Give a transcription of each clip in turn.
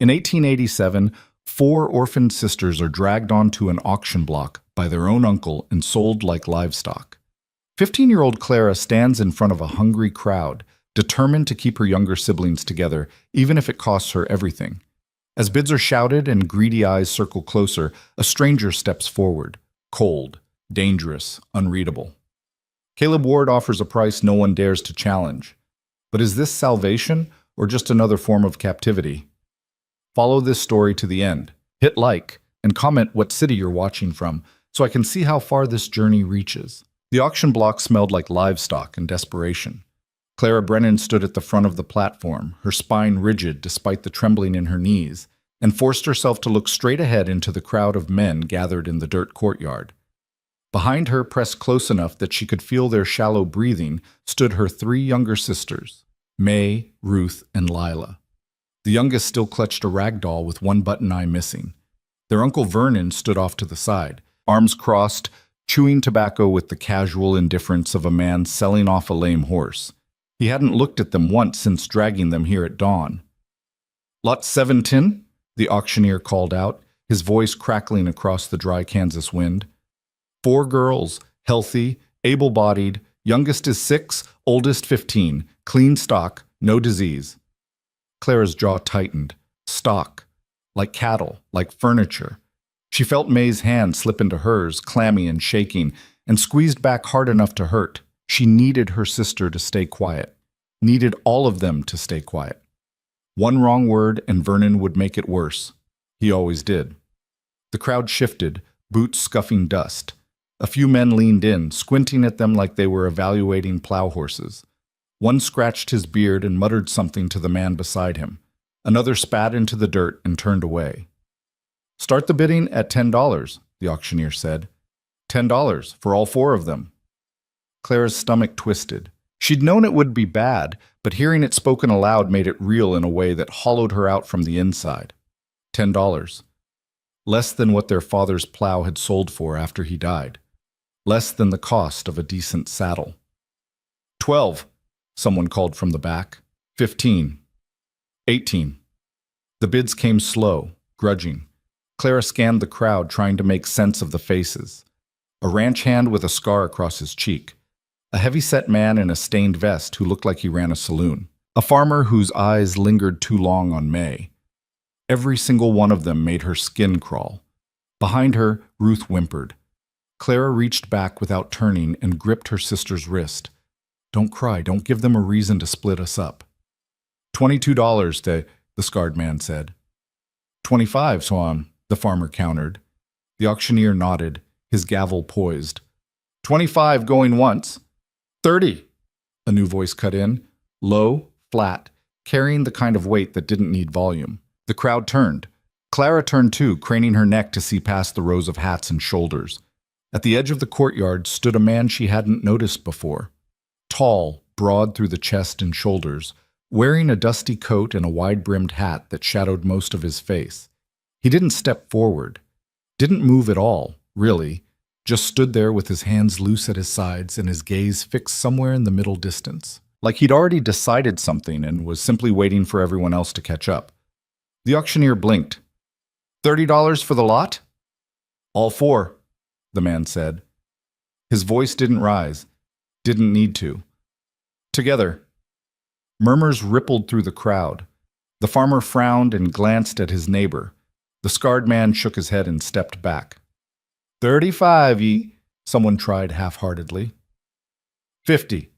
In 1887, four orphaned sisters are dragged onto an auction block by their own uncle and sold like livestock. 15-year-old Clara stands in front of a hungry crowd, determined to keep her younger siblings together, even if it costs her everything. As bids are shouted and greedy eyes circle closer, a stranger steps forward, cold, dangerous, unreadable. Caleb Ward offers a price no one dares to challenge. But is this salvation or just another form of captivity? Follow this story to the end. Hit like and comment what city you're watching from so I can see how far this journey reaches. The auction block smelled like livestock and desperation. Clara Brennan stood at the front of the platform, her spine rigid despite the trembling in her knees, and forced herself to look straight ahead into the crowd of men gathered in the dirt courtyard. Behind her, pressed close enough that she could feel their shallow breathing, stood her three younger sisters, May, Ruth, and Lila. The youngest still clutched a rag doll with one button eye missing. Their uncle Vernon stood off to the side, arms crossed, chewing tobacco with the casual indifference of a man selling off a lame horse. He hadn't looked at them once since dragging them here at dawn. "Lot 17?" the auctioneer called out, his voice crackling across the dry Kansas wind. Four girls, healthy, able-bodied, youngest is 6, oldest 15, clean stock, no disease. Clara's jaw tightened. Stock. Like cattle, like furniture. She felt May's hand slip into hers, clammy and shaking, and squeezed back hard enough to hurt. She needed her sister to stay quiet. Needed all of them to stay quiet. One wrong word and Vernon would make it worse. He always did. The crowd shifted, boots scuffing dust. A few men leaned in, squinting at them like they were evaluating plow horses. One scratched his beard and muttered something to the man beside him. Another spat into the dirt and turned away. "Start the bidding at $10, the auctioneer said. $10 for all four of them. Clara's stomach twisted. She'd known it would be bad, but hearing it spoken aloud made it real in a way that hollowed her out from the inside. $10. Less than what their father's plow had sold for after he died. Less than the cost of a decent saddle. 12, someone called from the back. 15. 18. The bids came slow, grudging. Clara scanned the crowd, trying to make sense of the faces. A ranch hand with a scar across his cheek. A heavy-set man in a stained vest who looked like he ran a saloon. A farmer whose eyes lingered too long on May. Every single one of them made her skin crawl. Behind her, Ruth whimpered. Clara reached back without turning and gripped her sister's wrist. "Don't cry, don't give them a reason to split us up." $22, the scarred man said. 25, Swan, the farmer countered. The auctioneer nodded, his gavel poised. 25 going once. 30, a new voice cut in, low, flat, carrying the kind of weight that didn't need volume. The crowd turned. Clara turned too, craning her neck to see past the rows of hats and shoulders. At the edge of the courtyard stood a man she hadn't noticed before. Tall, broad through the chest and shoulders, wearing a dusty coat and a wide-brimmed hat that shadowed most of his face. He didn't step forward. Didn't move at all, really. Just stood there with his hands loose at his sides and his gaze fixed somewhere in the middle distance. Like he'd already decided something and was simply waiting for everyone else to catch up. The auctioneer blinked. $30 for the lot? All four, the man said. His voice didn't rise. Didn't need to. Together. Murmurs rippled through the crowd. The farmer frowned and glanced at his neighbor. The scarred man shook his head and stepped back. 35, someone tried half-heartedly. 50,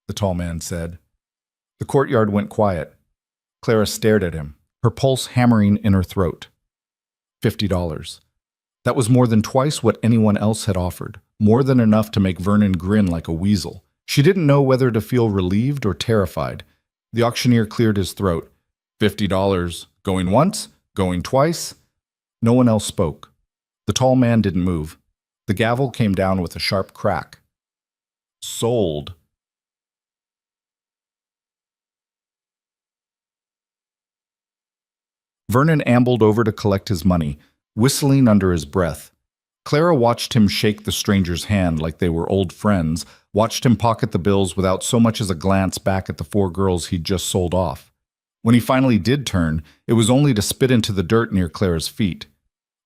the tall man said. The courtyard went quiet. Clara stared at him, her pulse hammering in her throat. $50. That was more than twice what anyone else had offered, more than enough to make Vernon grin like a weasel. She didn't know whether to feel relieved or terrified. The auctioneer cleared his throat. $50. Going once? Going twice? No one else spoke. The tall man didn't move. The gavel came down with a sharp crack. Sold. Vernon ambled over to collect his money, whistling under his breath. Clara watched him shake the stranger's hand like they were old friends, watched him pocket the bills without so much as a glance back at the four girls he'd just sold off. When he finally did turn, it was only to spit into the dirt near Clara's feet.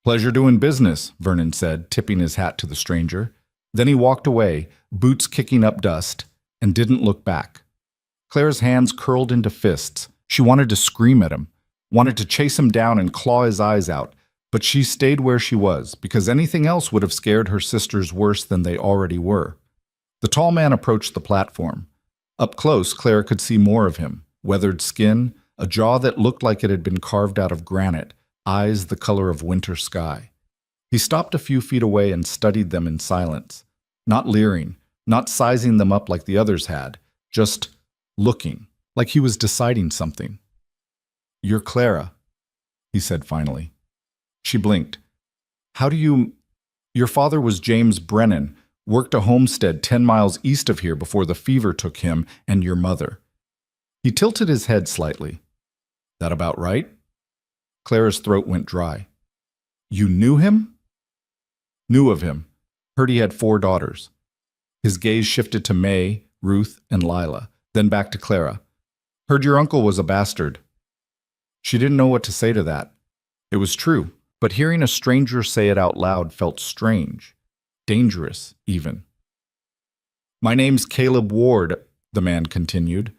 "Pleasure doing business," Vernon said, tipping his hat to the stranger. Then he walked away, boots kicking up dust, and didn't look back. Clara's hands curled into fists. She wanted to scream at him, wanted to chase him down and claw his eyes out, but she stayed where she was, because anything else would have scared her sisters worse than they already were. The tall man approached the platform. Up close, Clara could see more of him: weathered skin, a jaw that looked like it had been carved out of granite, eyes the color of winter sky. He stopped a few feet away and studied them in silence, not leering, not sizing them up like the others had, just looking, like he was deciding something. "You're Clara," he said finally. She blinked. "How do you... Your father was James Brennan, worked a homestead 10 miles east of here before the fever took him and your mother." He tilted his head slightly. "That about right?" Clara's throat went dry. "You knew him?" "Knew of him. Heard he had 4 daughters." His gaze shifted to May, Ruth, and Lila, then back to Clara. "Heard your uncle was a bastard." She didn't know what to say to that. It was true, but hearing a stranger say it out loud felt strange, dangerous even. "My name's Caleb Ward," the man continued.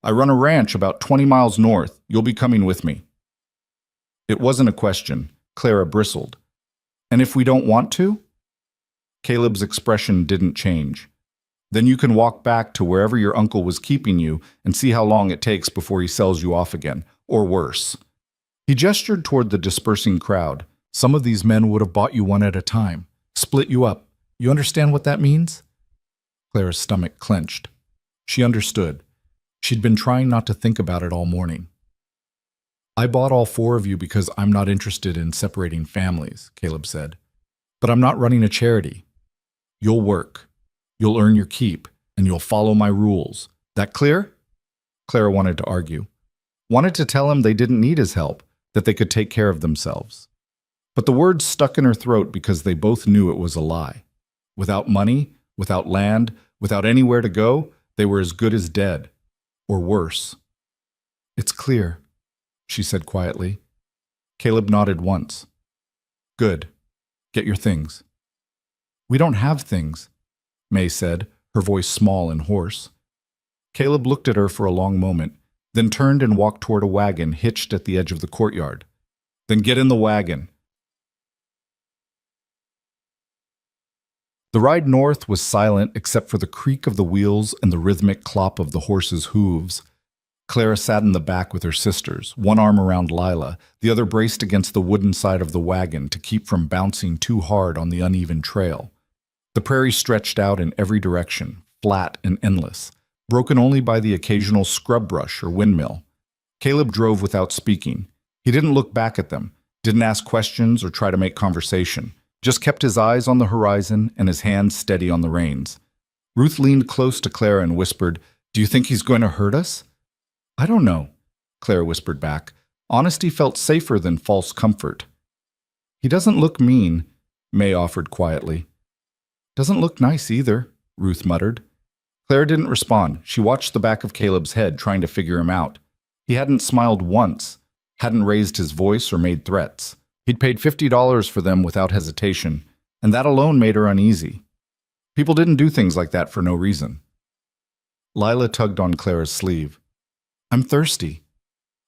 "I run a ranch about 20 miles north. You'll be coming with me." It wasn't a question. Clara bristled. "And if we don't want to?" Caleb's expression didn't change. "Then you can walk back to wherever your uncle was keeping you and see how long it takes before he sells you off again, or worse." He gestured toward the dispersing crowd. "Some of these men would have bought you one at a time, split you up. You understand what that means?" Clara's stomach clenched. She understood. She'd been trying not to think about it all morning. "I bought all 4 of you because I'm not interested in separating families," Caleb said. "But I'm not running a charity. You'll work. You'll earn your keep, and you'll follow my rules. That clear?" Clara wanted to argue. Wanted to tell him they didn't need his help, that they could take care of themselves. But the words stuck in her throat because they both knew it was a lie. Without money, without land, without anywhere to go, they were as good as dead. Or worse. "It's clear," she said quietly. Caleb nodded once. "Good. Get your things." "We don't have things," May said, her voice small and hoarse. Caleb looked at her for a long moment, then turned and walked toward a wagon hitched at the edge of the courtyard. "Then get in the wagon." The ride north was silent except for the creak of the wheels and the rhythmic clop of the horses' hooves. Clara sat in the back with her sisters, one arm around Lila, the other braced against the wooden side of the wagon to keep from bouncing too hard on the uneven trail. The prairie stretched out in every direction, flat and endless, broken only by the occasional scrub brush or windmill. Caleb drove without speaking. He didn't look back at them, didn't ask questions or try to make conversation, just kept his eyes on the horizon and his hands steady on the reins. Ruth leaned close to Clara and whispered, "Do you think he's going to hurt us?" "I don't know," Clara whispered back. Honesty felt safer than false comfort. "He doesn't look mean," May offered quietly. "Doesn't look nice either," Ruth muttered. Clara didn't respond. She watched the back of Caleb's head, trying to figure him out. He hadn't smiled once, hadn't raised his voice or made threats. He'd paid $50 for them without hesitation, and that alone made her uneasy. People didn't do things like that for no reason. Lila tugged on Clara's sleeve. "I'm thirsty."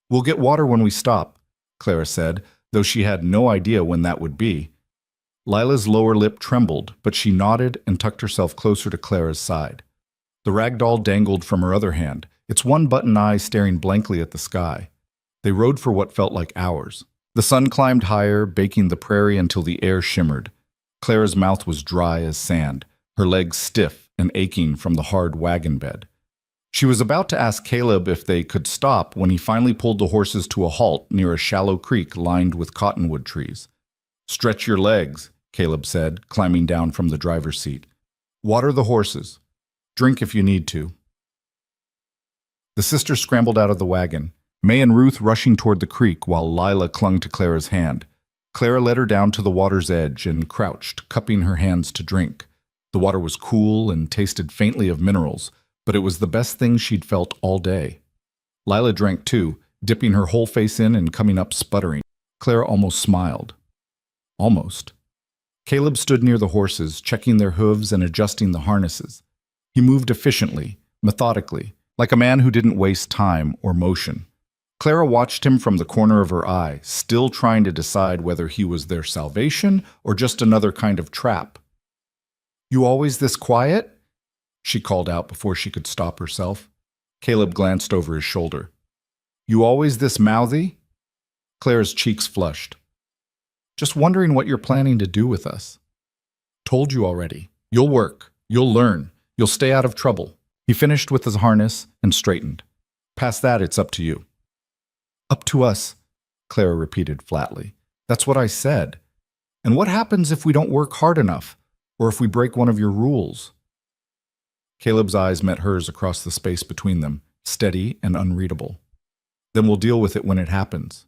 "We'll get water when we stop," Clara said, though she had no idea when that would be. Lila's lower lip trembled, but she nodded and tucked herself closer to Clara's side. The rag doll dangled from her other hand, its one-button eye staring blankly at the sky. They rode for what felt like hours. The sun climbed higher, baking the prairie until the air shimmered. Clara's mouth was dry as sand, her legs stiff and aching from the hard wagon bed. She was about to ask Caleb if they could stop when he finally pulled the horses to a halt near a shallow creek lined with cottonwood trees. "Stretch your legs," Caleb said, climbing down from the driver's seat. "Water the horses. Drink if you need to." The sisters scrambled out of the wagon, May and Ruth rushing toward the creek while Lila clung to Clara's hand. Clara led her down to the water's edge and crouched, cupping her hands to drink. The water was cool and tasted faintly of minerals, but it was the best thing she'd felt all day. Lila drank too, dipping her whole face in and coming up sputtering. Clara almost smiled. Almost. Caleb stood near the horses, checking their hooves and adjusting the harnesses. He moved efficiently, methodically, like a man who didn't waste time or motion. Clara watched him from the corner of her eye, still trying to decide whether he was their salvation or just another kind of trap. "You always this quiet?" she called out before she could stop herself. Caleb glanced over his shoulder. "You always this mouthy?" Clara's cheeks flushed. "Just wondering what you're planning to do with us." "Told you already. You'll work. You'll learn. You'll stay out of trouble." He finished with his harness and straightened. "Past that, it's up to you." "Up to us," Clara repeated flatly. "That's what I said. And what happens if we don't work hard enough, or if we break one of your rules?" Caleb's eyes met hers across the space between them, steady and unreadable. "Then we'll deal with it when it happens.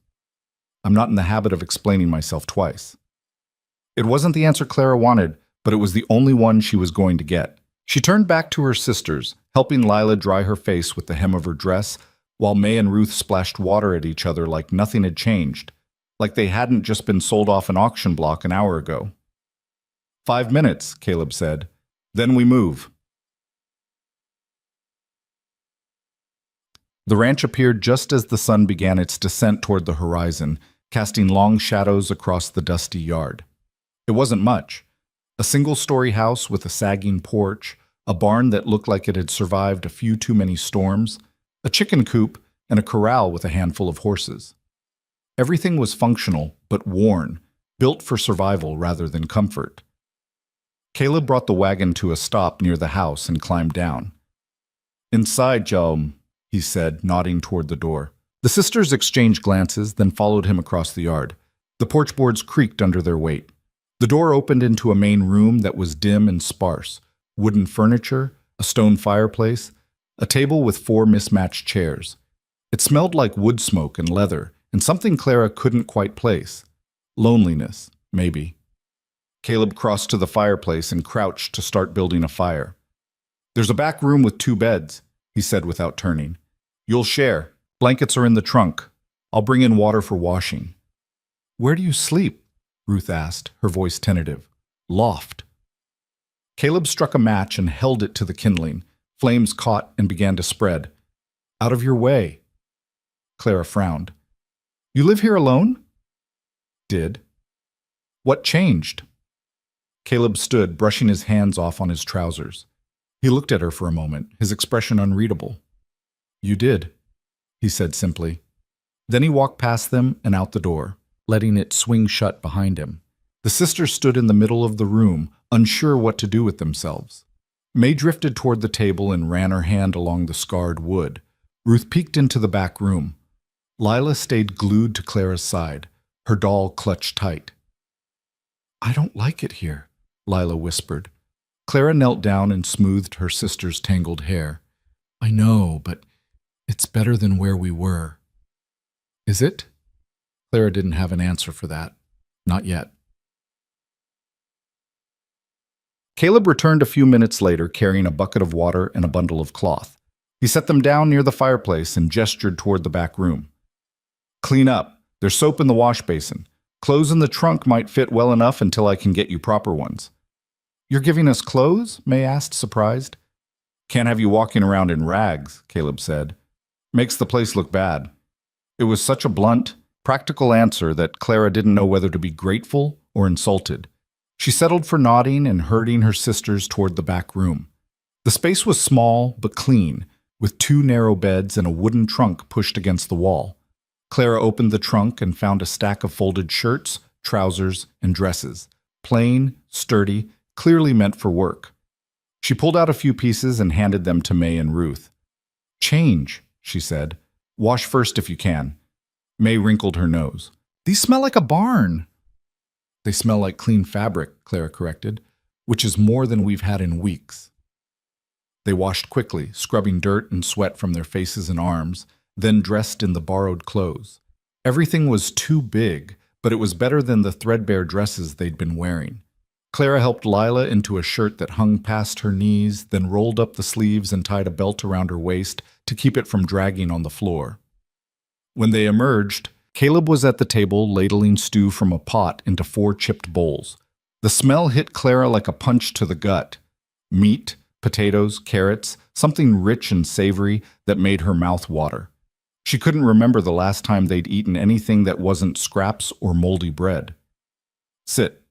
I'm not in the habit of explaining myself twice." It wasn't the answer Clara wanted, but it was the only one she was going to get. She turned back to her sisters, helping Lila dry her face with the hem of her dress, while May and Ruth splashed water at each other like nothing had changed, like they hadn't just been sold off an auction block an hour ago. 5 minutes, Caleb said. Then we move. The ranch appeared just as the sun began its descent toward the horizon, casting long shadows across the dusty yard. It wasn't much. A single-story house with a sagging porch, a barn that looked like it had survived a few too many storms, a chicken coop, and a corral with a handful of horses. Everything was functional, but worn, built for survival rather than comfort. Caleb brought the wagon to a stop near the house and climbed down. "Inside, Joe," he said, nodding toward the door. The sisters exchanged glances, then followed him across the yard. The porch boards creaked under their weight. The door opened into a main room that was dim and sparse. Wooden furniture, a stone fireplace, a table with 4 mismatched chairs. It smelled like wood smoke and leather, and something Clara couldn't quite place. Loneliness, maybe. Caleb crossed to the fireplace and crouched to start building a fire. "There's a back room with 2 beds," he said without turning. "You'll share. Blankets are in the trunk. I'll bring in water for washing." "Where do you sleep?" Ruth asked, her voice tentative. "Loft." Caleb struck a match and held it to the kindling. Flames caught and began to spread. "Out of your way." Clara frowned. "You live here alone?" "Did." "What changed?" Caleb stood, brushing his hands off on his trousers. He looked at her for a moment, his expression unreadable. "You did," he said simply. Then he walked past them and out the door, letting it swing shut behind him. The sisters stood in the middle of the room, unsure what to do with themselves. May drifted toward the table and ran her hand along the scarred wood. Ruth peeked into the back room. Lila stayed glued to Clara's side, her doll clutched tight. "I don't like it here," Lila whispered. Clara knelt down and smoothed her sister's tangled hair. "I know, but it's better than where we were." "Is it?" Clara didn't have an answer for that. Not yet. Caleb returned a few minutes later carrying a bucket of water and a bundle of cloth. He set them down near the fireplace and gestured toward the back room. "Clean up. There's soap in the wash basin. Clothes in the trunk might fit well enough until I can get you proper ones." "You're giving us clothes?" May asked, surprised. "Can't have you walking around in rags," Caleb said. "Makes the place look bad." It was such a blunt, practical answer that Clara didn't know whether to be grateful or insulted. She settled for nodding and herding her sisters toward the back room. The space was small but clean, with 2 narrow beds and a wooden trunk pushed against the wall. Clara opened the trunk and found a stack of folded shirts, trousers, and dresses, plain, sturdy, clearly meant for work. She pulled out a few pieces and handed them to May and Ruth. "Change," she said. "Wash first if you can." May wrinkled her nose. "These smell like a barn." "They smell like clean fabric," Clara corrected, "which is more than we've had in weeks." They washed quickly, scrubbing dirt and sweat from their faces and arms, then dressed in the borrowed clothes. Everything was too big, but it was better than the threadbare dresses they'd been wearing. Clara helped Lila into a shirt that hung past her knees, then rolled up the sleeves and tied a belt around her waist to keep it from dragging on the floor. When they emerged, Caleb was at the table ladling stew from a pot into 4 chipped bowls. The smell hit Clara like a punch to the gut. Meat, potatoes, carrots, something rich and savory that made her mouth water. She couldn't remember the last time they'd eaten anything that wasn't scraps or moldy bread. "Sit,"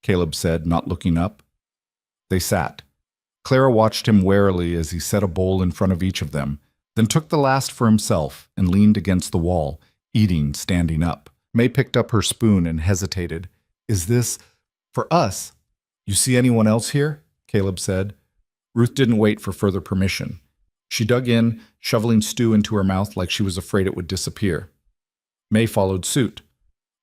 Caleb said, not looking up. They sat. Clara watched him warily as he set a bowl in front of each of them, then took the last for himself and leaned against the wall, eating standing up. May picked up her spoon and hesitated. "Is this for us? You see anyone else here?" Caleb said. Ruth didn't wait for further permission. She dug in, shoveling stew into her mouth like she was afraid it would disappear. May followed suit.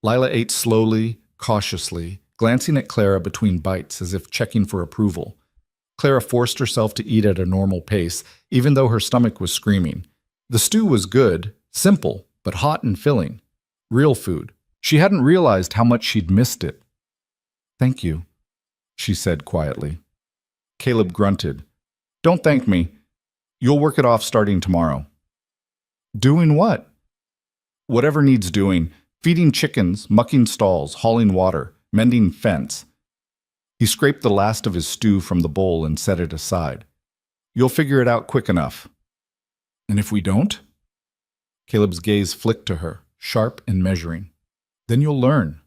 Lila ate slowly, cautiously, glancing at Clara between bites as if checking for approval. Clara forced herself to eat at a normal pace, even though her stomach was screaming. The stew was good, simple, but hot and filling. Real food. She hadn't realized how much she'd missed it. "Thank you," she said quietly. Caleb grunted. "Don't thank me. You'll work it off starting tomorrow." "Doing what?" "Whatever needs doing. Feeding chickens, mucking stalls, hauling water, mending fence." He scraped the last of his stew from the bowl and set it aside. "You'll figure it out quick enough." "And if we don't?" Caleb's gaze flicked to her, sharp and measuring. "Then you'll learn.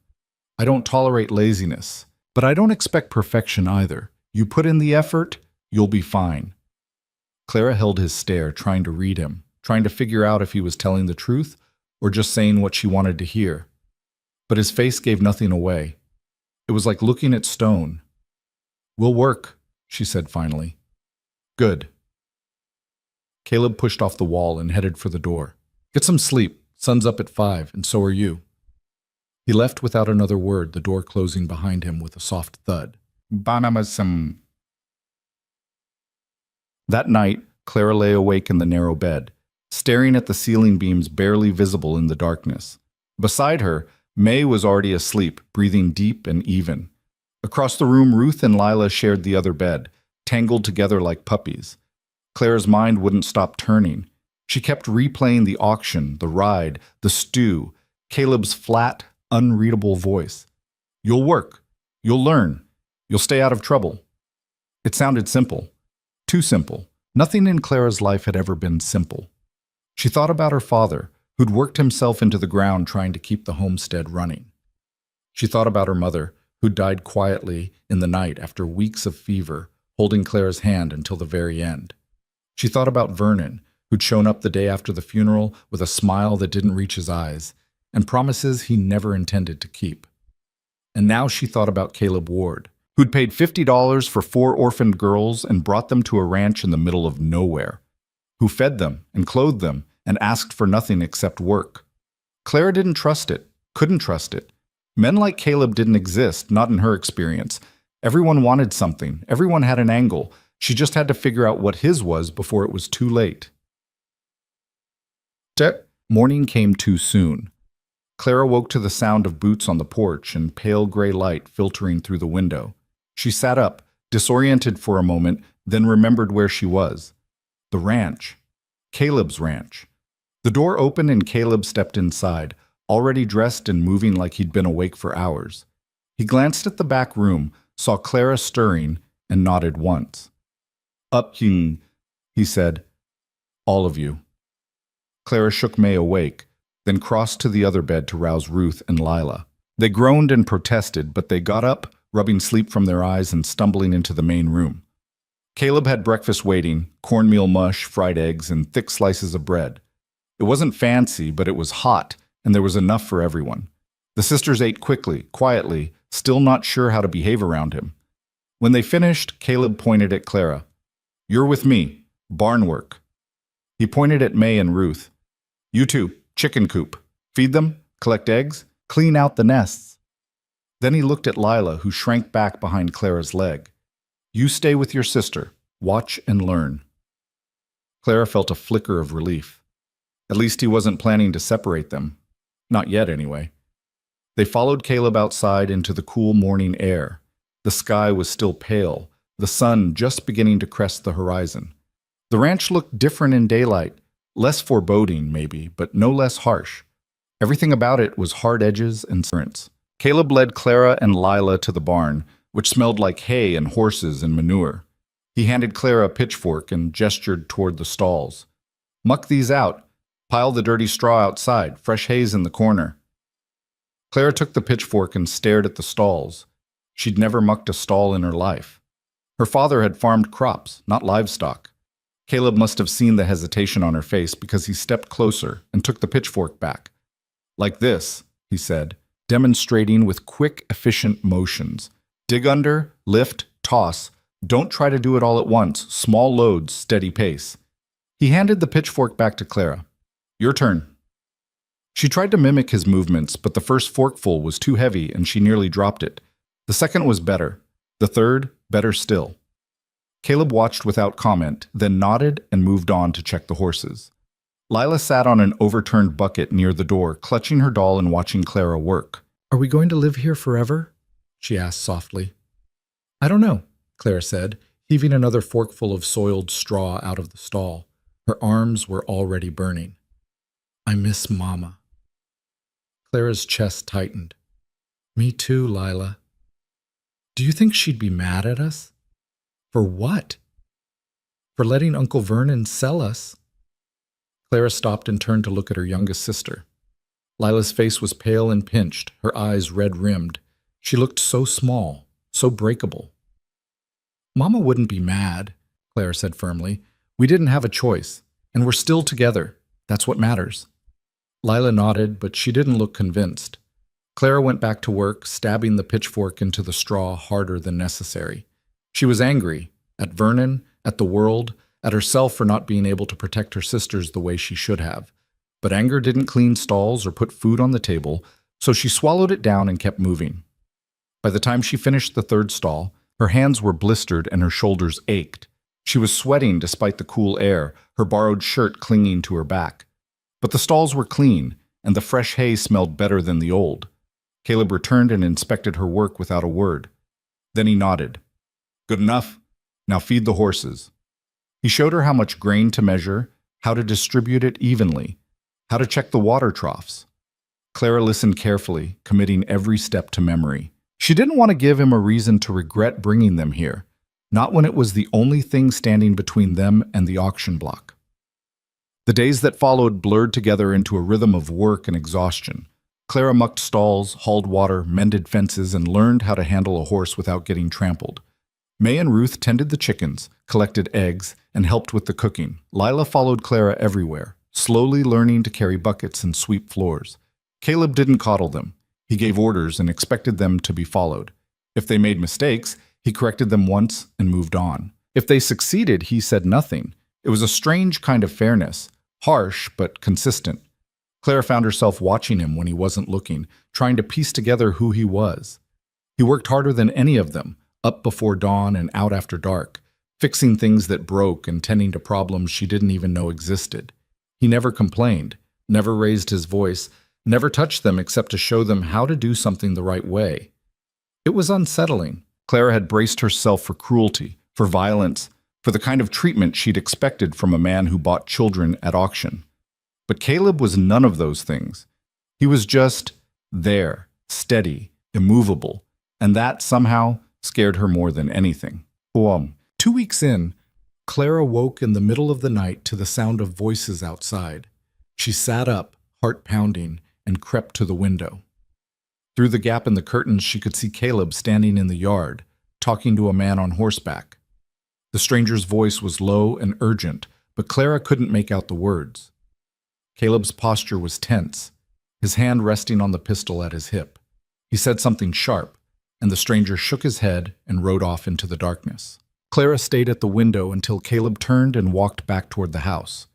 I don't tolerate laziness, but I don't expect perfection either. You put in the effort, you'll be fine." Clara held his stare, trying to read him, trying to figure out if he was telling the truth or just saying what she wanted to hear. But his face gave nothing away. It was like looking at stone. "We'll work," she said finally. "Good." Caleb pushed off the wall and headed for the door. "Get some sleep. Sun's up at 5, and so are you." He left without another word, the door closing behind him with a soft thud. "Banamasam." That night, Clara lay awake in the narrow bed, staring at the ceiling beams barely visible in the darkness. Beside her, May was already asleep, breathing deep and even. Across the room, Ruth and Lila shared the other bed, tangled together like puppies. Clara's mind wouldn't stop turning. She kept replaying the auction, the ride, the stew, Caleb's flat, unreadable voice. "You'll work. You'll learn. You'll stay out of trouble." It sounded simple. Too simple. Nothing in Clara's life had ever been simple. She thought about her father, who'd worked himself into the ground trying to keep the homestead running. She thought about her mother, who died quietly in the night after weeks of fever, holding Clara's hand until the very end. She thought about Vernon, who'd shown up the day after the funeral with a smile that didn't reach his eyes, and promises he never intended to keep. And now she thought about Caleb Ward, who'd paid $50 for 4 orphaned girls and brought them to a ranch in the middle of nowhere, who fed them and clothed them and asked for nothing except work. Clara didn't trust it, couldn't trust it. Men like Caleb didn't exist, not in her experience. Everyone wanted something, everyone had an angle. She just had to figure out what his was before it was too late. Morning came too soon. Clara woke to the sound of boots on the porch and pale gray light filtering through the window. She sat up, disoriented for a moment, then remembered where she was. The ranch. Caleb's ranch. The door opened and Caleb stepped inside, already dressed and moving like he'd been awake for hours. He glanced at the back room, saw Clara stirring, and nodded once. "Up, he said. "All of you." Clara shook May awake, then crossed to the other bed to rouse Ruth and Lila. They groaned and protested, but they got up, rubbing sleep from their eyes and stumbling into the main room. Caleb had breakfast waiting, cornmeal mush, fried eggs, and thick slices of bread. It wasn't fancy, but it was hot, and there was enough for everyone. The sisters ate quickly, quietly, still not sure how to behave around him. When they finished, Caleb pointed at Clara. "You're with me. Barn work." He pointed at May and Ruth. "You two, chicken coop. Feed them, collect eggs, clean out the nests." Then he looked at Lila, who shrank back behind Clara's leg. "You stay with your sister. Watch and learn." Clara felt a flicker of relief. At least he wasn't planning to separate them. Not yet, anyway. They followed Caleb outside into the cool morning air. The sky was still pale, the sun just beginning to crest the horizon. The ranch looked different in daylight, less foreboding, maybe, but no less harsh. Everything about it was hard edges and currents. Caleb led Clara and Lila to the barn, which smelled like hay and horses and manure. He handed Clara a pitchfork and gestured toward the stalls. "Muck these out. Pile the dirty straw outside. Fresh hay's in the corner." Clara took the pitchfork and stared at the stalls. She'd never mucked a stall in her life. Her father had farmed crops, not livestock. Caleb must have seen the hesitation on her face because he stepped closer and took the pitchfork back. "Like this," he said, demonstrating with quick, efficient motions. "Dig under, lift, toss. Don't try to do it all at once. Small loads, steady pace." He handed the pitchfork back to Clara. "Your turn." She tried to mimic his movements, but the first forkful was too heavy and she nearly dropped it. The second was better. The third, better still. Caleb watched without comment, then nodded and moved on to check the horses. Lila sat on an overturned bucket near the door, clutching her doll and watching Clara work. "Are we going to live here forever?" she asked softly. "I don't know," Clara said, heaving another forkful of soiled straw out of the stall. Her arms were already burning. "I miss Mama." Clara's chest tightened. "Me too, Lila." "Do you think she'd be mad at us?" "For what?" "For letting Uncle Vernon sell us." Clara stopped and turned to look at her youngest sister. Lila's face was pale and pinched, her eyes red-rimmed. She looked so small, so breakable. "Mama wouldn't be mad," Clara said firmly. "We didn't have a choice, and we're still together. That's what matters." Lila nodded, but she didn't look convinced. Clara went back to work, stabbing the pitchfork into the straw harder than necessary. She was angry, at Vernon, at the world, at herself for not being able to protect her sisters the way she should have. But anger didn't clean stalls or put food on the table, so she swallowed it down and kept moving. By the time she finished the third stall, her hands were blistered and her shoulders ached. She was sweating despite the cool air, her borrowed shirt clinging to her back. But the stalls were clean, and the fresh hay smelled better than the old. Caleb returned and inspected her work without a word. Then he nodded. "Good enough. Now feed the horses." He showed her how much grain to measure, how to distribute it evenly, how to check the water troughs. Clara listened carefully, committing every step to memory. She didn't want to give him a reason to regret bringing them here, not when it was the only thing standing between them and the auction block. The days that followed blurred together into a rhythm of work and exhaustion. Clara mucked stalls, hauled water, mended fences, and learned how to handle a horse without getting trampled. May and Ruth tended the chickens, collected eggs, and helped with the cooking. Lila followed Clara everywhere, slowly learning to carry buckets and sweep floors. Caleb didn't coddle them. He gave orders and expected them to be followed. If they made mistakes, he corrected them once and moved on. If they succeeded, he said nothing. It was a strange kind of fairness, harsh but consistent. Clara found herself watching him when he wasn't looking, trying to piece together who he was. He worked harder than any of them, up before dawn and out after dark, fixing things that broke and tending to problems she didn't even know existed. He never complained, never raised his voice, never touched them except to show them how to do something the right way. It was unsettling. Clara had braced herself for cruelty, for violence, for the kind of treatment she'd expected from a man who bought children at auction. But Caleb was none of those things. He was just there, steady, immovable, and that somehow scared her more than anything. 2 weeks in, Clara woke in the middle of the night to the sound of voices outside. She sat up, heart pounding, and crept to the window. Through the gap in the curtains, she could see Caleb standing in the yard, talking to a man on horseback. The stranger's voice was low and urgent, but Clara couldn't make out the words. Caleb's posture was tense, his hand resting on the pistol at his hip. He said something sharp, and the stranger shook his head and rode off into the darkness. Clara stayed at the window until Caleb turned and walked back toward the house.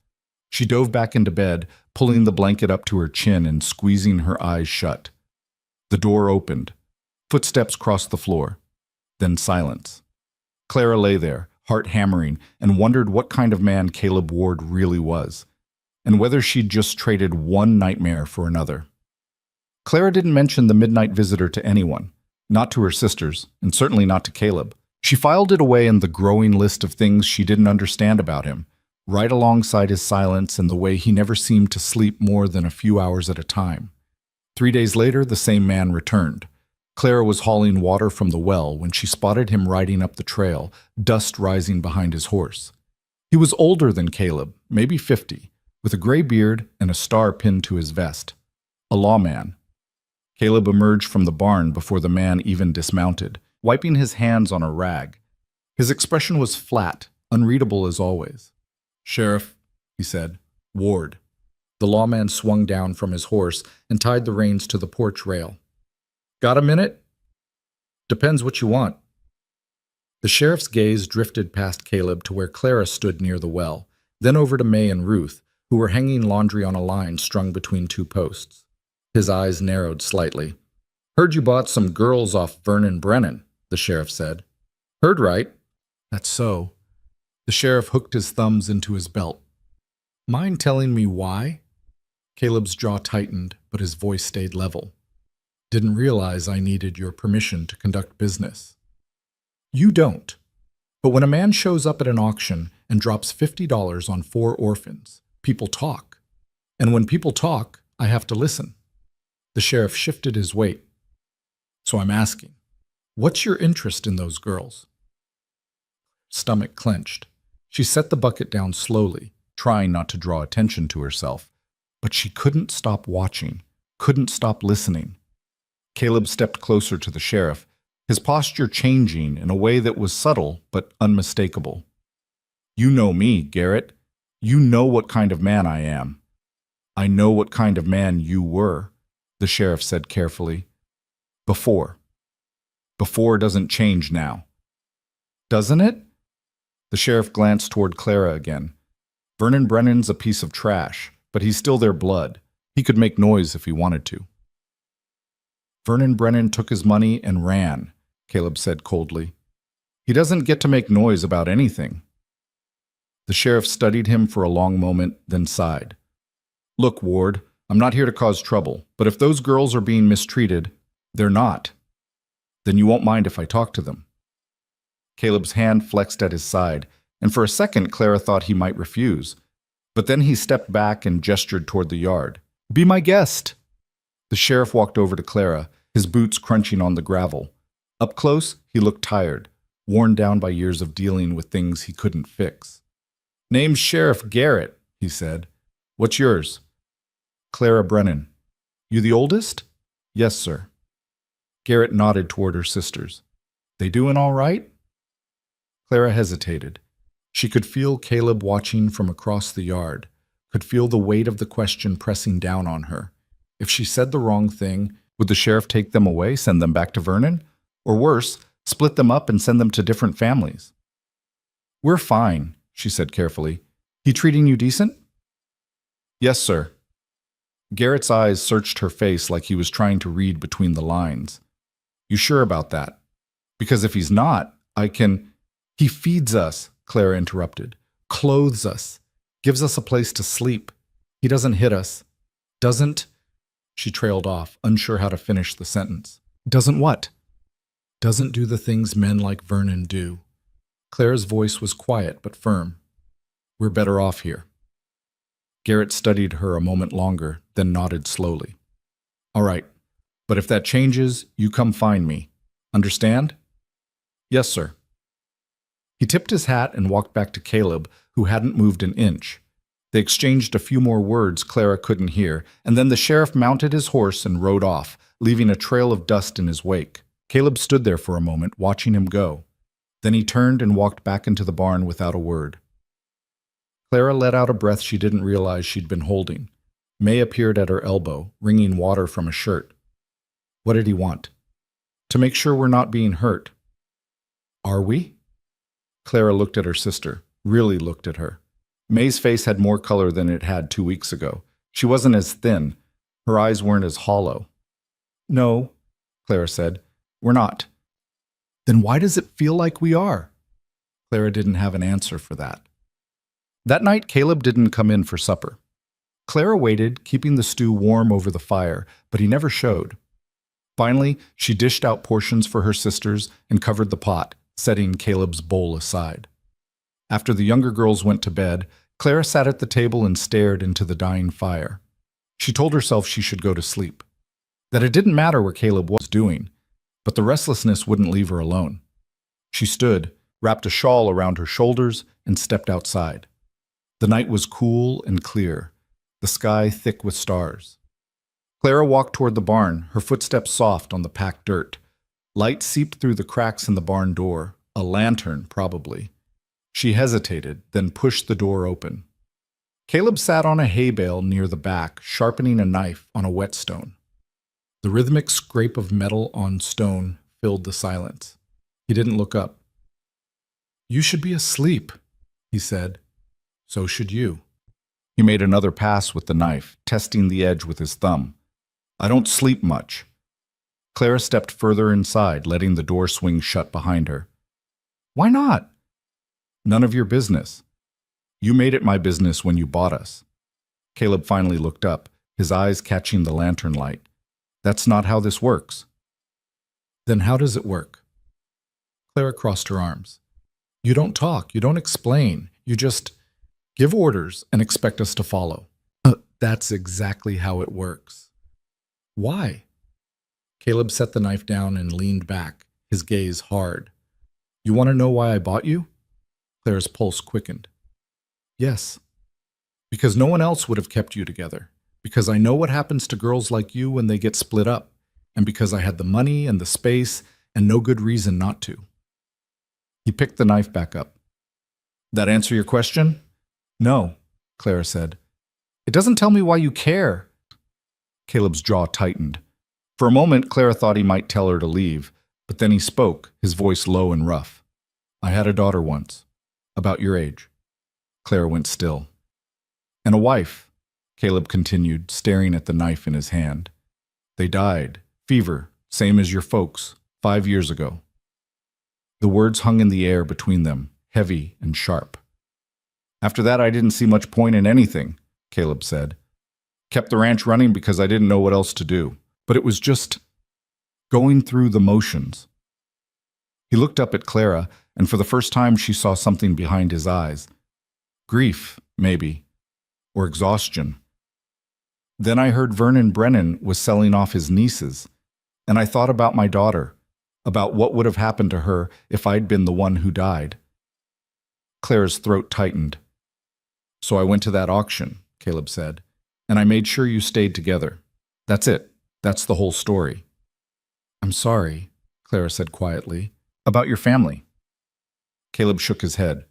She dove back into bed, pulling the blanket up to her chin and squeezing her eyes shut. The door opened. Footsteps crossed the floor. Then silence. Clara lay there, heart hammering, and wondered what kind of man Caleb Ward really was, and whether she'd just traded one nightmare for another. Clara didn't mention the midnight visitor to anyone, not to her sisters, and certainly not to Caleb. She filed it away in the growing list of things she didn't understand about him, right alongside his silence and the way he never seemed to sleep more than a few hours at a time. 3 days later, the same man returned. Clara was hauling water from the well when she spotted him riding up the trail, dust rising behind his horse. He was older than Caleb, maybe 50, with a gray beard and a star pinned to his vest. A lawman. Caleb emerged from the barn before the man even dismounted, wiping his hands on a rag. His expression was flat, unreadable as always. "Sheriff," he said. "Ward." The lawman swung down from his horse and tied the reins to the porch rail. "Got a minute?" "Depends what you want." The sheriff's gaze drifted past Caleb to where Clara stood near the well, then over to May and Ruth, who were hanging laundry on a line strung between two posts. His eyes narrowed slightly. "Heard you bought some girls off Vernon Brennan," the sheriff said. "Heard right." "That's so." The sheriff hooked his thumbs into his belt. "Mind telling me why?" Caleb's jaw tightened, but his voice stayed level. "Didn't realize I needed your permission to conduct business." "You don't. But when a man shows up at an auction and drops $50 on 4 orphans, people talk. And when people talk, I have to listen." The sheriff shifted his weight. "So I'm asking, what's your interest in those girls?" Stomach clenched. She set the bucket down slowly, trying not to draw attention to herself. But she couldn't stop watching, couldn't stop listening. Caleb stepped closer to the sheriff, his posture changing in a way that was subtle but unmistakable. "You know me, Garrett. You know what kind of man I am." "I know what kind of man you were," the sheriff said carefully. "Before. Before doesn't change now." "Doesn't it?" The sheriff glanced toward Clara again. "Vernon Brennan's a piece of trash, but he's still their blood. He could make noise if he wanted to." "Vernon Brennan took his money and ran," Caleb said coldly. "He doesn't get to make noise about anything." The sheriff studied him for a long moment, then sighed. "Look, Ward, I'm not here to cause trouble, but if those girls are being mistreated, they're not. Then you won't mind if I talk to them." Caleb's hand flexed at his side, and for a second Clara thought he might refuse. But then he stepped back and gestured toward the yard. "Be my guest." The sheriff walked over to Clara, his boots crunching on the gravel. Up close, he looked tired, worn down by years of dealing with things he couldn't fix. "Name's Sheriff Garrett," he said. "What's yours?" "Clara Brennan." "You the oldest?" "Yes, sir." Garrett nodded toward her sisters. "They doing all right?" Clara hesitated. She could feel Caleb watching from across the yard, could feel the weight of the question pressing down on her. If she said the wrong thing, would the sheriff take them away, send them back to Vernon? Or worse, split them up and send them to different families? "We're fine," she said carefully. "He treating you decent?" "Yes, sir." Garrett's eyes searched her face like he was trying to read between the lines. "You sure about that? Because if he's not, I can—" "He feeds us," Clara interrupted. "Clothes us. Gives us a place to sleep. He doesn't hit us. Doesn't—" She trailed off, unsure how to finish the sentence. "Doesn't what?" "Doesn't do the things men like Vernon do." Clara's voice was quiet but firm. "We're better off here." Garrett studied her a moment longer, then nodded slowly. "All right, but if that changes, you come find me. Understand?" "Yes, sir." He tipped his hat and walked back to Caleb, who hadn't moved an inch. They exchanged a few more words Clara couldn't hear, and then the sheriff mounted his horse and rode off, leaving a trail of dust in his wake. Caleb stood there for a moment, watching him go. Then he turned and walked back into the barn without a word. Clara let out a breath she didn't realize she'd been holding. May appeared at her elbow, wringing water from a shirt. What did he want? To make sure we're not being hurt. Are we? Clara looked at her sister, really looked at her. May's face had more color than it had 2 weeks ago. She wasn't as thin. Her eyes weren't as hollow. No, Clara said. We're not. Then why does it feel like we are? Clara didn't have an answer for that. That night, Caleb didn't come in for supper. Clara waited, keeping the stew warm over the fire, but he never showed. Finally, she dished out portions for her sisters and covered the pot, setting Caleb's bowl aside. After the younger girls went to bed, Clara sat at the table and stared into the dying fire. She told herself she should go to sleep, that it didn't matter what Caleb was doing, but the restlessness wouldn't leave her alone. She stood, wrapped a shawl around her shoulders, and stepped outside. The night was cool and clear, the sky thick with stars. Clara walked toward the barn, her footsteps soft on the packed dirt. Light seeped through the cracks in the barn door, a lantern, probably. She hesitated, then pushed the door open. Caleb sat on a hay bale near the back, sharpening a knife on a whetstone. The rhythmic scrape of metal on stone filled the silence. He didn't look up. "You should be asleep," he said. "So should you." He made another pass with the knife, testing the edge with his thumb. "I don't sleep much." Clara stepped further inside, letting the door swing shut behind her. "Why not?" "None of your business. You made it my business when you bought us." Caleb finally looked up, his eyes catching the lantern light. "That's not how this works." "Then how does it work?" Clara crossed her arms. "You don't talk, you don't explain, you just give orders and expect us to follow." "That's exactly how it works." "Why?" Caleb set the knife down and leaned back, his gaze hard. "You want to know why I bought you?" Clara's pulse quickened. "Yes." "Because no one else would have kept you together. Because I know what happens to girls like you when they get split up. And because I had the money and the space and no good reason not to." He picked the knife back up. "That answer your question?" "No," Clara said. "It doesn't tell me why you care." Caleb's jaw tightened. For a moment, Clara thought he might tell her to leave, but then he spoke, his voice low and rough. "I had a daughter once, about your age." Clara went still. "And a wife," Caleb continued, staring at the knife in his hand. "They died, fever, same as your folks, 5 years ago." The words hung in the air between them, heavy and sharp. "After that, I didn't see much point in anything," Caleb said. "Kept the ranch running because I didn't know what else to do. But it was just going through the motions." He looked up at Clara, and for the first time she saw something behind his eyes. Grief, maybe, or exhaustion. "Then I heard Vernon Brennan was selling off his nieces, and I thought about my daughter, about what would have happened to her if I'd been the one who died." Clara's throat tightened. "So I went to that auction," Caleb said, "and I made sure you stayed together. That's it. That's the whole story." "I'm sorry," Clara said quietly. "About your family." Caleb shook his head.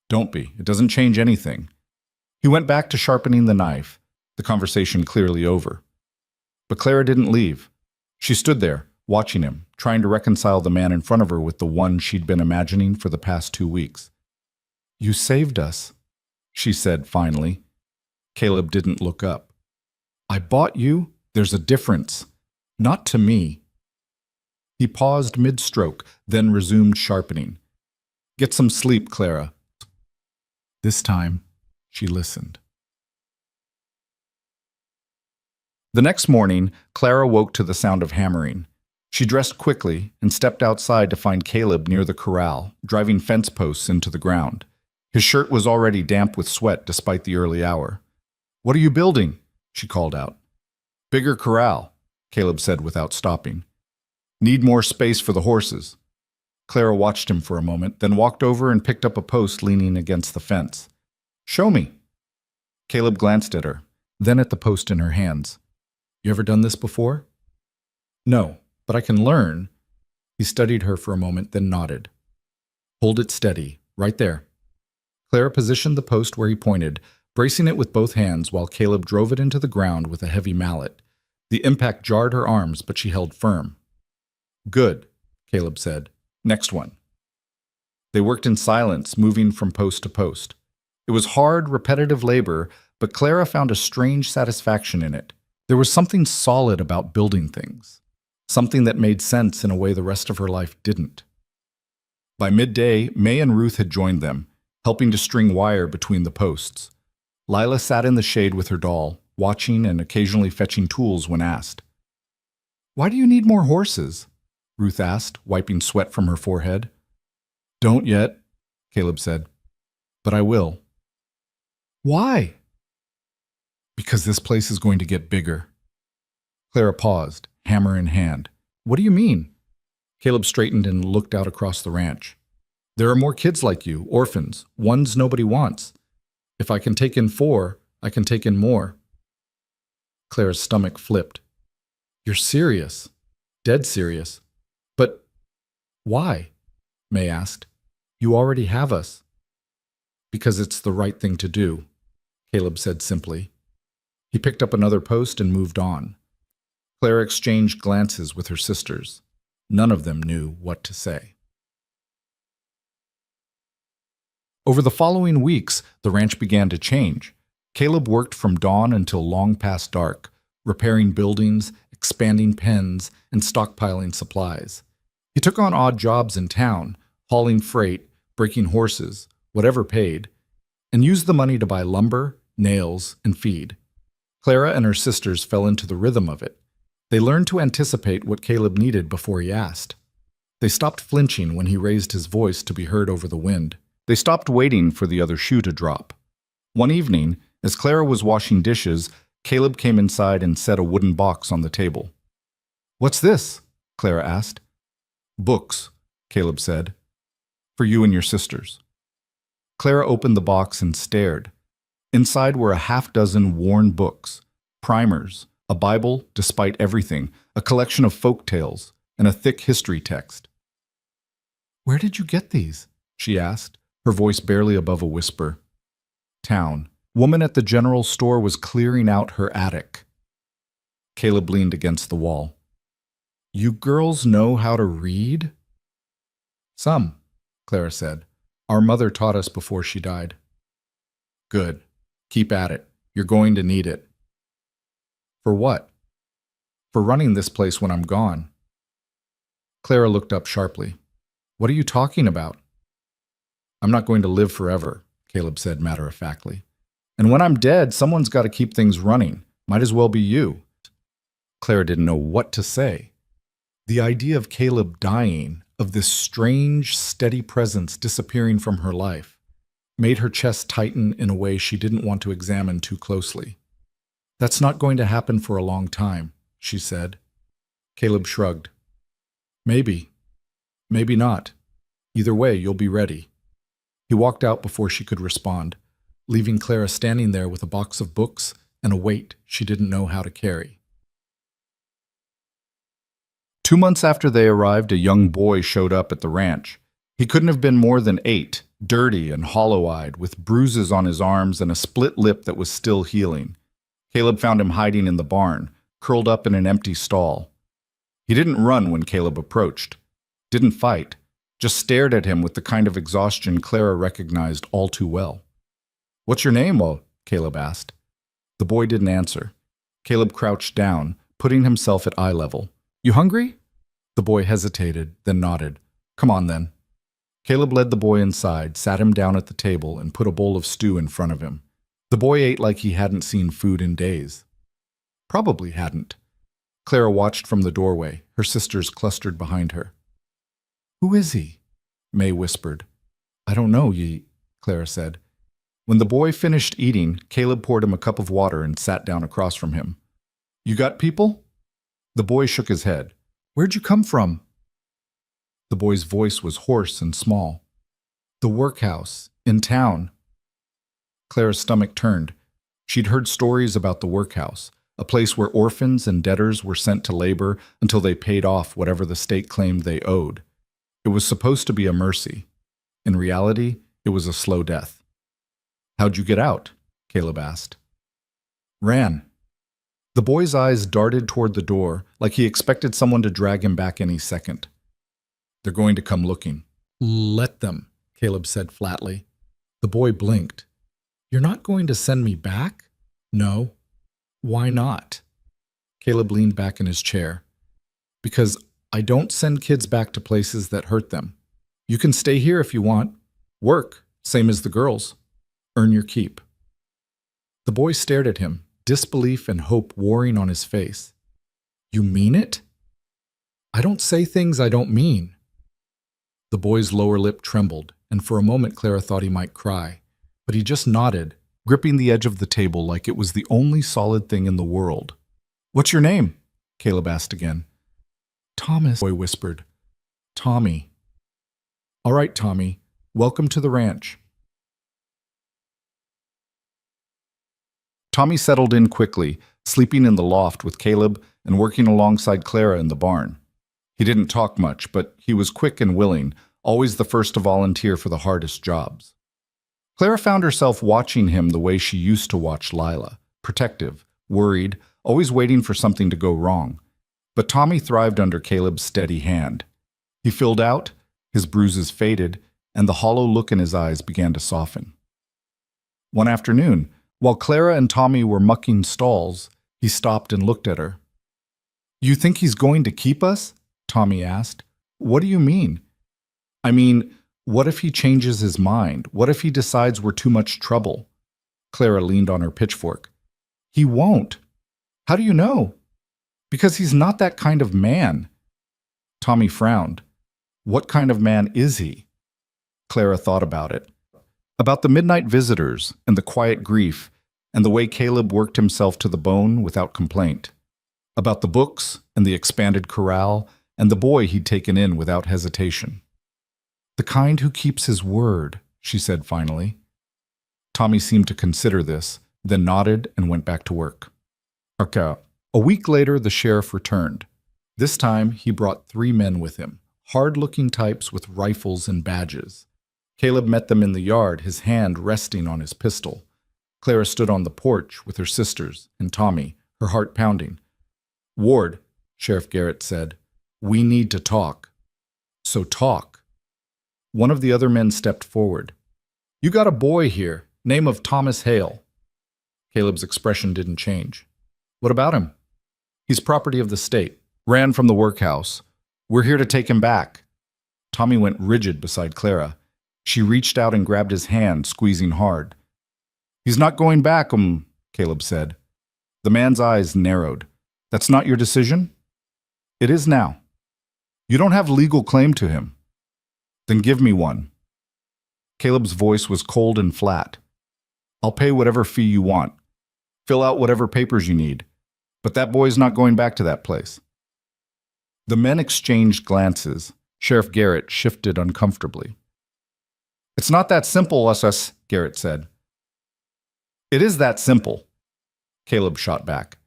"Don't be. It doesn't change anything." He went back to sharpening the knife, the conversation clearly over. But Clara didn't leave. She stood there, watching him, trying to reconcile the man in front of her with the one she'd been imagining for the past 2 weeks. "You saved us," she said finally. Caleb didn't look up. "I bought you. There's a difference. Not to me." He paused mid-stroke, then resumed sharpening. "Get some sleep, Clara." This time, she listened. The next morning, Clara woke to the sound of hammering. She dressed quickly and stepped outside to find Caleb near the corral, driving fence posts into the ground. His shirt was already damp with sweat despite the early hour. "What are you building?" she called out. "Bigger corral," Caleb said without stopping. "Need more space for the horses." Clara watched him for a moment, then walked over and picked up a post leaning against the fence. "Show me." Caleb glanced at her, then at the post in her hands. "You ever done this before?" "No, but I can learn." He studied her for a moment, then nodded. "Hold it steady, right there." Clara positioned the post where he pointed, bracing it with both hands while Caleb drove it into the ground with a heavy mallet. The impact jarred her arms, but she held firm. "Good," Caleb said. "Next one." They worked in silence, moving from post to post. It was hard, repetitive labor, but Clara found a strange satisfaction in it. There was something solid about building things, something that made sense in a way the rest of her life didn't. By midday, May and Ruth had joined them, helping to string wire between the posts. Lila sat in the shade with her doll, watching and occasionally fetching tools when asked. "Why do you need more horses?" Ruth asked, wiping sweat from her forehead. "Don't yet," Caleb said. "But I will." Why? Because this place is going to get bigger. Clara paused, hammer in hand. What do you mean? Caleb straightened and looked out across the ranch. There are more kids like you, orphans, ones nobody wants. If I can take in 4, I can take in more. Clara's stomach flipped. You're serious. Dead serious. But why? May asked. You already have us. Because it's the right thing to do, Caleb said simply. He picked up another post and moved on. Clara exchanged glances with her sisters. None of them knew what to say. Over the following weeks, the ranch began to change. Caleb worked from dawn until long past dark, repairing buildings, expanding pens, and stockpiling supplies. He took on odd jobs in town, hauling freight, breaking horses, whatever paid, and used the money to buy lumber, nails, and feed. Clara and her sisters fell into the rhythm of it. They learned to anticipate what Caleb needed before he asked. They stopped flinching when he raised his voice to be heard over the wind. They stopped waiting for the other shoe to drop. One evening, as Clara was washing dishes, Caleb came inside and set a wooden box on the table. What's this? Clara asked. Books, Caleb said. For you and your sisters. Clara opened the box and stared. Inside were a half-dozen worn books, primers, a Bible despite everything, a collection of folk tales, and a thick history text. Where did you get these? She asked, her voice barely above a whisper. Town. Woman at the general store was clearing out her attic. Caleb leaned against the wall. You girls know how to read? Some, Clara said. Our mother taught us before she died. Good. Keep at it. You're going to need it. For what? For running this place when I'm gone. Clara looked up sharply. What are you talking about? I'm not going to live forever, Caleb said matter-of-factly. And when I'm dead, someone's got to keep things running. Might as well be you. Clara didn't know what to say. The idea of Caleb dying, of this strange, steady presence disappearing from her life, made her chest tighten in a way she didn't want to examine too closely. That's not going to happen for a long time, she said. Caleb shrugged. Maybe. Maybe not. Either way, you'll be ready. He walked out before she could respond, leaving Clara standing there with a box of books and a weight she didn't know how to carry. 2 months after they arrived, a young boy showed up at the ranch. He couldn't have been more than 8, dirty and hollow-eyed, with bruises on his arms and a split lip that was still healing. Caleb found him hiding in the barn, curled up in an empty stall. He didn't run when Caleb approached, didn't fight, just stared at him with the kind of exhaustion Clara recognized all too well. What's your name, Caleb asked. The boy didn't answer. Caleb crouched down, putting himself at eye level. You hungry? The boy hesitated, then nodded. Come on, then. Caleb led the boy inside, sat him down at the table, and put a bowl of stew in front of him. The boy ate like he hadn't seen food in days. Probably hadn't. Clara watched from the doorway, her sisters clustered behind her. Who is he? May whispered. I don't know, Clara said. When the boy finished eating, Caleb poured him a cup of water and sat down across from him. You got people? The boy shook his head. Where'd you come from? The boy's voice was hoarse and small. The workhouse, in town. Clara's stomach turned. She'd heard stories about the workhouse, a place where orphans and debtors were sent to labor until they paid off whatever the state claimed they owed. It was supposed to be a mercy. In reality, it was a slow death. How'd you get out? Caleb asked. Ran. The boy's eyes darted toward the door, like he expected someone to drag him back any second. They're going to come looking. Let them, Caleb said flatly. The boy blinked. You're not going to send me back? No. Why not? Caleb leaned back in his chair. Because I don't send kids back to places that hurt them. You can stay here if you want. Work, same as the girls. Earn your keep. The boy stared at him, disbelief and hope warring on his face. You mean it? I don't say things I don't mean. The boy's lower lip trembled, and for a moment Clara thought he might cry, but he just nodded, gripping the edge of the table like it was the only solid thing in the world. "What's your name?" Caleb asked again. "Thomas," the boy whispered. "Tommy." "All right, Tommy. Welcome to the ranch." Tommy settled in quickly, sleeping in the loft with Caleb and working alongside Clara in the barn. He didn't talk much, but he was quick and willing, always the first to volunteer for the hardest jobs. Clara found herself watching him the way she used to watch Lila, protective, worried, always waiting for something to go wrong. But Tommy thrived under Caleb's steady hand. He filled out, his bruises faded, and the hollow look in his eyes began to soften. One afternoon, while Clara and Tommy were mucking stalls, he stopped and looked at her. "You think he's going to keep us?" Tommy asked. "What do you mean?" "I mean, what if he changes his mind? What if he decides we're too much trouble?" Clara leaned on her pitchfork. "He won't." "How do you know?" "Because he's not that kind of man." Tommy frowned. "What kind of man is he?" Clara thought about it. About the midnight visitors and the quiet grief and the way Caleb worked himself to the bone without complaint. About the books and the expanded corral and the boy he'd taken in without hesitation. "The kind who keeps his word," she said finally. Tommy seemed to consider this, then nodded and went back to work. Okay. A week later, the sheriff returned. This time, he brought 3 men with him, hard-looking types with rifles and badges. Caleb met them in the yard, his hand resting on his pistol. Clara stood on the porch with her sisters and Tommy, her heart pounding. "Ward," Sheriff Garrett said, "we need to talk." "So talk." One of the other men stepped forward. "You got a boy here, name of Thomas Hale." Caleb's expression didn't change. "What about him?" "He's property of the state. Ran from the workhouse. We're here to take him back." Tommy went rigid beside Clara. She reached out and grabbed his hand, squeezing hard. "He's not going back, Caleb said. The man's eyes narrowed. "That's not your decision?" "It is now." "You don't have legal claim to him." "Then give me one." Caleb's voice was cold and flat. "I'll pay whatever fee you want. Fill out whatever papers you need. But that boy's not going back to that place." The men exchanged glances. Sheriff Garrett shifted uncomfortably. "It's not that simple, us," Garrett said. "It is that simple," Caleb shot back.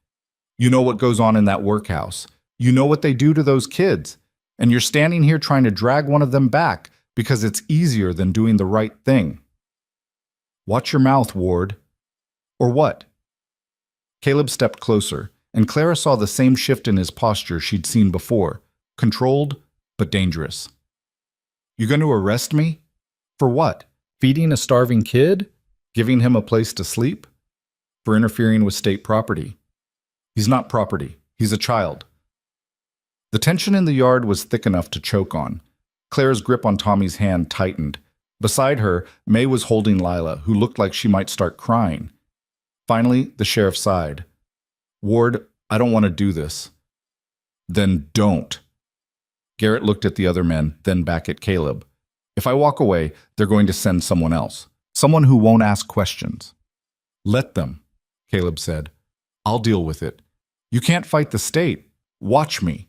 "You know what goes on in that workhouse. You know what they do to those kids. And you're standing here trying to drag one of them back because it's easier than doing the right thing. Watch your mouth, Ward." "Or what?" Caleb stepped closer, and Clara saw the same shift in his posture she'd seen before, controlled but dangerous. "You going to arrest me? For what? Feeding a starving kid? Giving him a place to sleep? For interfering with state property." "He's not property. He's a child." The tension in the yard was thick enough to choke on. Clara's grip on Tommy's hand tightened. Beside her, May was holding Lila, who looked like she might start crying. Finally, the sheriff sighed. "Ward, I don't want to do this." "Then don't." Garrett looked at the other men, then back at Caleb. "If I walk away, they're going to send someone else. Someone who won't ask questions." "Let them," Caleb said. "I'll deal with it. You can't fight the state. Watch me."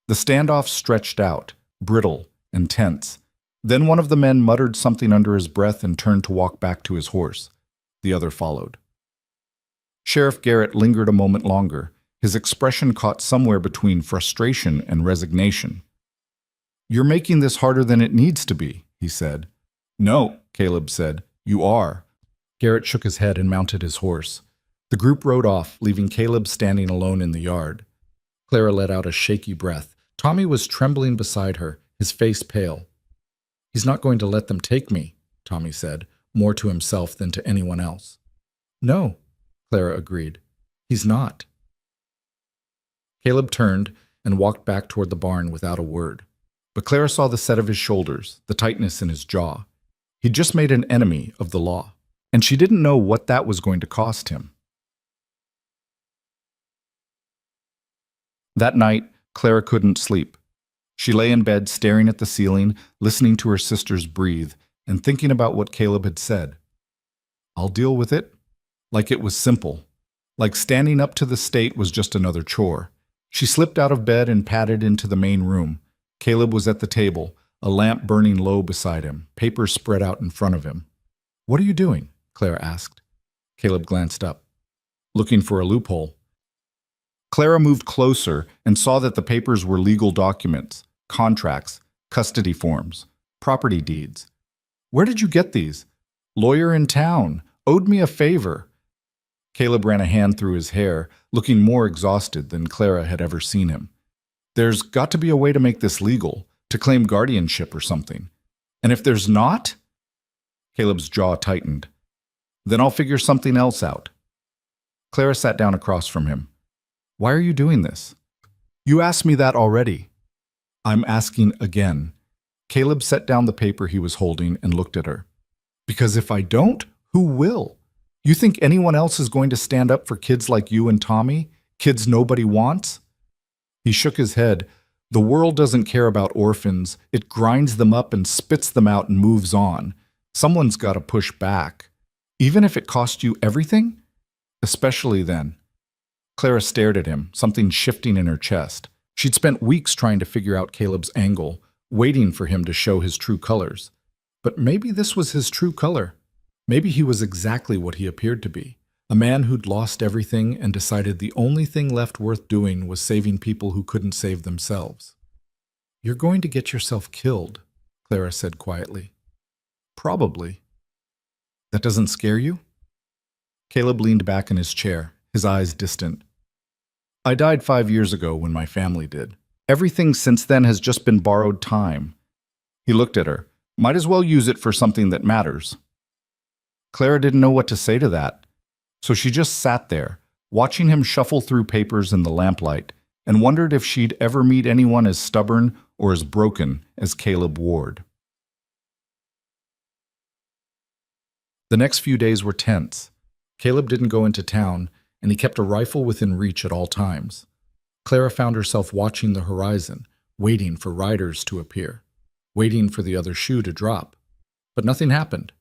The standoff stretched out, brittle and tense. Then one of the men muttered something under his breath and turned to walk back to his horse. The other followed. Sheriff Garrett lingered a moment longer, his expression caught somewhere between frustration and resignation. "You're making this harder than it needs to be," he said. "No," Caleb said. "You are." Garrett shook his head and mounted his horse. The group rode off, leaving Caleb standing alone in the yard. Clara let out a shaky breath. Tommy was trembling beside her, his face pale. "He's not going to let them take me," Tommy said, more to himself than to anyone else. "No," Clara agreed. "He's not." Caleb turned and walked back toward the barn without a word. But Clara saw the set of his shoulders, the tightness in his jaw. He'd just made an enemy of the law, and she didn't know what that was going to cost him. That night, Clara couldn't sleep. She lay in bed staring at the ceiling, listening to her sisters breathe, and thinking about what Caleb had said. I'll deal with it. Like it was simple. Like standing up to the state was just another chore. She slipped out of bed and padded into the main room. Caleb was at the table, a lamp burning low beside him, papers spread out in front of him. What are you doing? Clara asked. Caleb glanced up. Looking for a loophole. Clara moved closer and saw that the papers were legal documents, contracts, custody forms, property deeds. Where did you get these? Lawyer in town. Owed me a favor. Caleb ran a hand through his hair, looking more exhausted than Clara had ever seen him. There's got to be a way to make this legal, to claim guardianship or something. And if there's not? Caleb's jaw tightened. Then I'll figure something else out. Clara sat down across from him. Why are you doing this? You asked me that already. I'm asking again. Caleb set down the paper he was holding and looked at her. Because if I don't, who will? You think anyone else is going to stand up for kids like you and Tommy? Kids nobody wants? He shook his head. The world doesn't care about orphans. It grinds them up and spits them out and moves on. Someone's got to push back. Even if it cost you everything? Especially then. Clara stared at him, something shifting in her chest. She'd spent weeks trying to figure out Caleb's angle, waiting for him to show his true colors. But maybe this was his true color. Maybe he was exactly what he appeared to be. A man who'd lost everything and decided the only thing left worth doing was saving people who couldn't save themselves. You're going to get yourself killed, Clara said quietly. Probably. That doesn't scare you? Caleb leaned back in his chair, his eyes distant. I died 5 years ago when my family did. Everything since then has just been borrowed time. He looked at her. Might as well use it for something that matters. Clara didn't know what to say to that, so she just sat there, watching him shuffle through papers in the lamplight, and wondered if she'd ever meet anyone as stubborn or as broken as Caleb Ward. The next few days were tense. Caleb didn't go into town, and he kept a rifle within reach at all times. Clara found herself watching the horizon, waiting for riders to appear, waiting for the other shoe to drop. But nothing happened.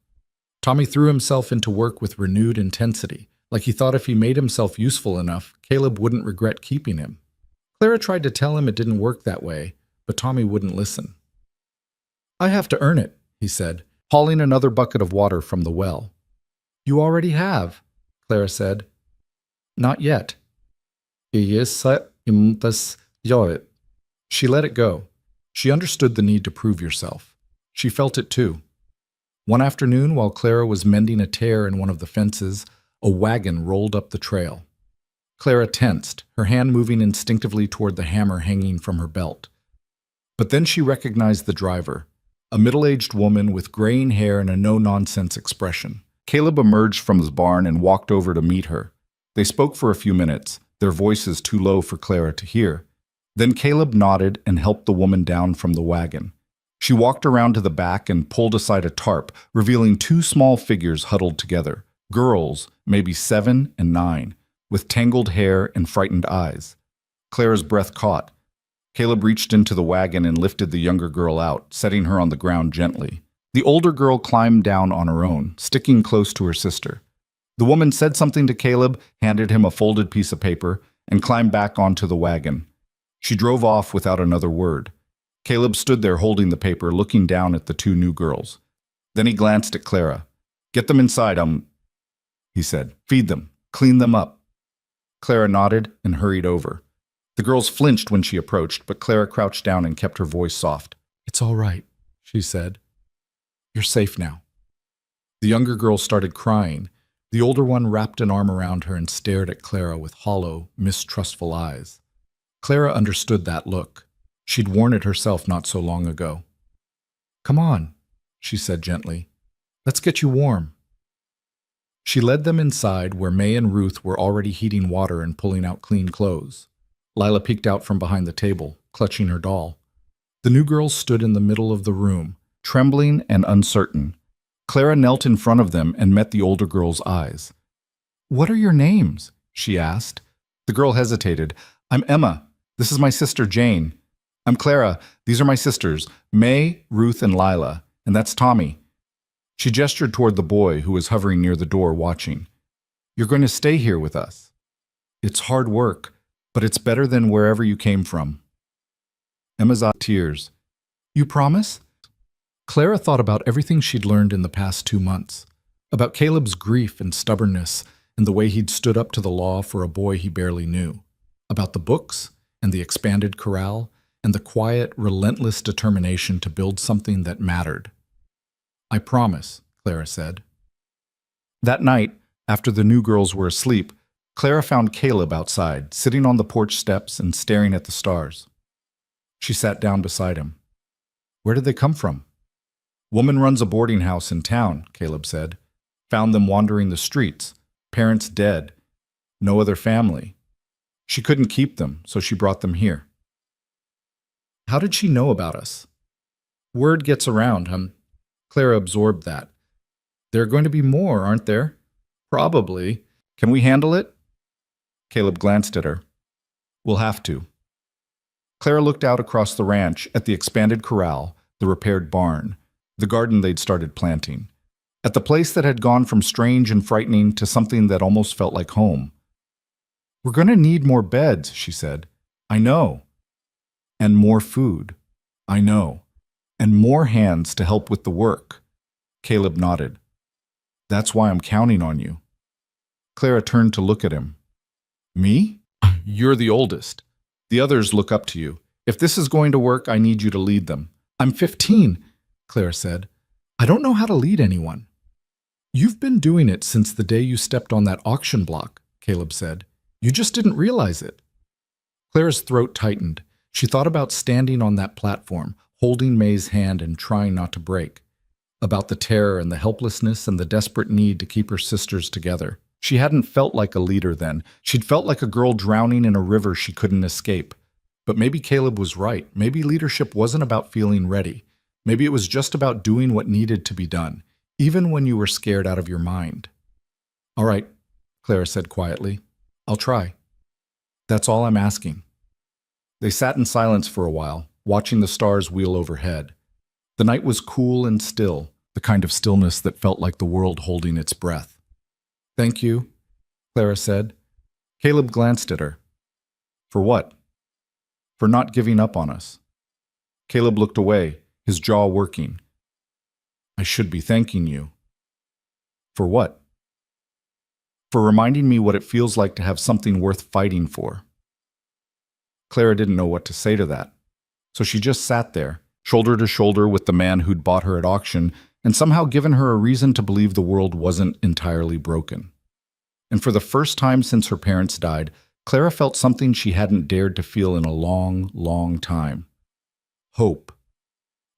Tommy threw himself into work with renewed intensity, like he thought if he made himself useful enough, Caleb wouldn't regret keeping him. Clara tried to tell him it didn't work that way, but Tommy wouldn't listen. I have to earn it, he said, hauling another bucket of water from the well. You already have, Clara said. Not yet. She let it go. She understood the need to prove yourself. She felt it too. One afternoon, while Clara was mending a tear in one of the fences, a wagon rolled up the trail. Clara tensed, her hand moving instinctively toward the hammer hanging from her belt. But then she recognized the driver, a middle-aged woman with graying hair and a no-nonsense expression. Caleb emerged from his barn and walked over to meet her. They spoke for a few minutes, their voices too low for Clara to hear. Then Caleb nodded and helped the woman down from the wagon. She walked around to the back and pulled aside a tarp, revealing two small figures huddled together, girls, maybe 7 and 9, with tangled hair and frightened eyes. Clara's breath caught. Caleb reached into the wagon and lifted the younger girl out, setting her on the ground gently. The older girl climbed down on her own, sticking close to her sister. The woman said something to Caleb, handed him a folded piece of paper, and climbed back onto the wagon. She drove off without another word. Caleb stood there holding the paper, looking down at the two new girls. Then he glanced at Clara. Get them inside, he said. Feed them. Clean them up. Clara nodded and hurried over. The girls flinched when she approached, but Clara crouched down and kept her voice soft. It's all right, she said. You're safe now. The younger girl started crying. The older one wrapped an arm around her and stared at Clara with hollow, mistrustful eyes. Clara understood that look. She'd worn it herself not so long ago. Come on, she said gently. Let's get you warm. She led them inside where May and Ruth were already heating water and pulling out clean clothes. Lila peeked out from behind the table, clutching her doll. The new girls stood in the middle of the room, trembling and uncertain. Clara knelt in front of them and met the older girl's eyes. What are your names? She asked. The girl hesitated. I'm Emma. This is my sister Jane. I'm Clara. These are my sisters, May, Ruth, and Lila. And that's Tommy. She gestured toward the boy who was hovering near the door watching. "You're going to stay here with us. It's hard work, but it's better than wherever you came from." Emma's eyes tears. "You promise?" Clara thought about everything she'd learned in the past 2 months, about Caleb's grief and stubbornness and the way he'd stood up to the law for a boy he barely knew, about the books and the expanded corral and the quiet, relentless determination to build something that mattered. "I promise," Clara said. That night, after the new girls were asleep, Clara found Caleb outside, sitting on the porch steps and staring at the stars. She sat down beside him. "Where did they come from?" "Woman runs a boarding house in town," Caleb said. "Found them wandering the streets. Parents dead. No other family. She couldn't keep them, so she brought them here." "How did she know about us?" "Word gets around, Clara absorbed that. "There are going to be more, aren't there?" "Probably. Can we handle it?" Caleb glanced at her. "We'll have to." Clara looked out across the ranch at the expanded corral, the repaired barn, the garden they'd started planting, at the place that had gone from strange and frightening to something that almost felt like home. "We're going to need more beds," she said. "I know." "And more food." "I know." "And more hands to help with the work." Caleb nodded. "That's why I'm counting on you." Clara turned to look at him. "Me? You're the oldest. The others look up to you. If this is going to work, I need you to lead them." "I'm 15, Clara said. "I don't know how to lead anyone." "You've been doing it since the day you stepped on that auction block," Caleb said. "You just didn't realize it." Clara's throat tightened. She thought about standing on that platform, holding May's hand and trying not to break, about the terror and the helplessness and the desperate need to keep her sisters together. She hadn't felt like a leader then. She'd felt like a girl drowning in a river she couldn't escape. But maybe Caleb was right. Maybe leadership wasn't about feeling ready. Maybe it was just about doing what needed to be done, even when you were scared out of your mind. "All right," Clara said quietly. "I'll try. That's all I'm asking." They sat in silence for a while, watching the stars wheel overhead. The night was cool and still, the kind of stillness that felt like the world holding its breath. "Thank you," Clara said. Caleb glanced at her. "For what?" "For not giving up on us." Caleb looked away, his jaw working. "I should be thanking you." "For what?" "For reminding me what it feels like to have something worth fighting for." Clara didn't know what to say to that, so she just sat there, shoulder to shoulder with the man who'd bought her at auction and somehow given her a reason to believe the world wasn't entirely broken. And for the first time since her parents died, Clara felt something she hadn't dared to feel in a long, long time. Hope.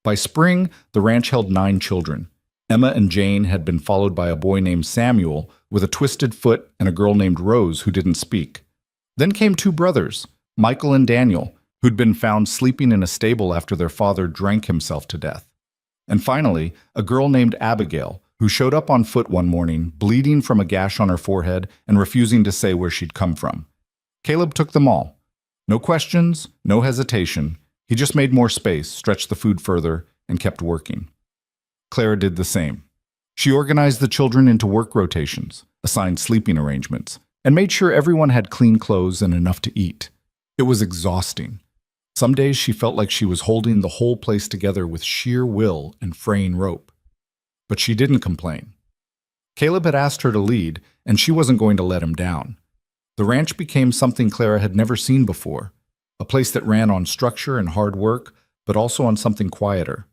By spring, the ranch held 9 children. Emma and Jane had been followed by a boy named Samuel with a twisted foot and a girl named Rose who didn't speak. Then came 2 brothers, Michael and Daniel, who'd been found sleeping in a stable after their father drank himself to death. And finally, a girl named Abigail, who showed up on foot one morning, bleeding from a gash on her forehead and refusing to say where she'd come from. Caleb took them all. No questions, no hesitation. He just made more space, stretched the food further, and kept working. Clara did the same. She organized the children into work rotations, assigned sleeping arrangements, and made sure everyone had clean clothes and enough to eat. It was exhausting. Some days she felt like she was holding the whole place together with sheer will and fraying rope. But she didn't complain. Caleb had asked her to lead, and she wasn't going to let him down. The ranch became something Clara had never seen before, a place that ran on structure and hard work, but also on something quieter,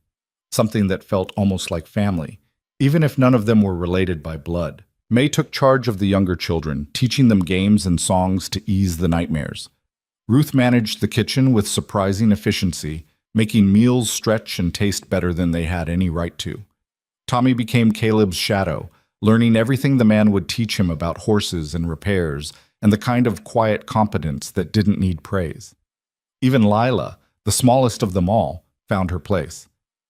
something that felt almost like family, even if none of them were related by blood. May took charge of the younger children, teaching them games and songs to ease the nightmares. Ruth managed the kitchen with surprising efficiency, making meals stretch and taste better than they had any right to. Tommy became Caleb's shadow, learning everything the man would teach him about horses and repairs and the kind of quiet competence that didn't need praise. Even Lila, the smallest of them all, found her place.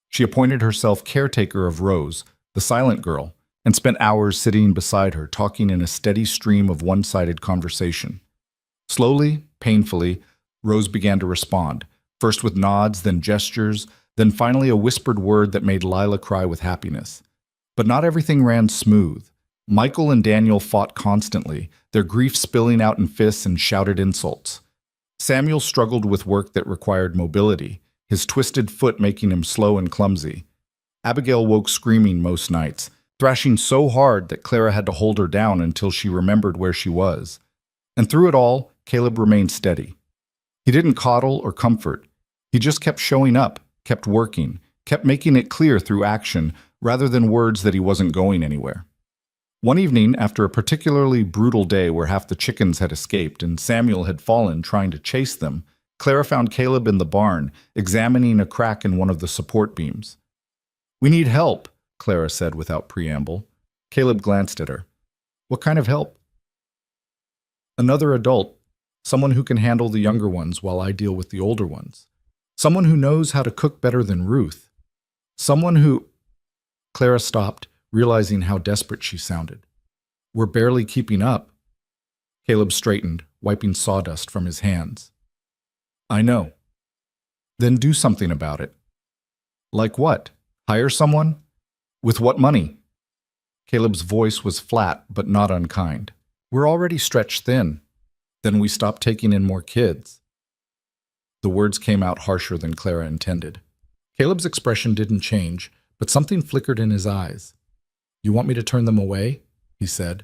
She appointed herself caretaker of Rose, the silent girl, and spent hours sitting beside her, talking in a steady stream of one-sided conversation. Slowly, painfully, Rose began to respond, first with nods, then gestures, then finally a whispered word that made Lila cry with happiness. But not everything ran smooth. Michael and Daniel fought constantly, their grief spilling out in fists and shouted insults. Samuel struggled with work that required mobility, his twisted foot making him slow and clumsy. Abigail woke screaming most nights, thrashing so hard that Clara had to hold her down until she remembered where she was. And through it all, Caleb remained steady. He didn't coddle or comfort. He just kept showing up, kept working, kept making it clear through action rather than words that he wasn't going anywhere. One evening, after a particularly brutal day where half the chickens had escaped and Samuel had fallen trying to chase them, Clara found Caleb in the barn, examining a crack in one of the support beams. "We need help," Clara said without preamble. Caleb glanced at her. "What kind of help?" "Another adult, someone who can handle the younger ones while I deal with the older ones. Someone who knows how to cook better than Ruth. Someone who—" Clara stopped, realizing how desperate she sounded. "We're barely keeping up." Caleb straightened, wiping sawdust from his hands. "I know." "Then do something about it." "Like what? Hire someone? With what money?" Caleb's voice was flat but not unkind. "We're already stretched thin. Then we stop taking in more kids." The words came out harsher than Clara intended. Caleb's expression didn't change, but something flickered in his eyes. "You want me to turn them away?" he said.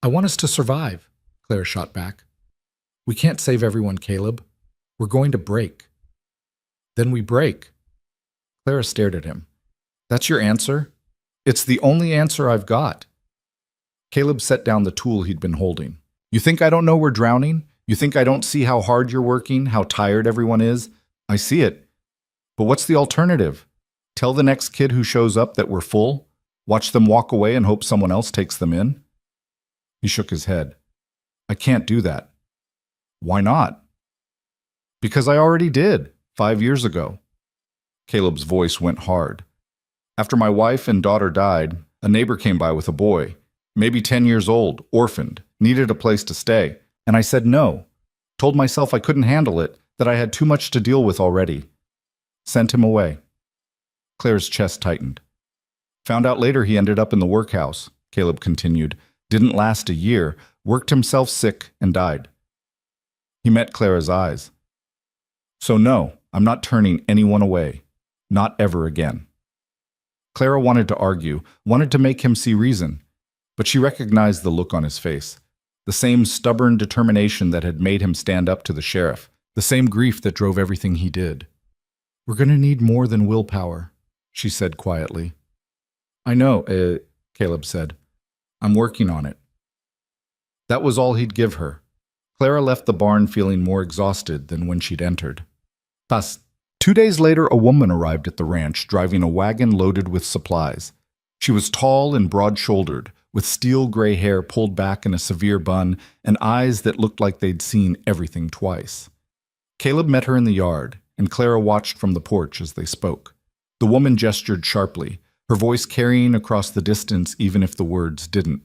"I want us to survive," Clara shot back. "We can't save everyone, Caleb. We're going to break." "Then we break." Clara stared at him. "That's your answer? It's the only answer I've got." Caleb set down the tool he'd been holding. "You think I don't know we're drowning? You think I don't see how hard you're working, how tired everyone is? I see it. But what's the alternative? Tell the next kid who shows up that we're full? Watch them walk away and hope someone else takes them in?" He shook his head. "I can't do that." "Why not?" "Because I already did, 5 years ago." Caleb's voice went hard. "After my wife and daughter died, a neighbor came by with a boy, maybe 10 years old, orphaned, needed a place to stay, and I said no. Told myself I couldn't handle it, that I had too much to deal with already. Sent him away." Claire's chest tightened. "Found out later he ended up in the workhouse," Caleb continued. "Didn't last a year, worked himself sick, and died." He met Clara's eyes. "So no, I'm not turning anyone away. Not ever again." Clara wanted to argue, wanted to make him see reason, but she recognized the look on his face, the same stubborn determination that had made him stand up to the sheriff, the same grief that drove everything he did. "We're going to need more than willpower," she said quietly. "I know," Caleb said. "I'm working on it." That was all he'd give her. Clara left the barn feeling more exhausted than when she'd entered. 2 days later, a woman arrived at the ranch, driving a wagon loaded with supplies. She was tall and broad-shouldered, with steel gray hair pulled back in a severe bun and eyes that looked like they'd seen everything twice. Caleb met her in the yard, and Clara watched from the porch as they spoke. The woman gestured sharply, her voice carrying across the distance even if the words didn't.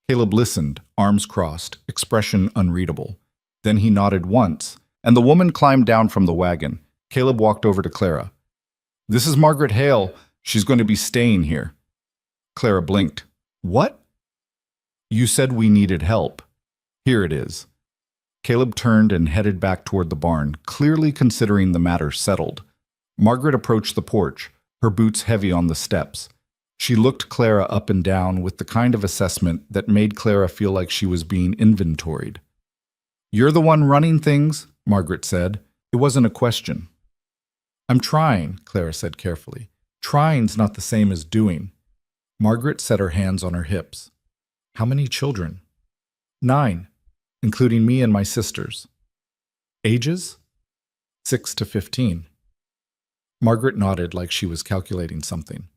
Caleb listened, arms crossed, expression unreadable. Then he nodded once, and the woman climbed down from the wagon. Caleb walked over to Clara. "This is Margaret Hale. She's going to be staying here." Clara blinked. "What?" "You said we needed help. Here it is." Caleb turned and headed back toward the barn, clearly considering the matter settled. Margaret approached the porch, her boots heavy on the steps. She looked Clara up and down with the kind of assessment that made Clara feel like she was being inventoried. "You're the one running things," Margaret said. It wasn't a question. "I'm trying," Clara said carefully. "Trying's not the same as doing." Margaret set her hands on her hips. "How many children?" 9, including me and my sisters. "Ages?" 6 to 15. Margaret nodded like she was calculating something.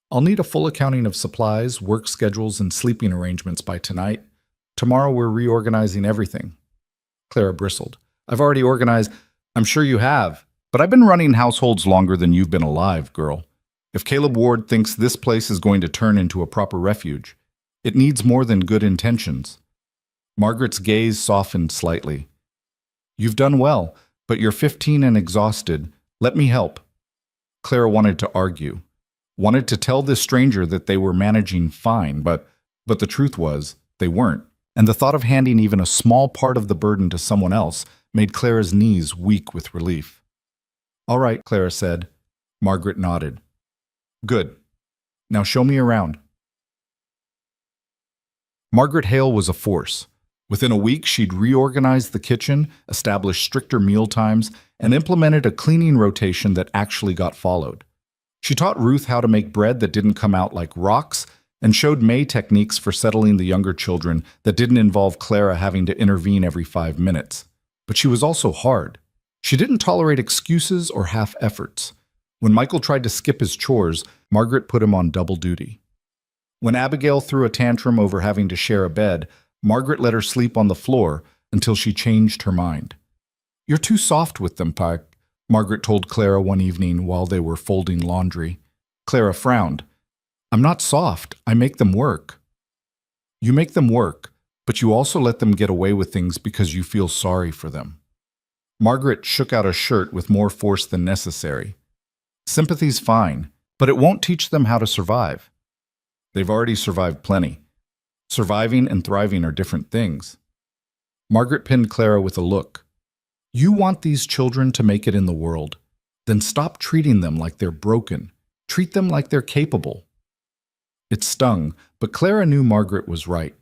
"I'll need a full accounting of supplies, work schedules, and sleeping arrangements by tonight. Tomorrow we're reorganizing everything." Clara bristled. "I've already organized—" "I'm sure you have, but I've been running households longer than you've been alive, girl. If Caleb Ward thinks this place is going to turn into a proper refuge, it needs more than good intentions." Margaret's gaze softened slightly. "You've done well, but you're 15 and exhausted. Let me help." Clara wanted to argue. wanted to tell this stranger that they were managing fine, but the truth was they weren't. And the thought of handing even a small part of the burden to someone else made Clara's knees weak with relief. "All right," Clara said. Margaret nodded. "Good. Now show me around." Margaret Hale was a force. Within a week, she'd reorganized the kitchen, established stricter meal times, and implemented a cleaning rotation that actually got followed. She taught Ruth how to make bread that didn't come out like rocks, and showed May techniques for settling the younger children that didn't involve Clara having to intervene every 5 minutes. But she was also hard. She didn't tolerate excuses or half efforts. When Michael tried to skip his chores, Margaret put him on double duty. When Abigail threw a tantrum over having to share a bed, Margaret let her sleep on the floor until she changed her mind. "You're too soft with them, Pike," Margaret told Clara one evening while they were folding laundry. Clara frowned. "I'm not soft. I make them work." "You make them work, but you also let them get away with things because you feel sorry for them." Margaret shook out a shirt with more force than necessary. "Sympathy's fine, but it won't teach them how to survive. They've already survived plenty. Surviving and thriving are different things." Margaret pinned Clara with a look. "You want these children to make it in the world. Then stop treating them like they're broken. Treat them like they're capable." It stung, but Clara knew Margaret was right.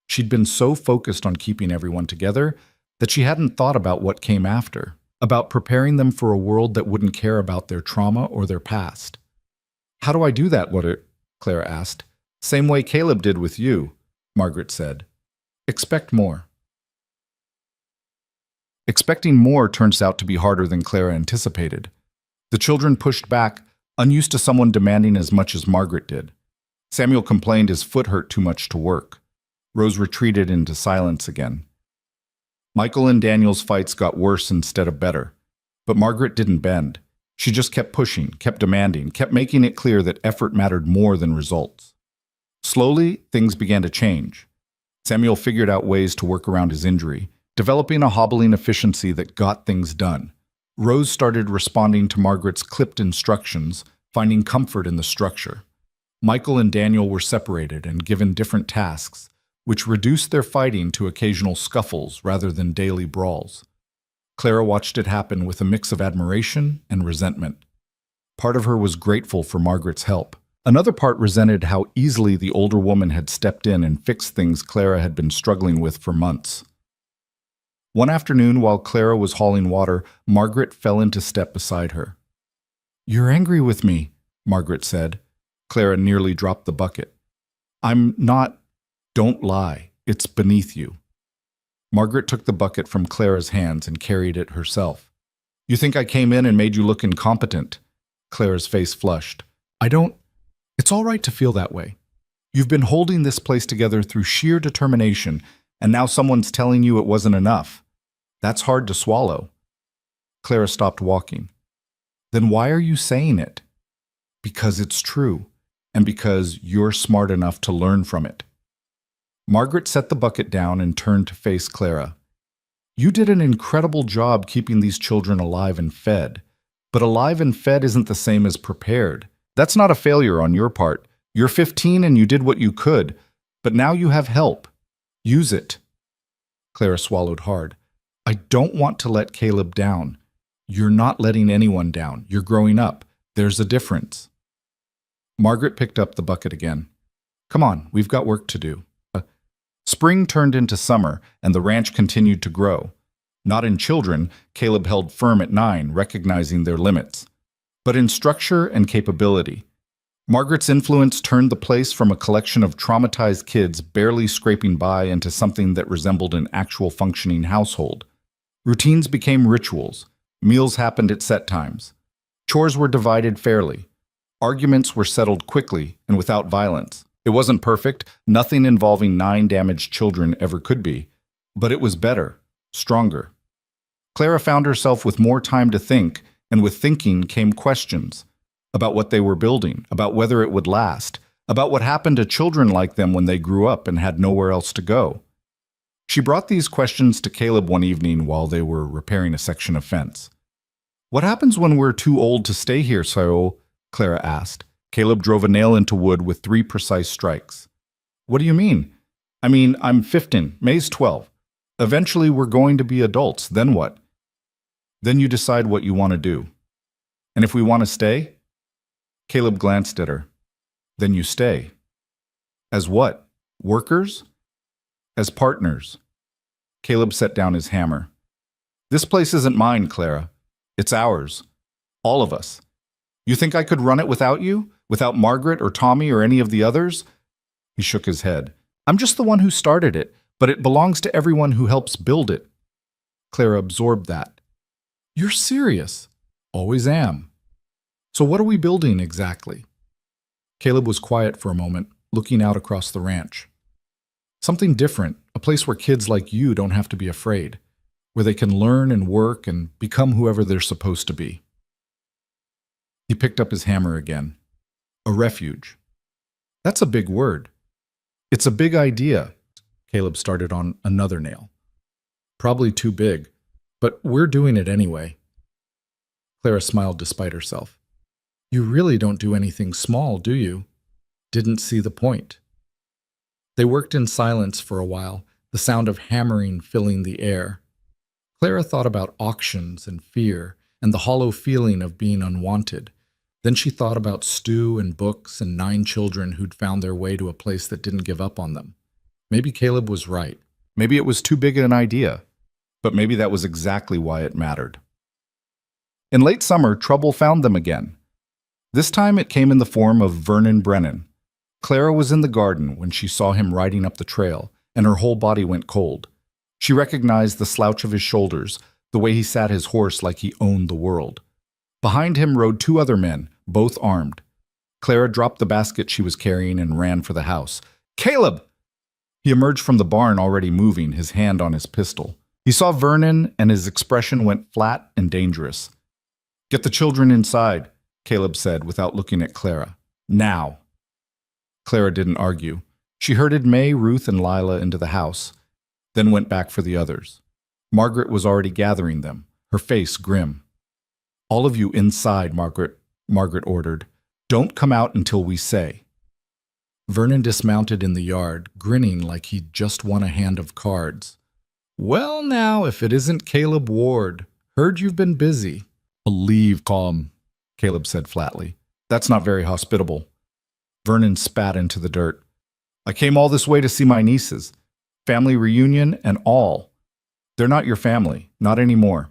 She'd been so focused on keeping everyone together that she hadn't thought about what came after, about preparing them for a world that wouldn't care about their trauma or their past. "How do I do that, Clara asked. "Same way Caleb did with you," Margaret said. "Expect more." Expecting more turns out to be harder than Clara anticipated. The children pushed back, unused to someone demanding as much as Margaret did. Samuel complained his foot hurt too much to work. Rose retreated into silence again. Michael and Daniel's fights got worse instead of better. But Margaret didn't bend. She just kept pushing, kept demanding, kept making it clear that effort mattered more than results. Slowly, things began to change. Samuel figured out ways to work around his injury, developing a hobbling efficiency that got things done. Rose started responding to Margaret's clipped instructions, finding comfort in the structure. Michael and Daniel were separated and given different tasks, which reduced their fighting to occasional scuffles rather than daily brawls. Clara watched it happen with a mix of admiration and resentment. Part of her was grateful for Margaret's help. Another part resented how easily the older woman had stepped in and fixed things Clara had been struggling with for months. One afternoon, while Clara was hauling water, Margaret fell into step beside her. "You're angry with me," Margaret said. Clara nearly dropped the bucket. "I'm not. Don't lie. It's beneath you." Margaret took the bucket from Clara's hands and carried it herself. "You think I came in and made you look incompetent?" Clara's face flushed. "I don't. It's all right to feel that way. You've been holding this place together through sheer determination, and now someone's telling you it wasn't enough. That's hard to swallow." Clara stopped walking. "Then why are you saying it?" "Because it's true, and because you're smart enough to learn from it." Margaret set the bucket down and turned to face Clara. "You did an incredible job keeping these children alive and fed. But alive and fed isn't the same as prepared. That's not a failure on your part. You're 15 and you did what you could, but now you have help. Use it." Clara swallowed hard. "I don't want to let Caleb down. You're not letting anyone down. You're growing up. There's a difference." Margaret picked up the bucket again. "Come on, we've got work to do." Spring turned into summer, and the ranch continued to grow. Not in children, Caleb held firm at 9, recognizing their limits, but in structure and capability. Margaret's influence turned the place from a collection of traumatized kids barely scraping by into something that resembled an actual functioning household. Routines became rituals. Meals happened at set times. Chores were divided fairly. Arguments were settled quickly and without violence. It wasn't perfect. Nothing involving 9 damaged children ever could be. But it was better, stronger. Clara found herself with more time to think, and with thinking came questions about what they were building, about whether it would last, about what happened to children like them when they grew up and had nowhere else to go. She brought these questions to Caleb one evening while they were repairing a section of fence. "What happens when we're too old to stay here, Saul?" Clara asked. Caleb drove a nail into wood with 3 precise strikes. What do you mean? I'm 15, May's 12. Eventually we're going to be adults, then what? Then you decide what you want to do. And if we want to stay? Caleb glanced at her. Then you stay. As what? Workers? As partners. Caleb set down his hammer. This place isn't mine, Clara. It's ours. All of us. You think I could run it without you? Without Margaret or Tommy or any of the others? He shook his head. I'm just the one who started it, but it belongs to everyone who helps build it. Clara absorbed that. You're serious. Always am. So what are we building exactly? Caleb was quiet for a moment, looking out across the ranch. Something different, a place where kids like you don't have to be afraid, where they can learn and work and become whoever they're supposed to be. He picked up his hammer again. A refuge. That's a big word. It's a big idea. Caleb started on another nail. Probably too big, but we're doing it anyway. Clara smiled despite herself. You really don't do anything small, do you? Didn't see the point. They worked in silence for a while, the sound of hammering filling the air. Clara thought about auctions and fear and the hollow feeling of being unwanted. Then she thought about Stu and books and 9 children who'd found their way to a place that didn't give up on them. Maybe Caleb was right. Maybe it was too big an idea, but maybe that was exactly why it mattered. In late summer, trouble found them again. This time it came in the form of Vernon Brennan. Clara was in the garden when she saw him riding up the trail, and her whole body went cold. She recognized the slouch of his shoulders, the way he sat his horse like he owned the world. Behind him rode 2 other men, both armed. Clara dropped the basket she was carrying and ran for the house. Caleb! He emerged from the barn already moving, his hand on his pistol. He saw Vernon, and his expression went flat and dangerous. Get the children inside, Caleb said without looking at Clara. Now. Clara didn't argue. She herded May, Ruth, and Lila into the house, then went back for the others. Margaret was already gathering them, her face grim. All of you inside, Margaret ordered. Don't come out until we say. Vernon dismounted in the yard, grinning like he'd just won a hand of cards. Well now, if it isn't Caleb Ward. Heard you've been busy. Leave calm, Caleb said flatly. That's not very hospitable. Vernon spat into the dirt. I came all this way to see my nieces. Family reunion and all. They're not your family, not anymore.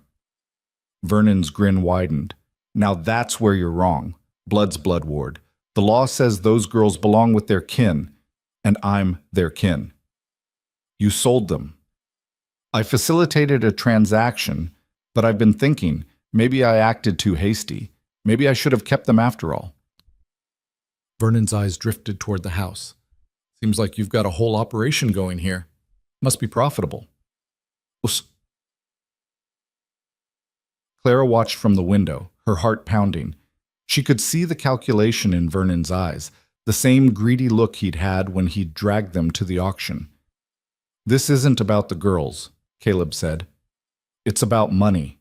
Vernon's grin widened. Now that's where you're wrong. Blood's blood, Ward. The law says those girls belong with their kin, and I'm their kin. You sold them. I facilitated a transaction, but I've been thinking, maybe I acted too hasty. Maybe I should have kept them after all. Vernon's eyes drifted toward the house. Seems like you've got a whole operation going here. Must be profitable. Clara watched from the window, her heart pounding. She could see the calculation in Vernon's eyes, the same greedy look he'd had when he'd dragged them to the auction. This isn't about the girls, Caleb said. It's about money.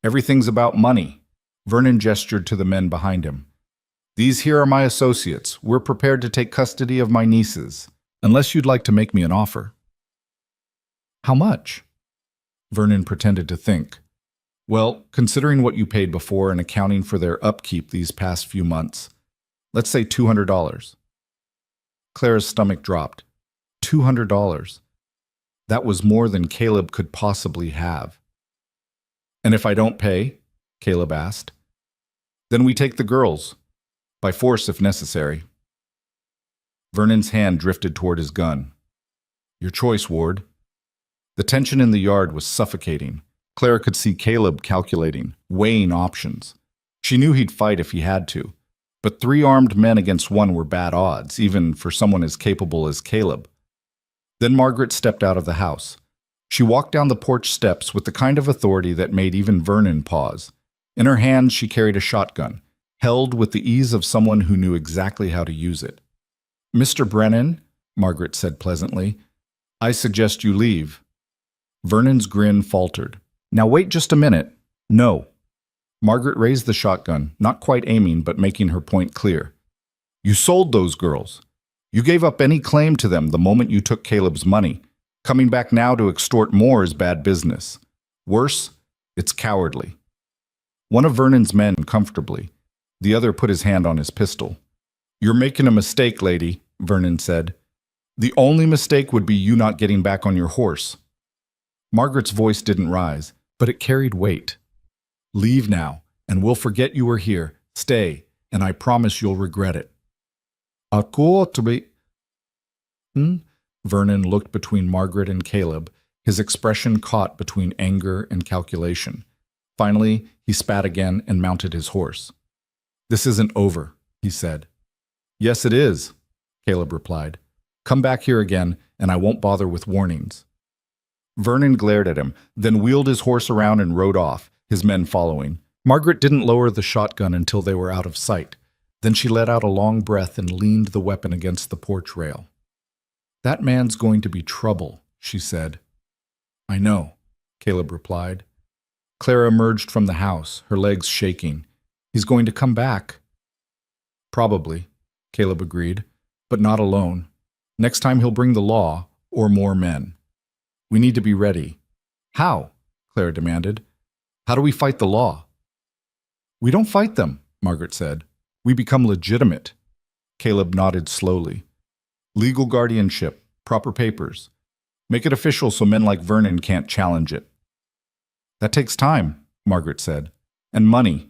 Everything's about money. Vernon gestured to the men behind him. These here are my associates. We're prepared to take custody of my nieces, unless you'd like to make me an offer. How much? Vernon pretended to think. Well, considering what you paid before and accounting for their upkeep these past few months, let's say $200. Clara's stomach dropped. $200. That was more than Caleb could possibly have. And if I don't pay? Caleb asked. Then we take the girls. By force if necessary. Vernon's hand drifted toward his gun. Your choice, Ward. The tension in the yard was suffocating. Clara could see Caleb calculating, weighing options. She knew he'd fight if he had to, but 3 armed men against 1 were bad odds, even for someone as capable as Caleb. Then Margaret stepped out of the house. She walked down the porch steps with the kind of authority that made even Vernon pause. In her hands she carried a shotgun, held with the ease of someone who knew exactly how to use it. Mr. Brennan, Margaret said pleasantly, I suggest you leave. Vernon's grin faltered. Now wait just a minute. No. Margaret raised the shotgun, not quite aiming, but making her point clear. You sold those girls. You gave up any claim to them the moment you took Caleb's money. Coming back now to extort more is bad business. Worse, it's cowardly. One of Vernon's men comfortably. The other put his hand on his pistol. You're making a mistake, lady, Vernon said. The only mistake would be you not getting back on your horse. Margaret's voice didn't rise, but it carried weight. Leave now, and we'll forget you were here. Stay, and I promise you'll regret it. Vernon looked between Margaret and Caleb, his expression caught between anger and calculation. Finally, he spat again and mounted his horse. This isn't over, he said. Yes, it is, Caleb replied. Come back here again, and I won't bother with warnings. Vernon glared at him, then wheeled his horse around and rode off, his men following. Margaret didn't lower the shotgun until they were out of sight. Then she let out a long breath and leaned the weapon against the porch rail. That man's going to be trouble, she said. I know, Caleb replied. Clara emerged from the house, her legs shaking. He's going to come back. Probably, Caleb agreed, but not alone. Next time he'll bring the law, or more men. We need to be ready. How? Clara demanded. How do we fight the law? We don't fight them, Margaret said. We become legitimate. Caleb nodded slowly. Legal guardianship, proper papers. Make it official so men like Vernon can't challenge it. That takes time, Margaret said, and money.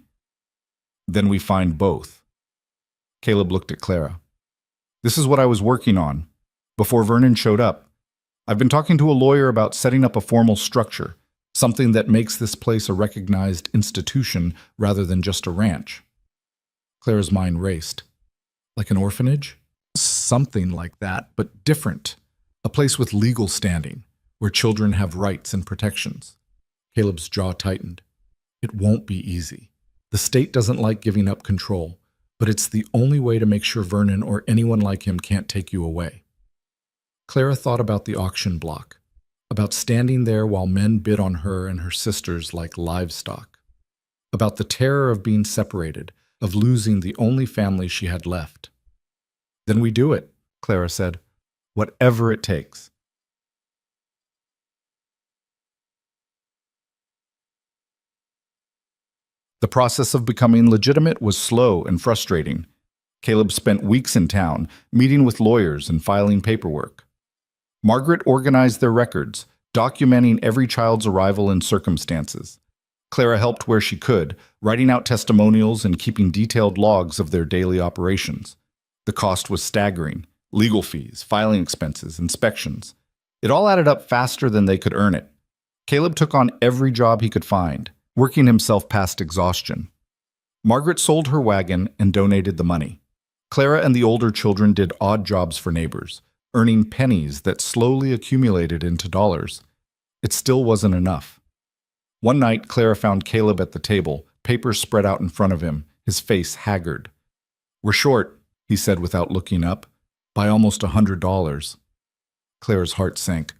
Then we find both. Caleb looked at Clara. This is what I was working on, before Vernon showed up. I've been talking to a lawyer about setting up a formal structure, something that makes this place a recognized institution rather than just a ranch. Clara's mind raced. Like an orphanage? Something like that, but different. A place with legal standing, where children have rights and protections. Caleb's jaw tightened. It won't be easy. The state doesn't like giving up control, but it's the only way to make sure Vernon or anyone like him can't take you away. Clara thought about the auction block, about standing there while men bid on her and her sisters like livestock, about the terror of being separated, of losing the only family she had left. Then we do it, Clara said. Whatever it takes. The process of becoming legitimate was slow and frustrating. Caleb spent weeks in town, meeting with lawyers and filing paperwork. Margaret organized their records, documenting every child's arrival and circumstances. Clara helped where she could, writing out testimonials and keeping detailed logs of their daily operations. The cost was staggering. Legal fees, filing expenses, inspections. It all added up faster than they could earn it. Caleb took on every job he could find, working himself past exhaustion. Margaret sold her wagon and donated the money. Clara and the older children did odd jobs for neighbors, earning pennies that slowly accumulated into dollars. It still wasn't enough. One night, Clara found Caleb at the table, papers spread out in front of him, his face haggard. We're short, he said without looking up, by almost $100. Clara's heart sank.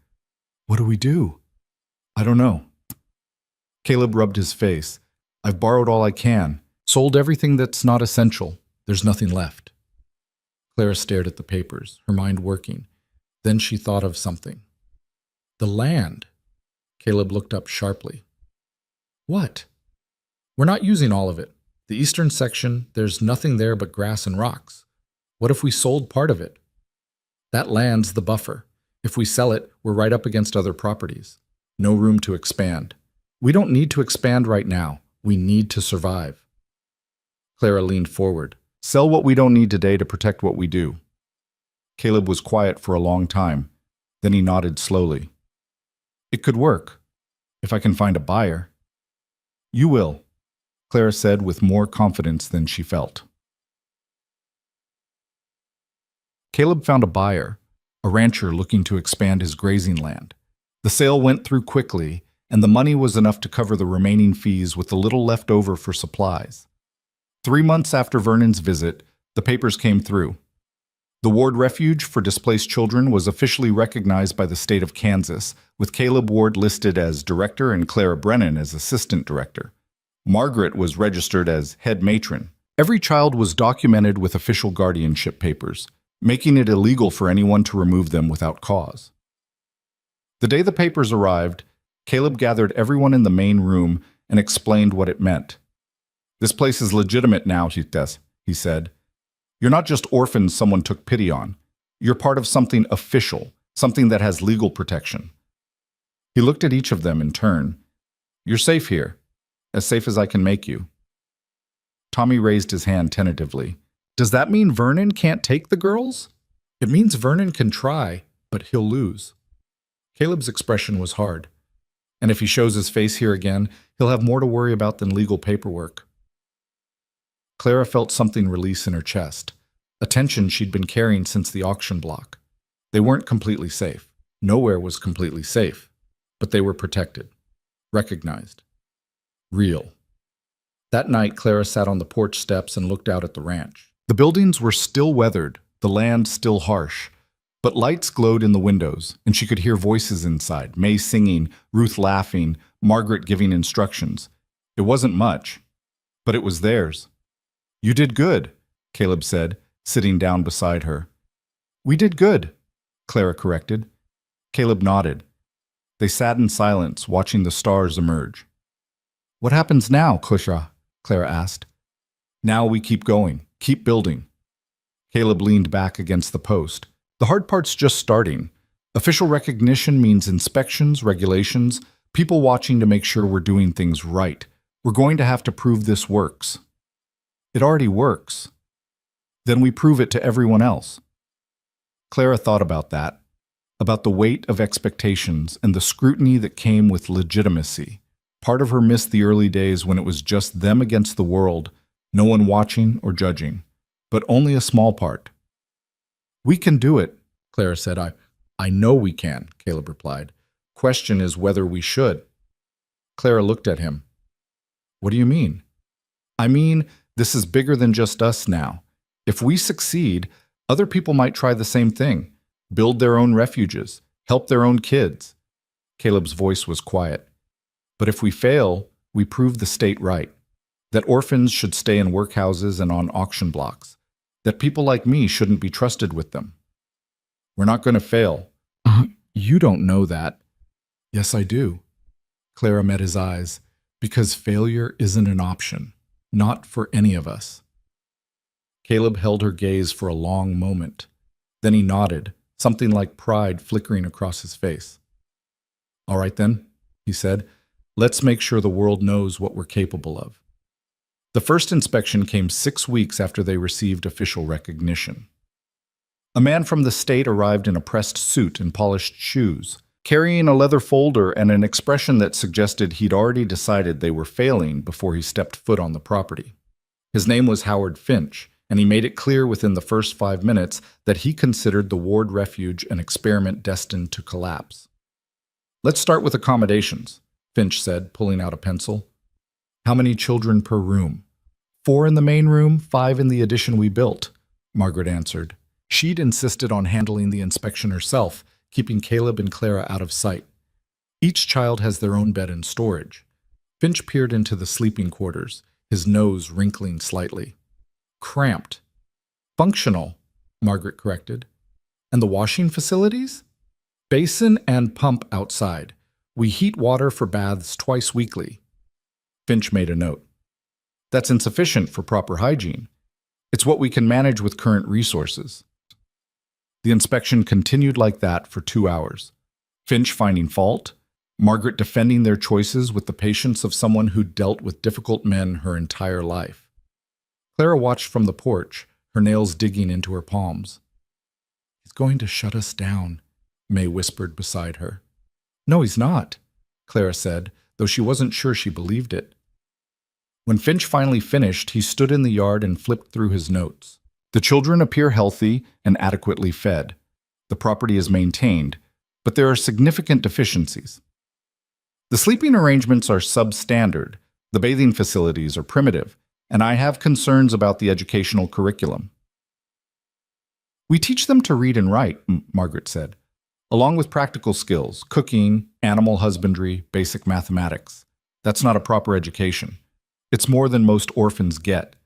What do we do? I don't know. Caleb rubbed his face. I've borrowed all I can, sold everything that's not essential. There's nothing left. Clara stared at the papers, her mind working. Then she thought of something. The land. Caleb looked up sharply. What? We're not using all of it. The eastern section, there's nothing there but grass and rocks. What if we sold part of it? That land's the buffer. If we sell it, we're right up against other properties. No room to expand. We don't need to expand right now. We need to survive. Clara leaned forward. Sell what we don't need today to protect what we do. Caleb was quiet for a long time. Then he nodded slowly. It could work, if I can find a buyer. You will, Clara said with more confidence than she felt. Caleb found a buyer, a rancher looking to expand his grazing land. The sale went through quickly, and the money was enough to cover the remaining fees with a little left over for supplies. 3 months after Vernon's visit, the papers came through. The Ward Refuge for Displaced Children was officially recognized by the state of Kansas, with Caleb Ward listed as director and Clara Brennan as assistant director. Margaret was registered as head matron. Every child was documented with official guardianship papers, making it illegal for anyone to remove them without cause. The day the papers arrived, Caleb gathered everyone in the main room and explained what it meant. "This place is legitimate now, he said. "You're not just orphans someone took pity on. You're part of something official, something that has legal protection." He looked at each of them in turn. "You're safe here, as safe as I can make you." Tommy raised his hand tentatively. "Does that mean Vernon can't take the girls?" "It means Vernon can try, but he'll lose." Caleb's expression was hard. "And if he shows his face here again, he'll have more to worry about than legal paperwork." Clara felt something release in her chest, a tension she'd been carrying since the auction block. They weren't completely safe. Nowhere was completely safe. But they were protected, recognized, real. That night, Clara sat on the porch steps and looked out at the ranch. The buildings were still weathered, the land still harsh, but lights glowed in the windows, and she could hear voices inside, May singing, Ruth laughing, Margaret giving instructions. It wasn't much, but it was theirs. "You did good," Caleb said, sitting down beside her. "We did good," Clara corrected. Caleb nodded. They sat in silence, watching the stars emerge. "What happens now, Clara asked. "Now we keep going, keep building." Caleb leaned back against the post. "The hard part's just starting. Official recognition means inspections, regulations, people watching to make sure we're doing things right. We're going to have to prove this works." "It already works." "Then we prove it to everyone else." Clara thought about that, about the weight of expectations and the scrutiny that came with legitimacy. Part of her missed the early days when it was just them against the world, no one watching or judging, but only a small part. "We can do it," Clara said. I know we can," Caleb replied. "Question is whether we should." Clara looked at him. "What do you mean?" "I mean, this is bigger than just us now. If we succeed, other people might try the same thing, build their own refuges, help their own kids." Caleb's voice was quiet. "But if we fail, we prove the state right, that orphans should stay in workhouses and on auction blocks, that people like me shouldn't be trusted with them." "We're not going to fail." "You don't know that." "Yes, I do." Clara met his eyes, "because failure isn't an option, not for any of us." Caleb held her gaze for a long moment. Then he nodded, something like pride flickering across his face. "All right then," he said. "Let's make sure the world knows what we're capable of." The first inspection came 6 weeks after they received official recognition. A man from the state arrived in a pressed suit and polished shoes, carrying a leather folder and an expression that suggested he'd already decided they were failing before he stepped foot on the property. His name was Howard Finch, and he made it clear within the first 5 minutes that he considered the Ward Refuge an experiment destined to collapse. "Let's start with accommodations," Finch said, pulling out a pencil. "How many children per room?" "4 in the main room, 5 in the addition we built," Margaret answered. She'd insisted on handling the inspection herself, keeping Caleb and Clara out of sight. "Each child has their own bed and storage." Finch peered into the sleeping quarters, his nose wrinkling slightly. "Cramped." "Functional," Margaret corrected. "And the washing facilities?" "Basin and pump outside. We heat water for baths twice weekly." Finch made a note. "That's insufficient for proper hygiene. It's what we can manage with current resources." The inspection continued like that for 2 hours. Finch finding fault, Margaret defending their choices with the patience of someone who'd dealt with difficult men her entire life. Clara watched from the porch, her nails digging into her palms. "He's going to shut us down," May whispered beside her. "No, he's not," Clara said, though she wasn't sure she believed it. When Finch finally finished, he stood in the yard and flipped through his notes. "The children appear healthy and adequately fed. The property is maintained, but there are significant deficiencies. The sleeping arrangements are substandard, the bathing facilities are primitive, and I have concerns about the educational curriculum." "We teach them to read and write," Margaret said, "along with practical skills, cooking, animal husbandry, basic mathematics. That's not a proper education. It's more than most orphans get.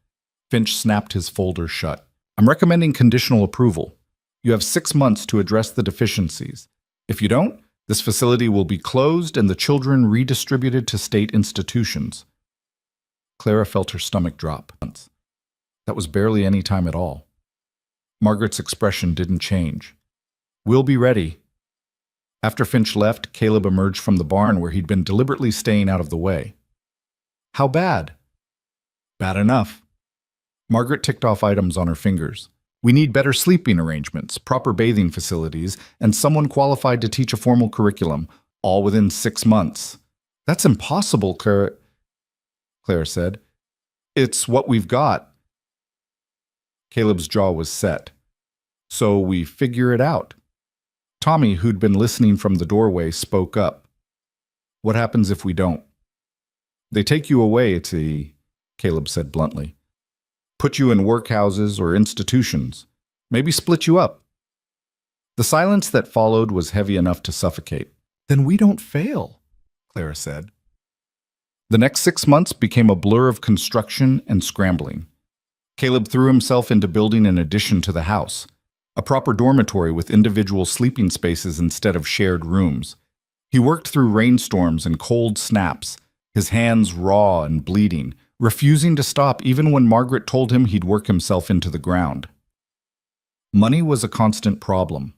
Finch snapped his folder shut. I'm recommending conditional approval. You have 6 months to address the deficiencies. If you don't, this facility will be closed and the children redistributed to state institutions. Clara felt her stomach drop. That was barely any time at all. Margaret's expression didn't change. We'll be ready. After Finch left, Caleb emerged from the barn where he'd been deliberately staying out of the way. How bad? Bad enough. Margaret ticked off items on her fingers. We need better sleeping arrangements, proper bathing facilities, and someone qualified to teach a formal curriculum, all within 6 months. That's impossible, Clara said. It's what we've got. Caleb's jaw was set. So we figure it out. Tommy, who'd been listening from the doorway, spoke up. What happens if we don't? They take you away, Caleb said bluntly. Put you in workhouses or institutions. Maybe split you up. The silence that followed was heavy enough to suffocate. Then we don't fail, Clara said. The next 6 months became a blur of construction and scrambling. Caleb threw himself into building an addition to the house, a proper dormitory with individual sleeping spaces instead of shared rooms. He worked through rainstorms and cold snaps, his hands raw and bleeding, refusing to stop even when Margaret told him he'd work himself into the ground. Money was a constant problem.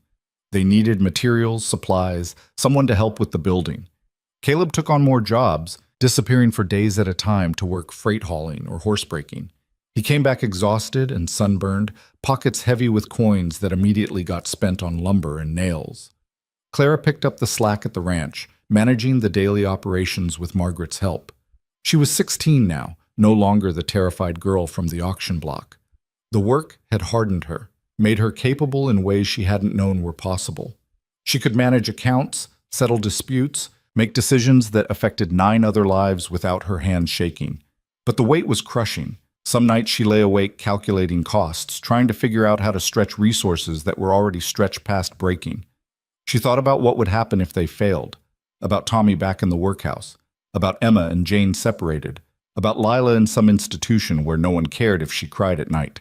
They needed materials, supplies, someone to help with the building. Caleb took on more jobs, disappearing for days at a time to work freight hauling or horsebreaking. He came back exhausted and sunburned, pockets heavy with coins that immediately got spent on lumber and nails. Clara picked up the slack at the ranch, managing the daily operations with Margaret's help. She was 16 now, no longer the terrified girl from the auction block. The work had hardened her, made her capable in ways she hadn't known were possible. She could manage accounts, settle disputes, make decisions that affected 9 other lives without her hands shaking. But the weight was crushing. Some nights she lay awake calculating costs, trying to figure out how to stretch resources that were already stretched past breaking. She thought about what would happen if they failed, about Tommy back in the workhouse, about Emma and Jane separated, about Lila in some institution where no one cared if she cried at night.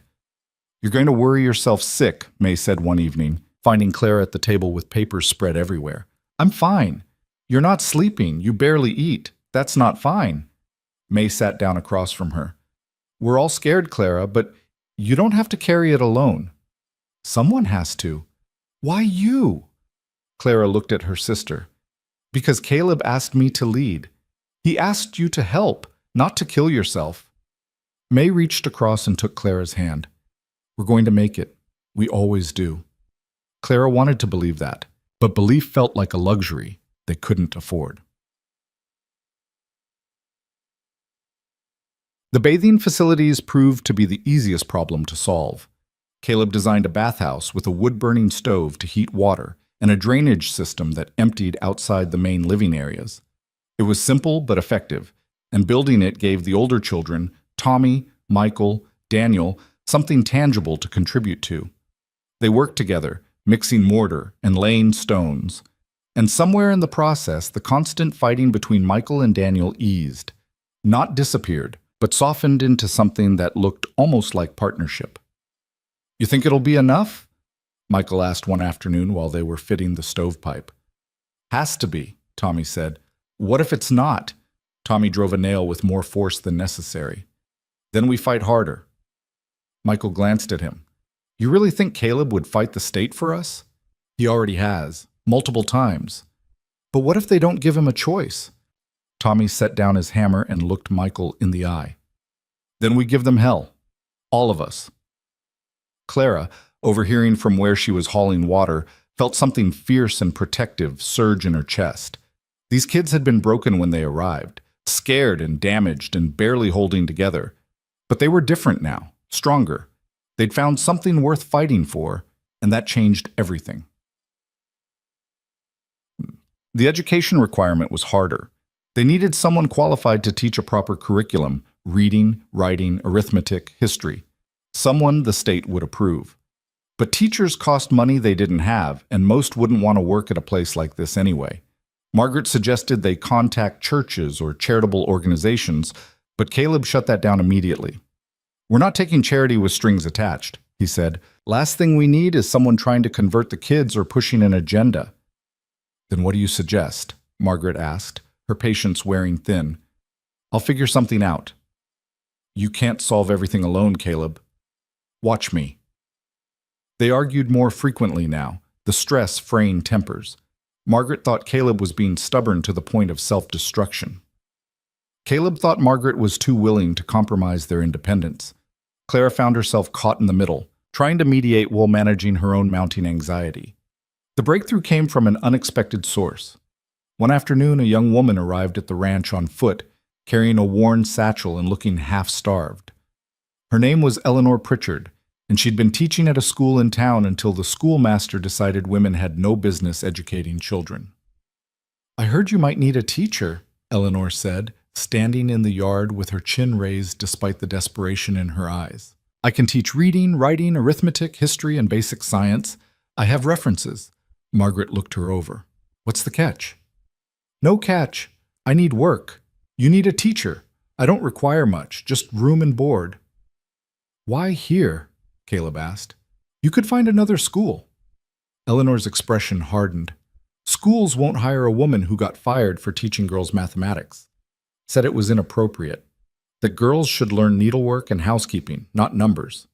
You're going to worry yourself sick, May said one evening, finding Clara at the table with papers spread everywhere. I'm fine. You're not sleeping. You barely eat. That's not fine. May sat down across from her. We're all scared, Clara, but you don't have to carry it alone. Someone has to. Why you? Clara looked at her sister. Because Caleb asked me to lead. He asked you to help, not to kill yourself. May reached across and took Clara's hand. We're going to make it. We always do. Clara wanted to believe that, but belief felt like a luxury they couldn't afford. The bathing facilities proved to be the easiest problem to solve. Caleb designed a bathhouse with a wood-burning stove to heat water and a drainage system that emptied outside the main living areas. It was simple but effective, and building it gave the older children, Tommy, Michael, Daniel, something tangible to contribute to. They worked together, mixing mortar and laying stones. And somewhere in the process, the constant fighting between Michael and Daniel eased, not disappeared, but softened into something that looked almost like partnership. You think it'll be enough? Michael asked one afternoon while they were fitting the stovepipe. Has to be, Tommy said. What if it's not? Tommy drove a nail with more force than necessary. Then we fight harder. Michael glanced at him. You really think Caleb would fight the state for us? He already has, multiple times. But what if they don't give him a choice? Tommy set down his hammer and looked Michael in the eye. Then we give them hell. All of us. Clara, overhearing from where she was hauling water, felt something fierce and protective surge in her chest. These kids had been broken when they arrived, scared and damaged and barely holding together. But they were different now, stronger. They'd found something worth fighting for, and that changed everything. The education requirement was harder. They needed someone qualified to teach a proper curriculum, reading, writing, arithmetic, history. Someone the state would approve. But teachers cost money they didn't have, and most wouldn't want to work at a place like this anyway. Margaret suggested they contact churches or charitable organizations, But Caleb shut that down immediately. "We're not taking charity with strings attached," he said. "Last thing we need is someone trying to convert the kids or pushing an agenda." "Then what do you suggest?" Margaret asked, her patience wearing thin. "I'll figure something out." "You can't solve everything alone, Caleb. Watch me." They argued more frequently now, the stress fraying tempers. Margaret thought Caleb was being stubborn to the point of self-destruction. Caleb thought Margaret was too willing to compromise their independence. Clara found herself caught in the middle, trying to mediate while managing her own mounting anxiety. The breakthrough came from an unexpected source. One afternoon, a young woman arrived at the ranch on foot, carrying a worn satchel and looking half-starved. Her name was Eleanor Pritchard, and she'd been teaching at a school in town until the schoolmaster decided women had no business educating children. "I heard you might need a teacher," Eleanor said, standing in the yard with her chin raised despite the desperation in her eyes. "I can teach reading, writing, arithmetic, history, and basic science. I have references." Margaret looked her over. "What's the catch?" "No catch. I need work. You need a teacher. I don't require much, just room and board." "Why here?" Caleb asked. "You could find another school." Eleanor's expression hardened. "Schools won't hire a woman who got fired for teaching girls mathematics. Said it was inappropriate. That girls should learn needlework and housekeeping, not numbers."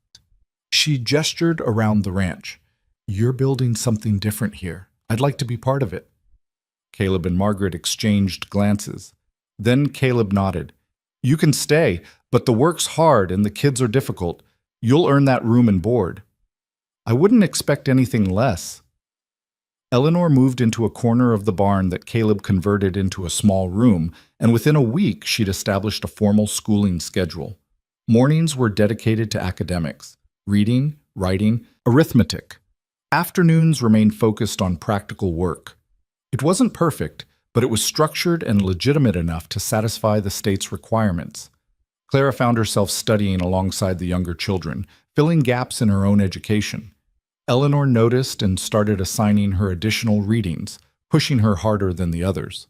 She gestured around the ranch. "You're building something different here. I'd like to be part of it." Caleb and Margaret exchanged glances. Then Caleb nodded. "You can stay, but the work's hard and the kids are difficult. You'll earn that room and board." "I wouldn't expect anything less." Eleanor moved into a corner of the barn that Caleb converted into a small room, and within a week she'd established a formal schooling schedule. Mornings were dedicated to academics, reading, writing, arithmetic. Afternoons remained focused on practical work. It wasn't perfect, but it was structured and legitimate enough to satisfy the state's requirements. Clara found herself studying alongside the younger children, filling gaps in her own education. Eleanor noticed and started assigning her additional readings, pushing her harder than the others.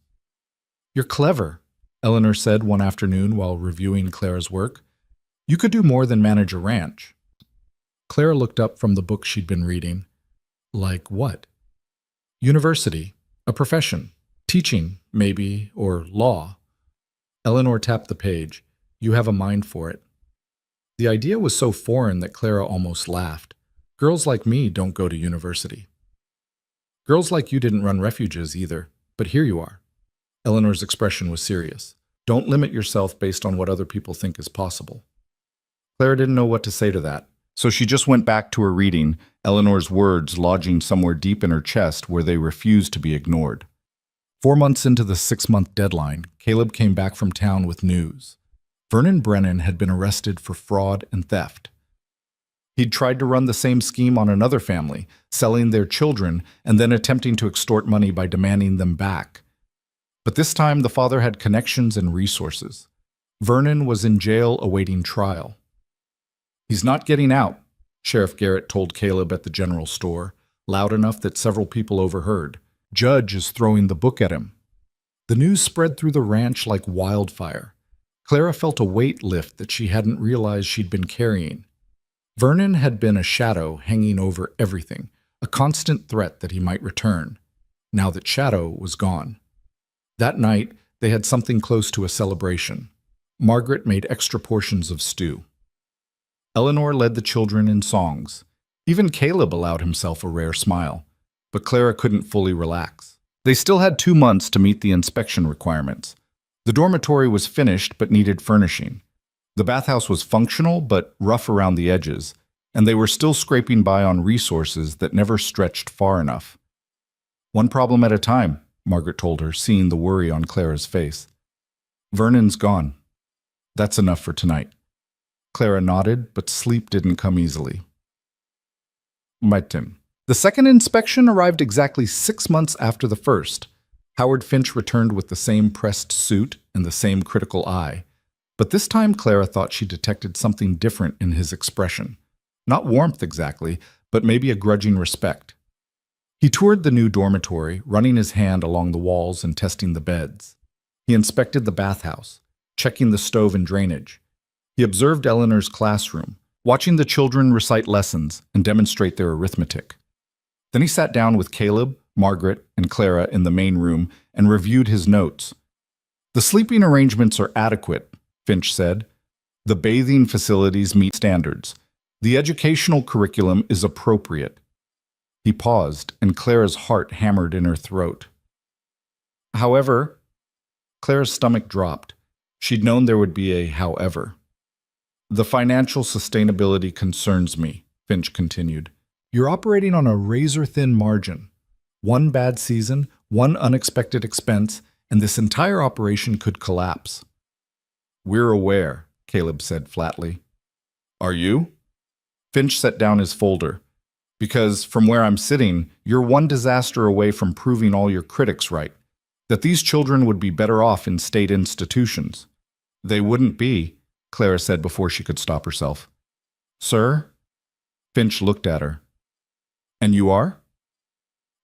"You're clever," Eleanor said one afternoon while reviewing Clara's work. "You could do more than manage a ranch." Clara looked up from the book she'd been reading. "Like what?" "University, a profession, teaching, maybe, or law." Eleanor tapped the page. "You have a mind for it." The idea was so foreign that Clara almost laughed. "Girls like me don't go to university." "Girls like you didn't run refuges either, but here you are." Eleanor's expression was serious. "Don't limit yourself based on what other people think is possible." Clara didn't know what to say to that, so she just went back to her reading, Eleanor's words lodging somewhere deep in her chest where they refused to be ignored. 4 months into the 6-month deadline, Caleb came back from town with news. Vernon Brennan had been arrested for fraud and theft. He'd tried to run the same scheme on another family, selling their children and then attempting to extort money by demanding them back. But this time the father had connections and resources. Vernon was in jail awaiting trial. "He's not getting out," Sheriff Garrett told Caleb at the general store, loud enough that several people overheard. "Judge is throwing the book at him." The news spread through the ranch like wildfire. Clara felt a weight lift that she hadn't realized she'd been carrying. Vernon had been a shadow hanging over everything, a constant threat that he might return. Now that shadow was gone. That night, they had something close to a celebration. Margaret made extra portions of stew. Eleanor led the children in songs. Even Caleb allowed himself a rare smile. But Clara couldn't fully relax. They still had 2 months to meet the inspection requirements. The dormitory was finished but needed furnishing. The bathhouse was functional but rough around the edges, and they were still scraping by on resources that never stretched far enough. "One problem at a time," Margaret told her, seeing the worry on Clara's face. "Vernon's gone. That's enough for tonight." Clara nodded, but sleep didn't come easily. Maitin. The second inspection arrived exactly 6 months after the first. Howard Finch returned with the same pressed suit and the same critical eye. But this time Clara thought she detected something different in his expression. Not warmth exactly, but maybe a grudging respect. He toured the new dormitory, running his hand along the walls and testing the beds. He inspected the bathhouse. checking the stove and drainage. He observed Eleanor's classroom, watching the children recite lessons and demonstrate their arithmetic. Then he sat down with Caleb, Margaret, and Clara in the main room and reviewed his notes. "The sleeping arrangements are adequate," Finch said. "The bathing facilities meet standards. The educational curriculum is appropriate." He paused, and Clara's heart hammered in her throat. "However," Clara's stomach dropped. She'd known there would be a however. "The financial sustainability concerns me," Finch continued. "You're operating on a razor-thin margin. One bad season, one unexpected expense, and this entire operation could collapse." "We're aware," Caleb said flatly. "Are you?" Finch set down his folder. "Because from where I'm sitting, you're one disaster away from proving all your critics right, that these children would be better off in state institutions." "They wouldn't be," Clara said before she could stop herself. "Sir?" Finch looked at her. "And you are?"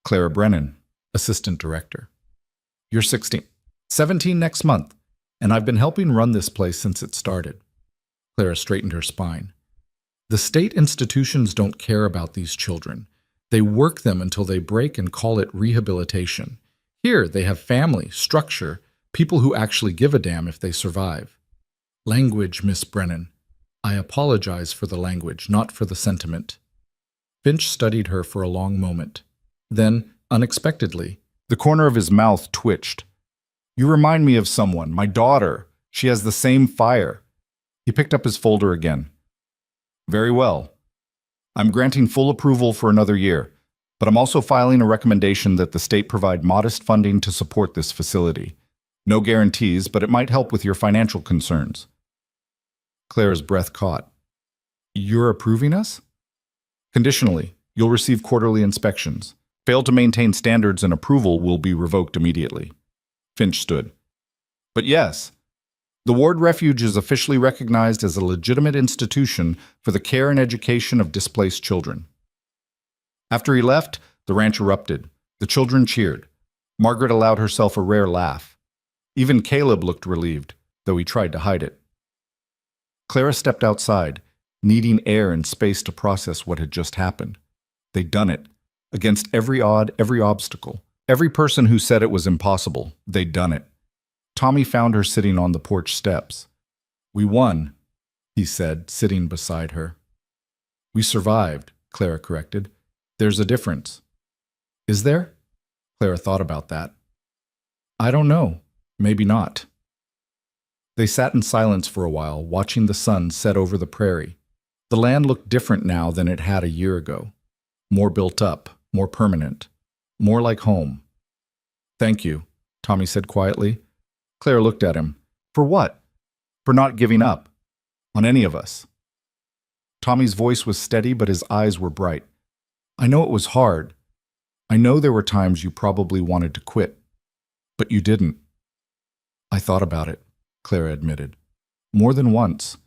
"Clara Brennan, Assistant Director." "You're 16. 17 next month, and I've been helping run this place since it started." Clara straightened her spine. "The state institutions don't care about these children. They work them until they break and call it rehabilitation. Here, they have family, structure, people who actually give a damn if they survive." "Language, Miss Brennan. I apologize for the language, not for the sentiment." Finch studied her for a long moment. Then, unexpectedly, the corner of his mouth twitched. "You remind me of someone, my daughter. She has the same fire." He picked up his folder again. "Very well. I'm granting full approval for another year, but I'm also filing a recommendation that the state provide modest funding to support this facility. No guarantees, but it might help with your financial concerns." Clara's breath caught. "You're approving us?" "Conditionally, you'll receive quarterly inspections. Fail to maintain standards and approval will be revoked immediately." Finch stood. "But yes, the Ward Refuge is officially recognized as a legitimate institution for the care and education of displaced children." After he left, the ranch erupted. The children cheered. Margaret allowed herself a rare laugh. Even Caleb looked relieved, though he tried to hide it. Clara stepped outside, needing air and space to process what had just happened. They'd done it. Against every odd, every obstacle, every person who said it was impossible, they'd done it. Tommy found her sitting on the porch steps. "We won," he said, sitting beside her. "We survived," Clara corrected. "There's a difference." "Is there?" Clara thought about that. "I don't know. Maybe not." They sat in silence for a while, watching the sun set over the prairie. The land looked different now than it had a year ago. More built up, more permanent, more like home. "Thank you," Tommy said quietly. Claire looked at him. "For what?" "For not giving up. On any of us." Tommy's voice was steady, but his eyes were bright. "I know it was hard. I know there were times you probably wanted to quit. But you didn't." "I thought about it," Clara admitted. "More than once."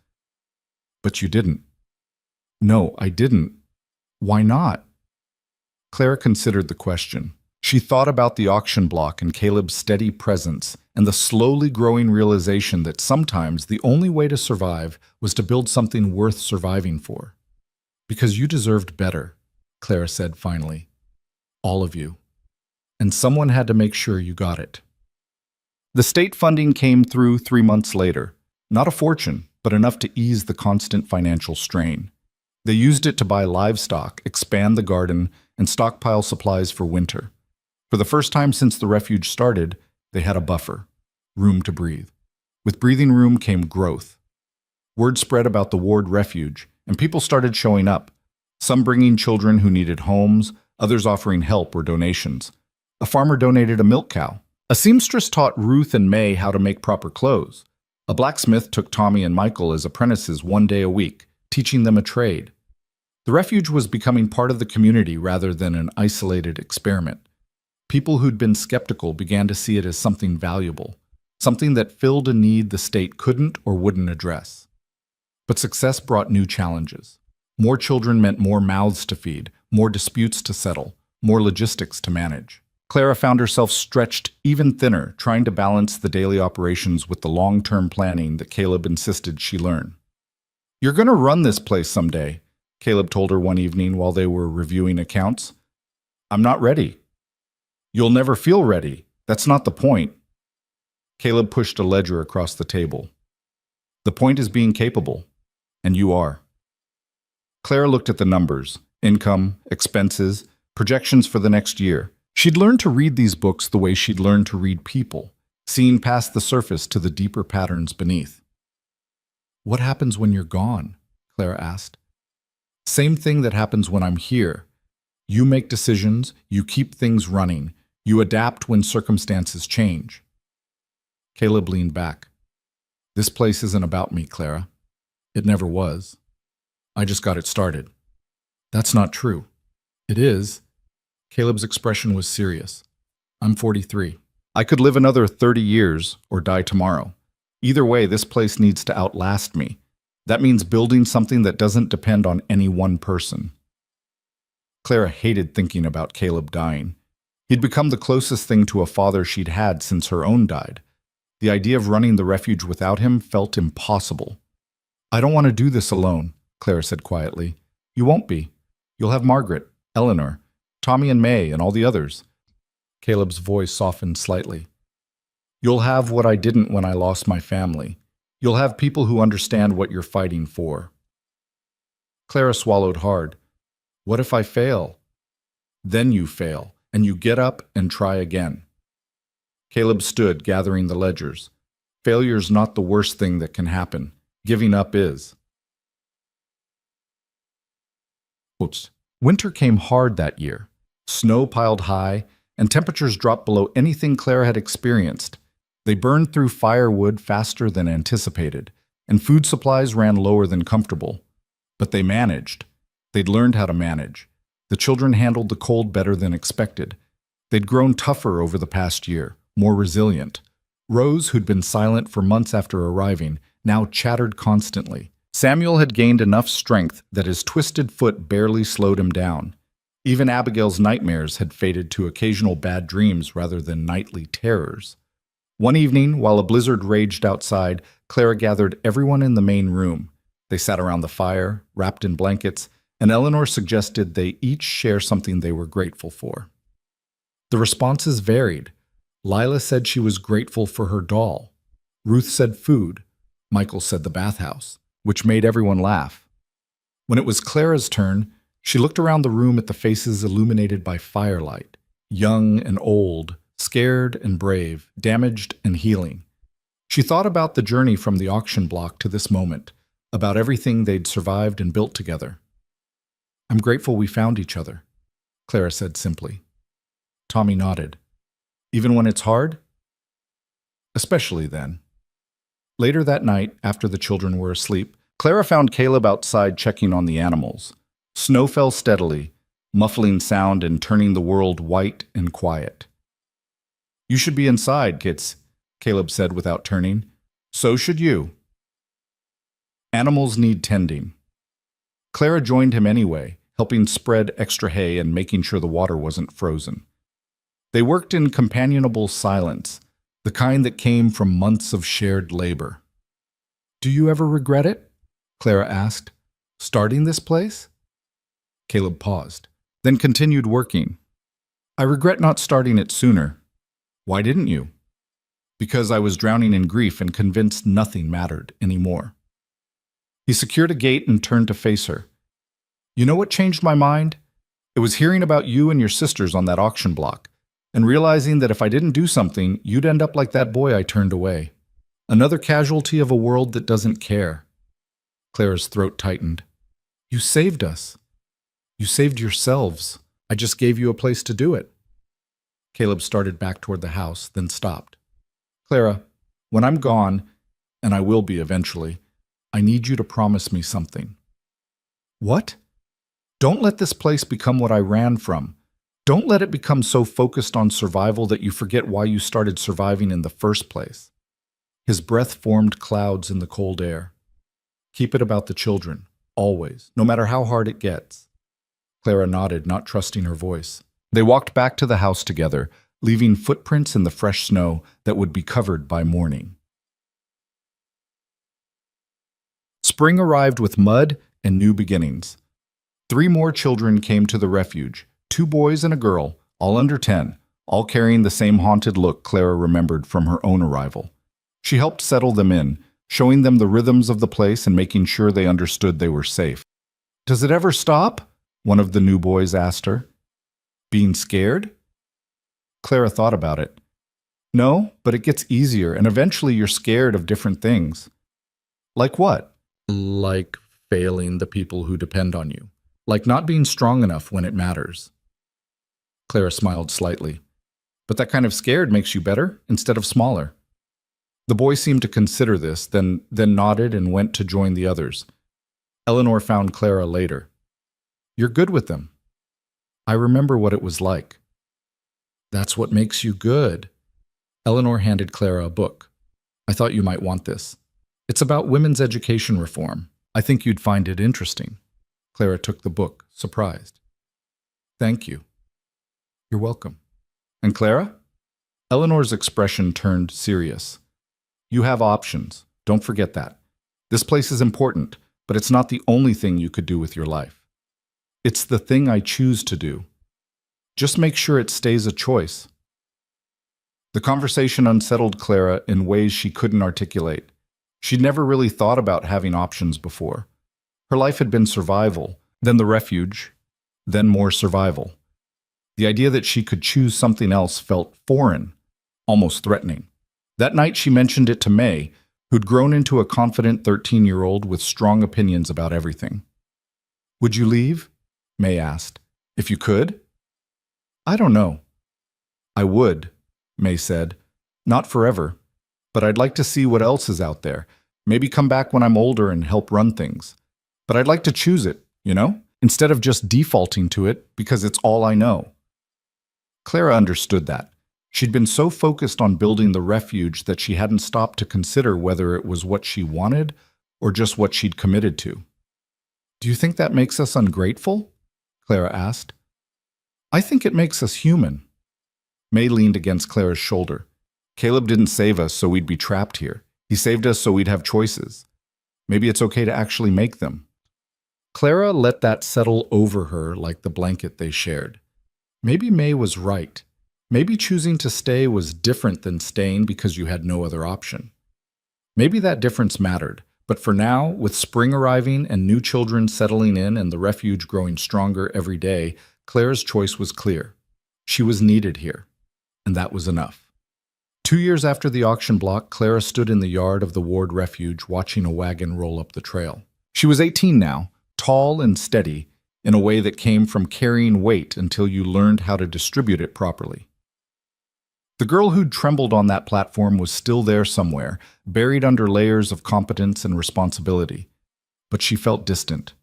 "But you didn't." "No, I didn't. Why not?" Clara considered the question. She thought about the auction block and Caleb's steady presence and the slowly growing realization that sometimes the only way to survive was to build something worth surviving for. "Because you deserved better," Clara said finally. "All of you. And someone had to make sure you got it." The state funding came through 3 months later. Not a fortune, but enough to ease the constant financial strain. They used it to buy livestock, expand the garden, and stockpile supplies for winter. For the first time since the refuge started, they had a buffer, room to breathe. With breathing room came growth. Word spread about the Ward Refuge, and people started showing up, some bringing children who needed homes, others offering help or donations. A farmer donated a milk cow. A seamstress taught Ruth and May how to make proper clothes. A blacksmith took Tommy and Michael as apprentices 1 day a week, teaching them a trade. The refuge was becoming part of the community rather than an isolated experiment. People who'd been skeptical began to see it as something valuable, something that filled a need the state couldn't or wouldn't address. But success brought new challenges. More children meant more mouths to feed, more disputes to settle, more logistics to manage. Clara found herself stretched even thinner, trying to balance the daily operations with the long-term planning that Caleb insisted she learn. "You're going to run this place someday," Caleb told her one evening while they were reviewing accounts. "I'm not ready." "You'll never feel ready. That's not the point." Caleb pushed a ledger across the table. "The point is being capable, and you are." Clara looked at the numbers, income, expenses, projections for the next year. She'd learned to read these books the way she'd learned to read people, seeing past the surface to the deeper patterns beneath. "What happens when you're gone?" Clara asked. "Same thing that happens when I'm here. You make decisions, you keep things running, you adapt when circumstances change." Caleb leaned back. "This place isn't about me, Clara. It never was. I just got it started." "That's not true." "It is." Caleb's expression was serious. "I'm 43. I could live another 30 years or die tomorrow. Either way, this place needs to outlast me. That means building something that doesn't depend on any one person." Clara hated thinking about Caleb dying. He'd become the closest thing to a father she'd had since her own died. The idea of running the refuge without him felt impossible. "I don't want to do this alone," Clara said quietly. "You won't be. You'll have Margaret, Eleanor, Tommy and May, and all the others." Caleb's voice softened slightly. "You'll have what I didn't when I lost my family. You'll have people who understand what you're fighting for." Clara swallowed hard. "What if I fail?" "Then you fail, and you get up and try again." Caleb stood, gathering the ledgers. "Failure's not the worst thing that can happen. Giving up is." Oops. Winter came hard that year. Snow piled high, and temperatures dropped below anything Clara had experienced. They burned through firewood faster than anticipated, and food supplies ran lower than comfortable. But they managed. They'd learned how to manage. The children handled the cold better than expected. They'd grown tougher over the past year, more resilient. Rose, who'd been silent for months after arriving, now chattered constantly. Samuel had gained enough strength that his twisted foot barely slowed him down. Even Abigail's nightmares had faded to occasional bad dreams rather than nightly terrors. One evening, while a blizzard raged outside, Clara gathered everyone in the main room. They sat around the fire, wrapped in blankets, and Eleanor suggested they each share something they were grateful for. The responses varied. Lila said she was grateful for her doll. Ruth said food. Michael said the bathhouse, which made everyone laugh. When it was Clara's turn, she looked around the room at the faces illuminated by firelight, young and old, scared and brave, damaged and healing. She thought about the journey from the auction block to this moment, about everything they'd survived and built together. "I'm grateful we found each other," Clara said simply. Tommy nodded. "Even when it's hard?" "Especially then." Later that night, after the children were asleep, Clara found Caleb outside checking on the animals. Snow fell steadily, muffling sound and turning the world white and quiet. "You should be inside, kits," Caleb said without turning. "So should you." Animals need tending. Clara joined him anyway, helping spread extra hay and making sure the water wasn't frozen. They worked in companionable silence, the kind that came from months of shared labor. "Do you ever regret it?" Clara asked. "Starting this place?" Caleb paused, then continued working. "I regret not starting it sooner." "Why didn't you?" "Because I was drowning in grief and convinced nothing mattered anymore." He secured a gate and turned to face her. "You know what changed my mind? It was hearing about you and your sisters on that auction block, and realizing that if I didn't do something, you'd end up like that boy I turned away. Another casualty of a world that doesn't care." Clara's throat tightened. "You saved us. You saved yourselves. I just gave you a place to do it." Caleb started back toward the house, then stopped. "Clara, when I'm gone, and I will be eventually, I need you to promise me something." "What?" "Don't let this place become what I ran from. Don't let it become so focused on survival that you forget why you started surviving in the first place." His breath formed clouds in the cold air. "Keep it about the children, always, no matter how hard it gets." Clara nodded, not trusting her voice. They walked back to the house together, leaving footprints in the fresh snow that would be covered by morning. Spring arrived with mud and new beginnings. 3 more children came to the refuge, 2 boys and a girl, all under 10, all carrying the same haunted look Clara remembered from her own arrival. She helped settle them in, showing them the rhythms of the place and making sure they understood they were safe. "Does it ever stop?" one of the new boys asked her. "Being scared?" Clara thought about it. "No, but it gets easier, and eventually you're scared of different things." "Like what?" "Like failing the people who depend on you. Like not being strong enough when it matters." Clara smiled slightly. "But that kind of scared makes you better instead of smaller." The boy seemed to consider this, then nodded and went to join the others. Eleanor found Clara later. "You're good with them." "I remember what it was like." "That's what makes you good." Eleanor handed Clara a book. "I thought you might want this. It's about women's education reform. I think you'd find it interesting." Clara took the book, surprised. "Thank you." "You're welcome." "And Clara?" Eleanor's expression turned serious. "You have options. Don't forget that. This place is important, but it's not the only thing you could do with your life. It's the thing I choose to do. Just make sure it stays a choice." The conversation unsettled Clara in ways she couldn't articulate. She'd never really thought about having options before. Her life had been survival, then the refuge, then more survival. The idea that she could choose something else felt foreign, almost threatening. That night she mentioned it to May, who'd grown into a confident 13-year-old with strong opinions about everything. "Would you leave?" May asked. "If you could?" "I don't know." "I would," May said. "Not forever, but I'd like to see what else is out there. Maybe come back when I'm older and help run things. But I'd like to choose it, instead of just defaulting to it because it's all I know." Clara understood that. She'd been so focused on building the refuge that she hadn't stopped to consider whether it was what she wanted or just what she'd committed to. "Do you think that makes us ungrateful?" Clara asked. "I think it makes us human." May leaned against Clara's shoulder. "Caleb didn't save us so we'd be trapped here. He saved us so we'd have choices. Maybe it's okay to actually make them." Clara let that settle over her like the blanket they shared. Maybe May was right. Maybe choosing to stay was different than staying because you had no other option. Maybe that difference mattered, but for now, with spring arriving and new children settling in and the refuge growing stronger every day, Clara's choice was clear. She was needed here, and that was enough. 2 years after the auction block, Clara stood in the yard of the Ward Refuge watching a wagon roll up the trail. She was 18 now, tall and steady, in a way that came from carrying weight until you learned how to distribute it properly. The girl who'd trembled on that platform was still there somewhere, buried under layers of competence and responsibility. But she felt distant,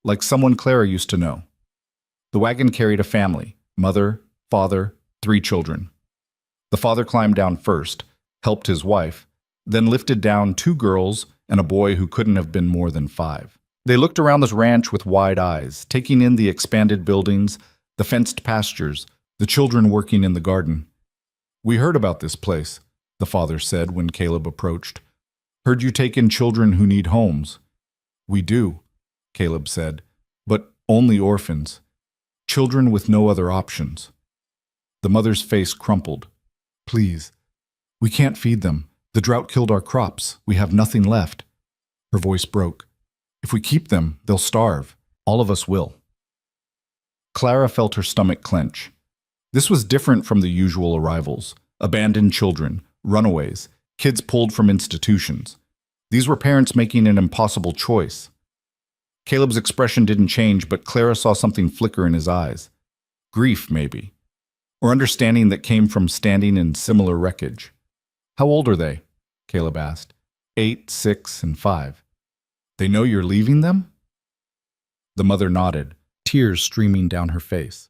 like someone Clara used to know. The wagon carried a family, mother, father, 3 children. The father climbed down first, helped his wife, then lifted down 2 girls and a boy who couldn't have been more than 5. They looked around this ranch with wide eyes, taking in the expanded buildings, the fenced pastures, the children working in the garden. "We heard about this place," the father said when Caleb approached. "Heard you take in children who need homes." "We do," Caleb said, "but only orphans. Children with no other options." The mother's face crumpled. "Please, we can't feed them. The drought killed our crops. We have nothing left." Her voice broke. "If we keep them, they'll starve. All of us will." Clara felt her stomach clench. This was different from the usual arrivals. Abandoned children, runaways, kids pulled from institutions. These were parents making an impossible choice. Caleb's expression didn't change, but Clara saw something flicker in his eyes. Grief, maybe. Or understanding that came from standing in similar wreckage. "How old are they?" Caleb asked. 8, 6, and 5. "They know you're leaving them?" The mother nodded, tears streaming down her face.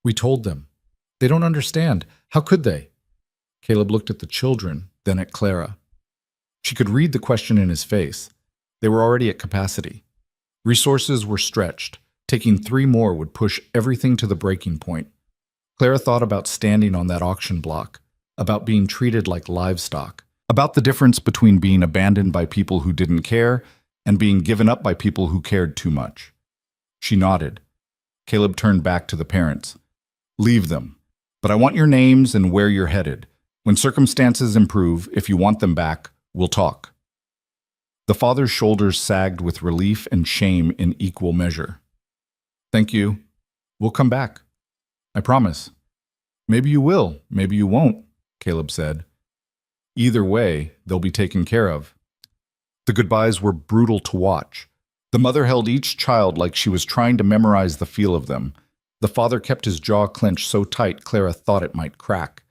"We told them. They don't understand. How could they?" Caleb looked at the children, then at Clara. She could read the question in his face. They were already at capacity. Resources were stretched. Taking 3 more would push everything to the breaking point. Clara thought about standing on that auction block, about being treated like livestock, about the difference between being abandoned by people who didn't care and being given up by people who cared too much. She nodded. Caleb turned back to the parents. Leave them, but I want your names and where you're headed. When circumstances improve, if you want them back, we'll talk. The father's shoulders sagged with relief and shame in equal measure. Thank you. We'll come back. I promise. Maybe you will, maybe you won't, Caleb said. Either way, they'll be taken care of. The goodbyes were brutal to watch. The mother held each child like she was trying to memorize the feel of them. The father kept his jaw clenched so tight Clara thought it might crack.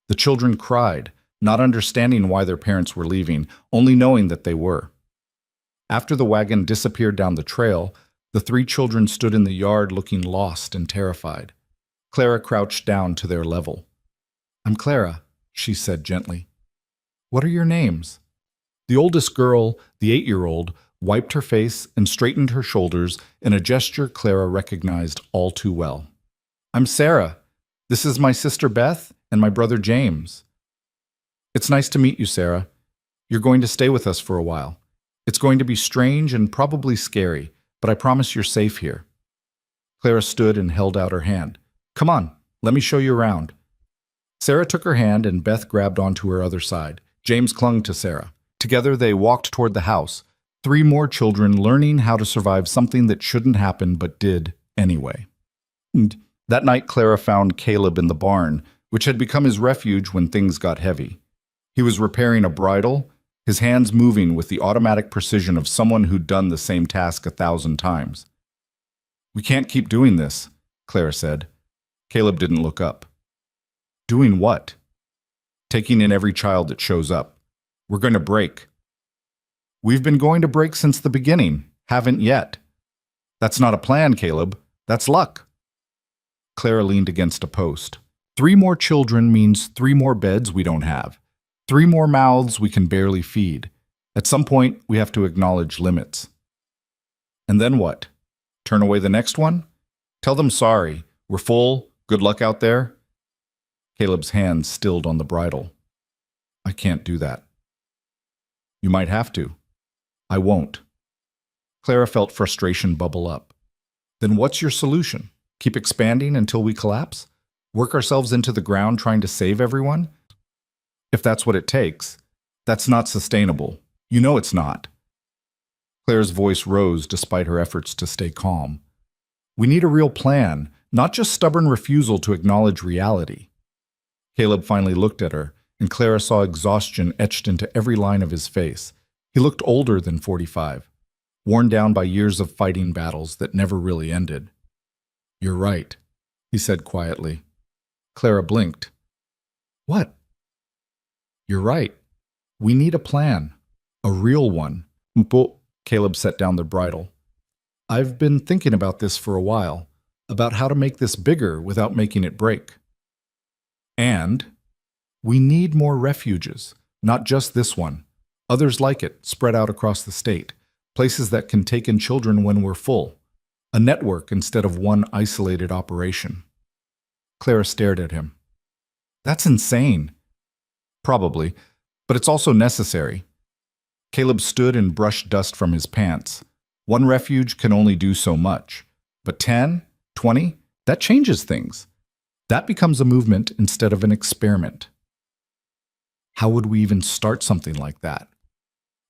The children cried, not understanding why their parents were leaving, only knowing that they were. After the wagon disappeared down the trail, the three children stood in the yard looking lost and terrified. Clara crouched down to their level. I'm Clara, she said gently. What are your names? The oldest girl, the 8-year-old, wiped her face and straightened her shoulders in a gesture Clara recognized all too well. I'm Sarah. This is my sister Beth and my brother James. It's nice to meet you, Sarah. You're going to stay with us for a while. It's going to be strange and probably scary, but I promise you're safe here. Clara stood and held out her hand. Come on, let me show you around. Sarah took her hand and Beth grabbed onto her other side. James clung to Sarah. Together they walked toward the house, 3 more children learning how to survive something that shouldn't happen but did anyway. And that night Clara found Caleb in the barn, which had become his refuge when things got heavy. He was repairing a bridle, his hands moving with the automatic precision of someone who'd done the same task 1,000 times. We can't keep doing this, Clara said. Caleb didn't look up. Doing what? Taking in every child that shows up. We're going to break. We've been going to break since the beginning. Haven't yet. That's not a plan, Caleb. That's luck. Clara leaned against a post. 3 more children means 3 more beds we don't have. 3 more mouths we can barely feed. At some point, we have to acknowledge limits. And then what? Turn away the next one? Tell them sorry. We're full. Good luck out there. Caleb's hand stilled on the bridle. I can't do that. You might have to. I won't. Clara felt frustration bubble up. Then what's your solution? Keep expanding until we collapse? Work ourselves into the ground trying to save everyone? If that's what it takes, that's not sustainable. You know it's not. Claire's voice rose despite her efforts to stay calm. We need a real plan, not just stubborn refusal to acknowledge reality. Caleb finally looked at her, and Clara saw exhaustion etched into every line of his face. He looked older than 45, worn down by years of fighting battles that never really ended. You're right, he said quietly. Clara blinked. What? You're right. We need a plan. A real one. Caleb set down the bridle. I've been thinking about this for a while, about how to make this bigger without making it break. And we need more refuges, not just this one. Others like it, spread out across the state. Places that can take in children when we're full. A network instead of one isolated operation. Clara stared at him. That's insane. Probably, but it's also necessary. Caleb stood and brushed dust from his pants. One refuge can only do so much. But 10, 20, that changes things. That becomes a movement instead of an experiment. How would we even start something like that?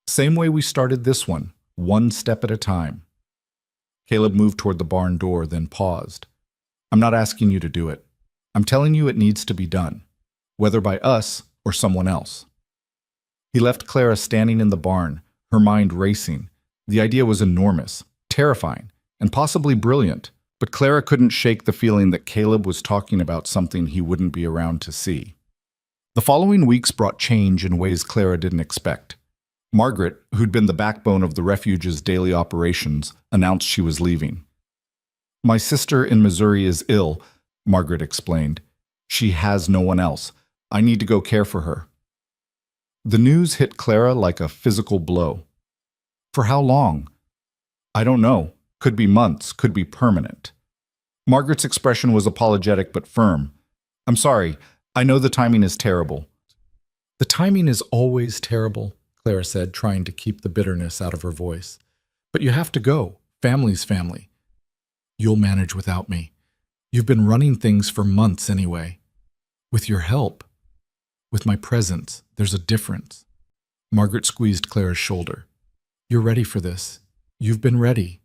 Same way we started this one step at a time. Caleb moved toward the barn door, then paused. I'm not asking you to do it. I'm telling you it needs to be done, whether by us or someone else. He left Clara standing in the barn, her mind racing. The idea was enormous, terrifying, and possibly brilliant, but Clara couldn't shake the feeling that Caleb was talking about something he wouldn't be around to see. The following weeks brought change in ways Clara didn't expect. Margaret, who'd been the backbone of the refuge's daily operations, announced she was leaving. My sister in Missouri is ill, Margaret explained. She has no one else. I need to go care for her. The news hit Clara like a physical blow. For how long? I don't know. Could be months, could be permanent. Margaret's expression was apologetic but firm. I'm sorry. I know the timing is terrible. The timing is always terrible, Clara said, trying to keep the bitterness out of her voice. But you have to go. Family's family. You'll manage without me. You've been running things for months anyway. With your help, with my presence, there's a difference. Margaret squeezed Clara's shoulder. You're ready for this. You've been ready.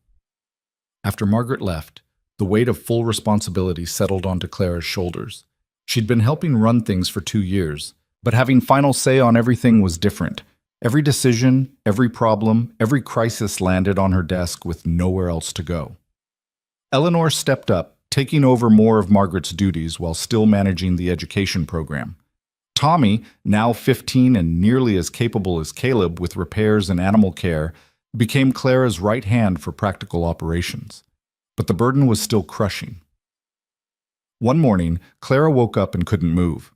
After Margaret left, the weight of full responsibility settled onto Clara's shoulders. She'd been helping run things for 2 years, but having final say on everything was different. Every decision, every problem, every crisis landed on her desk with nowhere else to go. Eleanor stepped up, taking over more of Margaret's duties while still managing the education program. Tommy, now 15 and nearly as capable as Caleb with repairs and animal care, became Clara's right hand for practical operations. But the burden was still crushing. One morning, Clara woke up and couldn't move.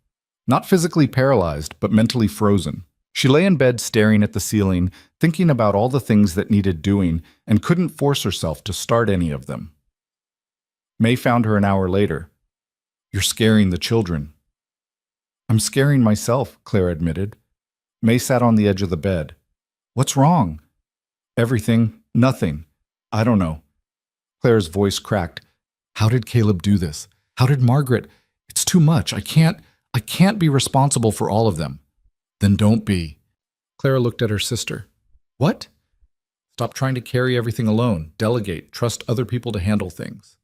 Not physically paralyzed, but mentally frozen. She lay in bed staring at the ceiling, thinking about all the things that needed doing, and couldn't force herself to start any of them. May found her an hour later. You're scaring the children. I'm scaring myself, Clara admitted. May sat on the edge of the bed. What's wrong? Everything. Nothing. I don't know. Clara's voice cracked. How did Caleb do this? How did Margaret? It's too much. I can't be responsible for all of them. Then don't be. Clara looked at her sister. What? Stop trying to carry everything alone. Delegate. Trust other people to handle things.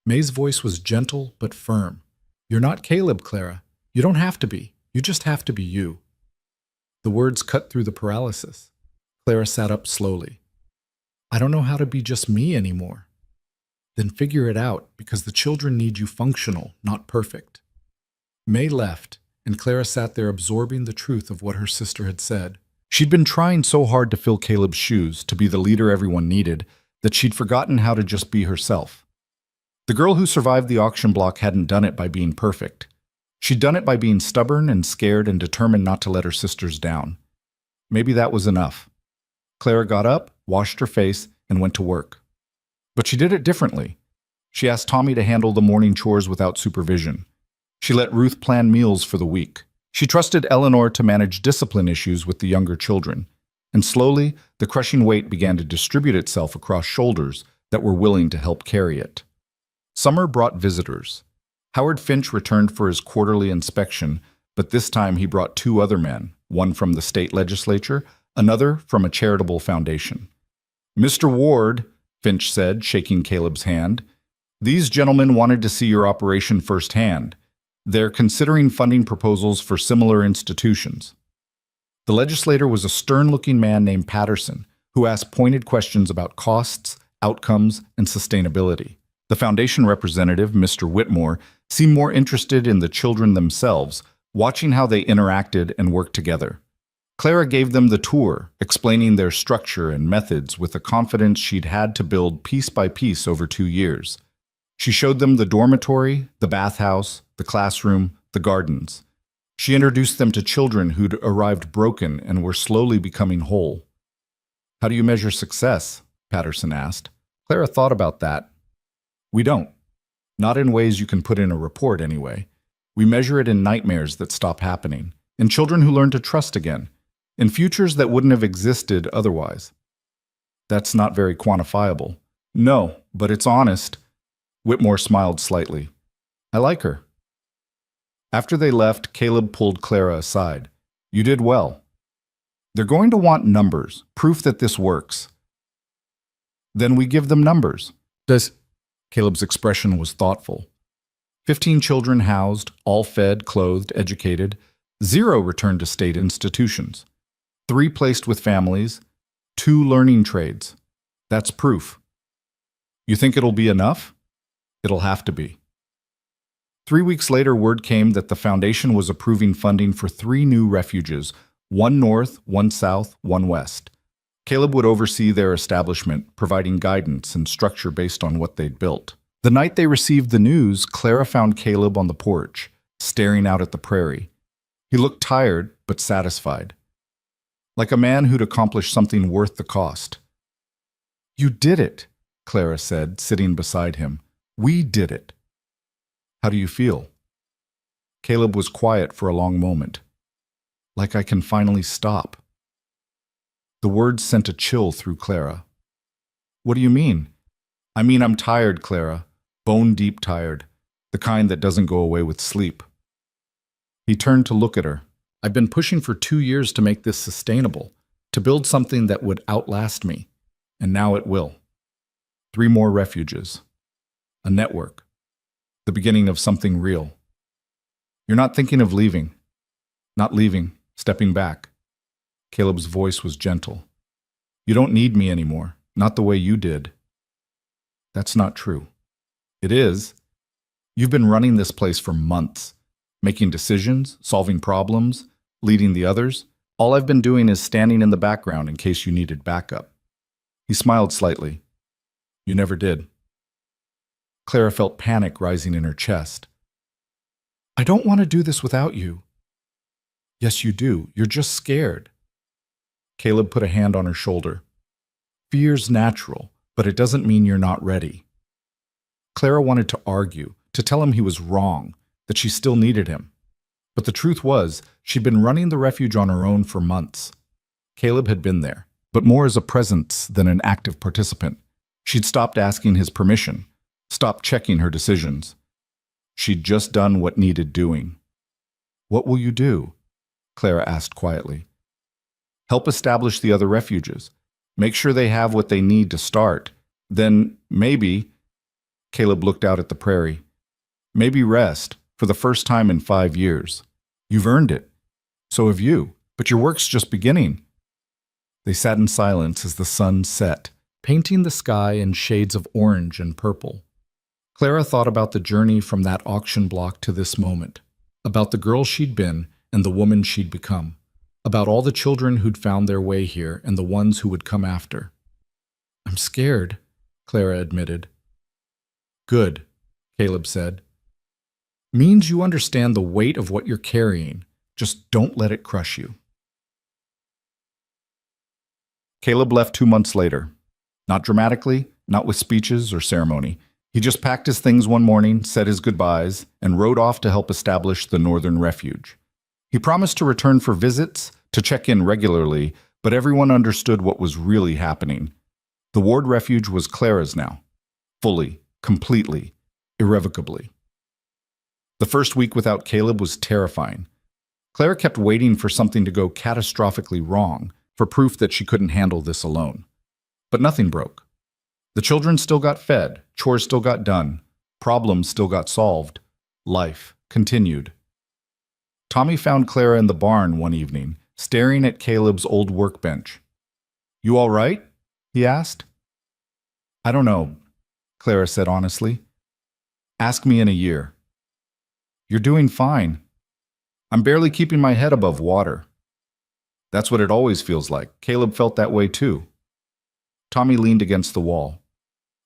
May's voice was gentle but firm. You're not Caleb, Clara. You don't have to be. You just have to be you. The words cut through the paralysis. Clara sat up slowly. I don't know how to be just me anymore. Then figure it out, because the children need you functional, not perfect. May left, and Clara sat there absorbing the truth of what her sister had said. She'd been trying so hard to fill Caleb's shoes, to be the leader everyone needed, that she'd forgotten how to just be herself. The girl who survived the auction block hadn't done it by being perfect. She'd done it by being stubborn and scared and determined not to let her sisters down. Maybe that was enough. Clara got up, washed her face, and went to work. But she did it differently. She asked Tommy to handle the morning chores without supervision. She let Ruth plan meals for the week. She trusted Eleanor to manage discipline issues with the younger children. And slowly, the crushing weight began to distribute itself across shoulders that were willing to help carry it. Summer brought visitors. Howard Finch returned for his quarterly inspection, but this time he brought 2 other men, one from the state legislature, another from a charitable foundation. Mr. Ward, Finch said, shaking Caleb's hand, these gentlemen wanted to see your operation firsthand. They're considering funding proposals for similar institutions. The legislator was a stern-looking man named Patterson, who asked pointed questions about costs, outcomes, and sustainability. The foundation representative, Mr. Whitmore, seemed more interested in the children themselves, watching how they interacted and worked together. Clara gave them the tour, explaining their structure and methods with the confidence she'd had to build piece by piece over 2 years. She showed them the dormitory, the bathhouse, the classroom, the gardens. She introduced them to children who'd arrived broken and were slowly becoming whole. How do you measure success? Patterson asked. Clara thought about that. We don't. Not in ways you can put in a report, anyway. We measure it in nightmares that stop happening, in children who learn to trust again, in futures that wouldn't have existed otherwise. That's not very quantifiable. No, but it's honest. Whitmore smiled slightly. I like her. After they left, Caleb pulled Clara aside. You did well. They're going to want numbers, proof that this works. Then we give them numbers. Caleb's expression was thoughtful. 15 children housed, all fed, clothed, educated. 0 returned to state institutions. 3 placed with families. 2 learning trades. That's proof. You think it'll be enough? It'll have to be. 3 weeks later, word came that the foundation was approving funding for 3 new refuges, 1 north, 1 south, 1 west. Caleb would oversee their establishment, providing guidance and structure based on what they'd built. The night they received the news, Clara found Caleb on the porch, staring out at the prairie. He looked tired, but satisfied. Like a man who'd accomplished something worth the cost. You did it, Clara said, sitting beside him. We did it. How do you feel? Caleb was quiet for a long moment. Like I can finally stop. The words sent a chill through Clara. What do you mean? I mean I'm tired, Clara. Bone-deep tired. The kind that doesn't go away with sleep. He turned to look at her. I've been pushing for 2 years to make this sustainable, to build something that would outlast me, and now it will. 3 more refuges. A network. The beginning of something real. You're not thinking of leaving. Not leaving, stepping back. Caleb's voice was gentle. You don't need me anymore, not the way you did. That's not true. It is. You've been running this place for months, making decisions, solving problems, leading the others. All I've been doing is standing in the background in case you needed backup. He smiled slightly. You never did. Clara felt panic rising in her chest. I don't want to do this without you. Yes, you do. You're just scared. Caleb put a hand on her shoulder. Fear's natural, but it doesn't mean you're not ready. Clara wanted to argue, to tell him he was wrong, that she still needed him. But the truth was, she'd been running the refuge on her own for months. Caleb had been there, but more as a presence than an active participant. She'd stopped asking his permission, stopped checking her decisions. She'd just done what needed doing. What will you do? Clara asked quietly. Help establish the other refuges. Make sure they have what they need to start. Then, maybe, Caleb looked out at the prairie. Maybe rest, for the first time in 5 years. You've earned it. So have you, but your work's just beginning. They sat in silence as the sun set, painting the sky in shades of orange and purple. Clara thought about the journey from that auction block to this moment, about the girl she'd been and the woman she'd become, about all the children who'd found their way here and the ones who would come after. I'm scared, Clara admitted. Good, Caleb said. Means you understand the weight of what you're carrying. Just don't let it crush you. Caleb left 2 months later. Not dramatically, not with speeches or ceremony. He just packed his things one morning, said his goodbyes, and rode off to help establish the Northern Refuge. He promised to return for visits, to check in regularly, but everyone understood what was really happening. The Ward Refuge was Clara's now. Fully, completely, irrevocably. The first week without Caleb was terrifying. Clara kept waiting for something to go catastrophically wrong, for proof that she couldn't handle this alone. But nothing broke. The children still got fed, chores still got done, problems still got solved. Life continued. Tommy found Clara in the barn one evening, staring at Caleb's old workbench. You all right? He asked. I don't know, Clara said honestly. Ask me in a year. You're doing fine. I'm barely keeping my head above water. That's what it always feels like. Caleb felt that way too. Tommy leaned against the wall.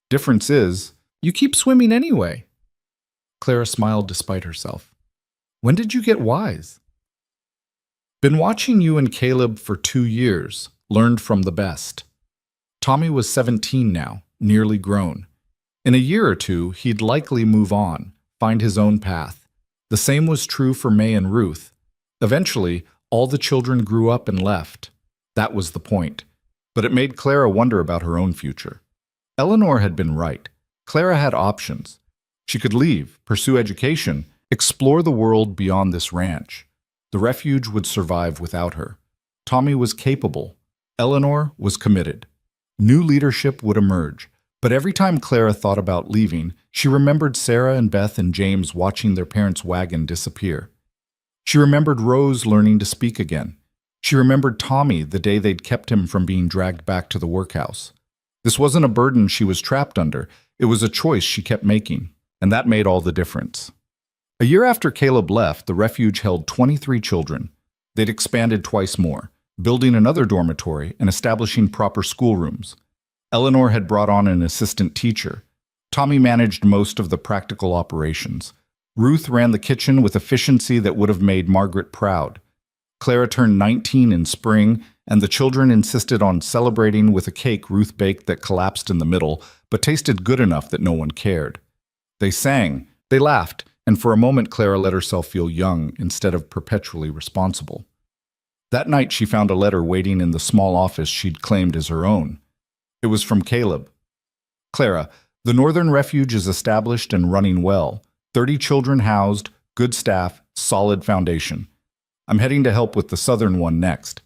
Difference is, you keep swimming anyway. Clara smiled despite herself. When did you get wise? Been watching you and Caleb for 2 years, learned from the best. Tommy was 17 now, nearly grown. In a year or two, he'd likely move on, find his own path. The same was true for May and Ruth. Eventually, all the children grew up and left. That was the point. But it made Clara wonder about her own future. Eleanor had been right. Clara had options. She could leave, pursue education, explore the world beyond this ranch. The refuge would survive without her. Tommy was capable. Eleanor was committed. New leadership would emerge. But every time Clara thought about leaving, she remembered Sarah and Beth and James watching their parents' wagon disappear. She remembered Rose learning to speak again. She remembered Tommy the day they'd kept him from being dragged back to the workhouse. This wasn't a burden she was trapped under. It was a choice she kept making, and that made all the difference. A year after Caleb left, the refuge held 23 children. They'd expanded twice more, building another dormitory and establishing proper schoolrooms. Eleanor had brought on an assistant teacher. Tommy managed most of the practical operations. Ruth ran the kitchen with efficiency that would have made Margaret proud. Clara turned 19 in spring, and the children insisted on celebrating with a cake Ruth baked that collapsed in the middle, but tasted good enough that no one cared. They sang, they laughed, and for a moment Clara let herself feel young instead of perpetually responsible. That night she found a letter waiting in the small office she'd claimed as her own. It was from Caleb. Clara, the Northern Refuge is established and running well. 30 children housed, good staff, solid foundation. I'm heading to help with the Southern one next.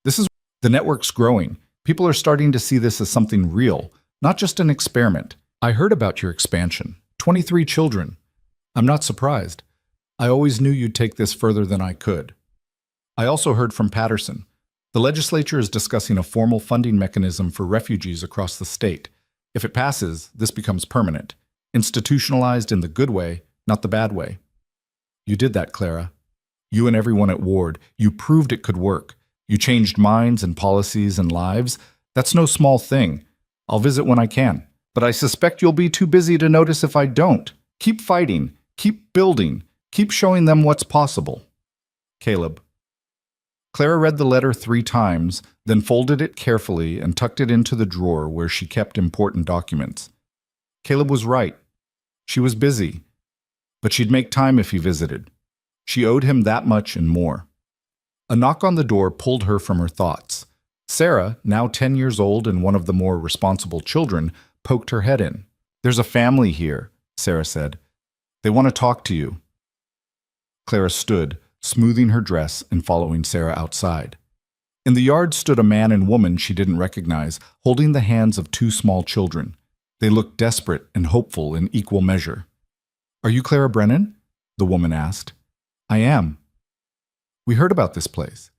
The network's growing. People are starting to see this as something real, not just an experiment. I heard about your expansion. 23 children. I'm not surprised. I always knew you'd take this further than I could. I also heard from Patterson. The legislature is discussing a formal funding mechanism for refugees across the state. If it passes, this becomes permanent, institutionalized in the good way, not the bad way. You did that, Clara. You and everyone at Ward, you proved it could work. You changed minds and policies and lives. That's no small thing. I'll visit when I can, but I suspect you'll be too busy to notice if I don't. Keep fighting, keep building, keep showing them what's possible. Caleb. Clara read the letter 3 times, then folded it carefully and tucked it into the drawer where she kept important documents. Caleb was right. She was busy, but she'd make time if he visited. She owed him that much and more. A knock on the door pulled her from her thoughts. Sarah, now 10 years old and one of the more responsible children, poked her head in. There's a family here, Sarah said. They want to talk to you. Clara stood, smoothing her dress and following Sarah outside. In the yard stood a man and woman she didn't recognize, holding the hands of 2 small children. They looked desperate and hopeful in equal measure. Are you Clara Brennan? The woman asked. I am. We heard about this place,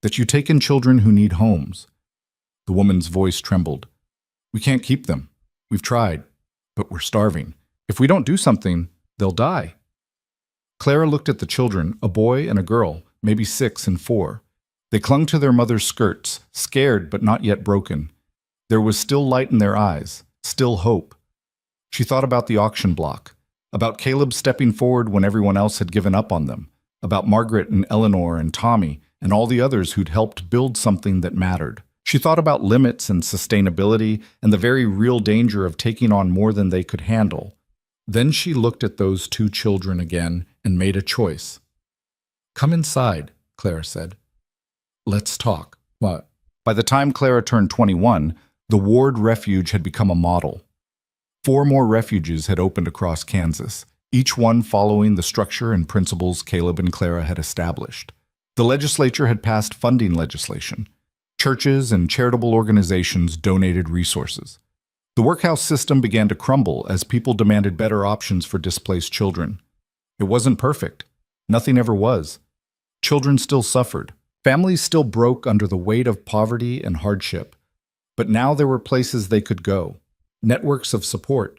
that you take in children who need homes. The woman's voice trembled. We can't keep them. We've tried, but we're starving. If we don't do something, they'll die. Clara looked at the children, a boy and a girl, maybe 6 and 4. They clung to their mother's skirts, scared but not yet broken. There was still light in their eyes, still hope. She thought about the auction block, about Caleb stepping forward when everyone else had given up on them, about Margaret and Eleanor and Tommy and all the others who'd helped build something that mattered. She thought about limits and sustainability and the very real danger of taking on more than they could handle. Then she looked at those 2 children again and made a choice. Come inside, Clara said. Let's talk. What? By the time Clara turned 21, the Ward Refuge had become a model. 4 more refuges had opened across Kansas, each one following the structure and principles Caleb and Clara had established. The legislature had passed funding legislation. Churches and charitable organizations donated resources. The workhouse system began to crumble as people demanded better options for displaced children. It wasn't perfect. Nothing ever was. Children still suffered. Families still broke under the weight of poverty and hardship. But now there were places they could go, networks of support.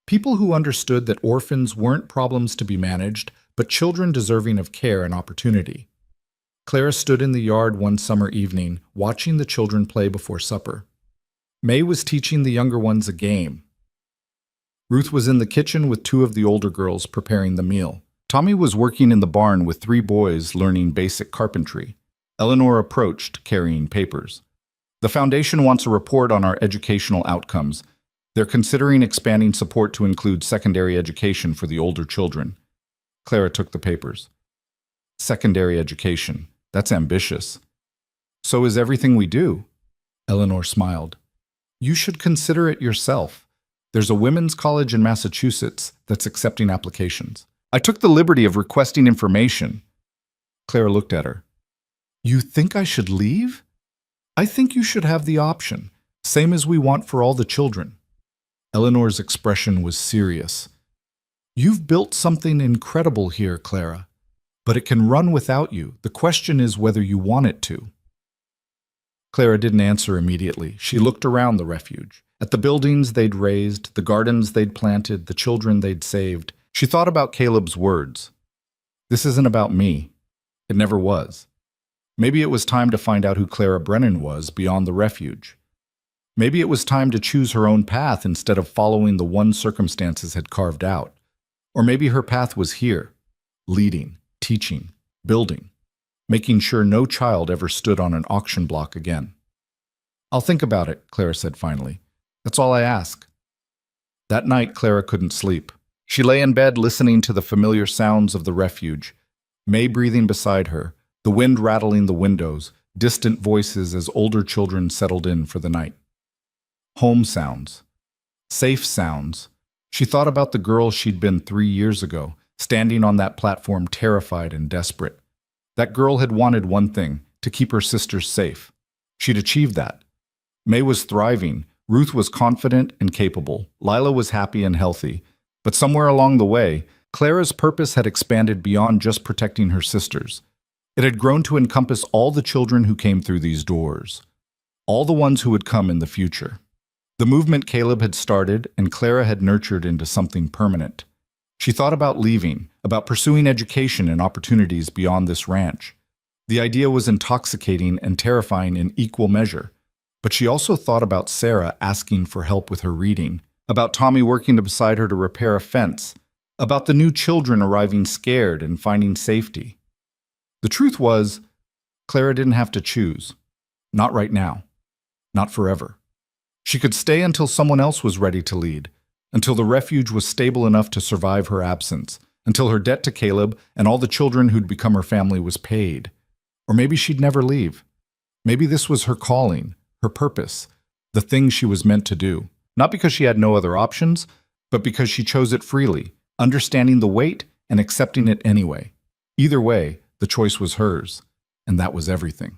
People who understood that orphans weren't problems to be managed, but children deserving of care and opportunity. Clara stood in the yard one summer evening, watching the children play before supper. May was teaching the younger ones a game. Ruth was in the kitchen with 2 of the older girls preparing the meal. Tommy was working in the barn with 3 boys learning basic carpentry. Eleanor approached, carrying papers. The foundation wants a report on our educational outcomes. They're considering expanding support to include secondary education for the older children. Clara took the papers. Secondary education. That's ambitious. So is everything we do. Eleanor smiled. You should consider it yourself. There's a women's college in Massachusetts that's accepting applications. I took the liberty of requesting information. Clara looked at her. You think I should leave? I think you should have the option, same as we want for all the children. Eleanor's expression was serious. You've built something incredible here, Clara, but it can run without you. The question is whether you want it to. Clara didn't answer immediately. She looked around the refuge, at the buildings they'd raised, the gardens they'd planted, the children they'd saved. She thought about Caleb's words. This isn't about me. It never was. Maybe it was time to find out who Clara Brennan was beyond the refuge. Maybe it was time to choose her own path instead of following the one circumstances had carved out. Or maybe her path was here, leading, teaching, building, making sure no child ever stood on an auction block again. I'll think about it, Clara said finally. That's all I ask. That night, Clara couldn't sleep. She lay in bed listening to the familiar sounds of the refuge, May breathing beside her, the wind rattling the windows, distant voices as older children settled in for the night. Home sounds. Safe sounds. She thought about the girl she'd been 3 years ago, standing on that platform terrified and desperate. That girl had wanted one thing, to keep her sisters safe. She'd achieved that. May was thriving, Ruth was confident and capable, Lila was happy and healthy. But somewhere along the way, Clara's purpose had expanded beyond just protecting her sisters. It had grown to encompass all the children who came through these doors, all the ones who would come in the future. The movement Caleb had started and Clara had nurtured into something permanent. She thought about leaving, about pursuing education and opportunities beyond this ranch. The idea was intoxicating and terrifying in equal measure. But she also thought about Sarah asking for help with her reading, about Tommy working beside her to repair a fence, about the new children arriving scared and finding safety. The truth was, Clara didn't have to choose. Not right now. Not forever. She could stay until someone else was ready to lead, until the refuge was stable enough to survive her absence, until her debt to Caleb and all the children who'd become her family was paid. Or maybe she'd never leave. Maybe this was her calling, her purpose, the thing she was meant to do. Not because she had no other options, but because she chose it freely, understanding the weight and accepting it anyway. Either way, the choice was hers, and that was everything.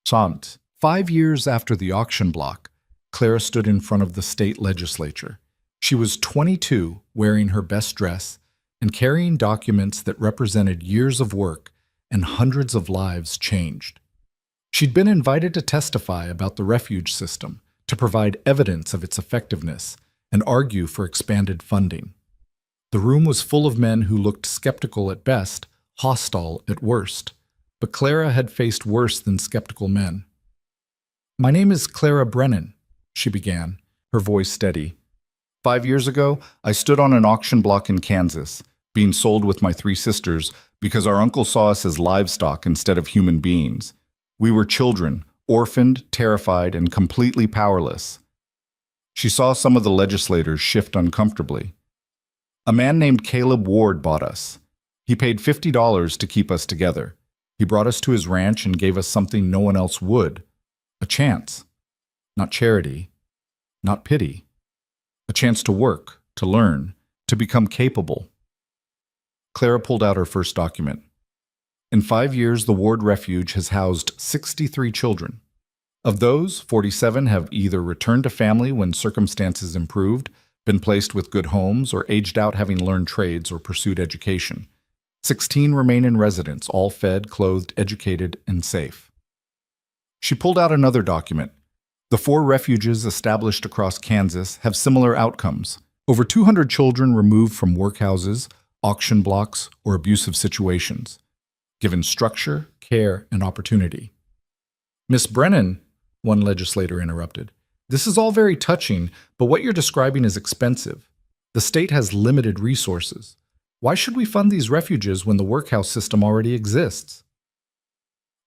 Sant. 5 years after the auction block, Clara stood in front of the state legislature. She was 22, wearing her best dress, and carrying documents that represented years of work and hundreds of lives changed. She'd been invited to testify about the refuge system, to provide evidence of its effectiveness, and argue for expanded funding. The room was full of men who looked skeptical at best, hostile at worst. But Clara had faced worse than skeptical men. "My name is Clara Brennan," she began, her voice steady. "5 years ago, I stood on an auction block in Kansas, being sold with my 3 sisters because our uncle saw us as livestock instead of human beings. We were children, orphaned, terrified, and completely powerless." She saw some of the legislators shift uncomfortably. "A man named Caleb Ward bought us. He paid $50 to keep us together. He brought us to his ranch and gave us something no one else would. A chance. Not charity. Not pity. A chance to work, to learn, to become capable." Clara pulled out her first document. In 5 years, the Ward Refuge has housed 63 children. Of those, 47 have either returned to family when circumstances improved, been placed with good homes, or aged out having learned trades or pursued education. 16 remain in residence, all fed, clothed, educated, and safe. She pulled out another document. The 4 refuges established across Kansas have similar outcomes. Over 200 children removed from workhouses, auction blocks, or abusive situations, given structure, care, and opportunity. "Miss Brennan," one legislator interrupted, "this is all very touching, but what you're describing is expensive. The state has limited resources. Why should we fund these refuges when the workhouse system already exists?"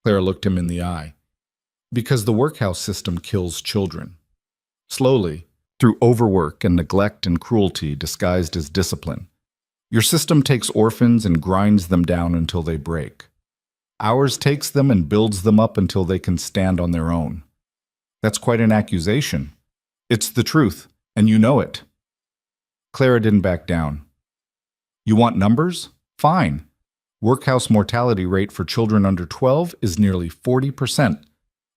Clara looked him in the eye. "Because the workhouse system kills children. Slowly, through overwork and neglect and cruelty disguised as discipline. Your system takes orphans and grinds them down until they break. Ours takes them and builds them up until they can stand on their own." That's quite an accusation. It's the truth, and you know it. Clara didn't back down. "You want numbers? Fine. Workhouse mortality rate for children under 12 is nearly 40%.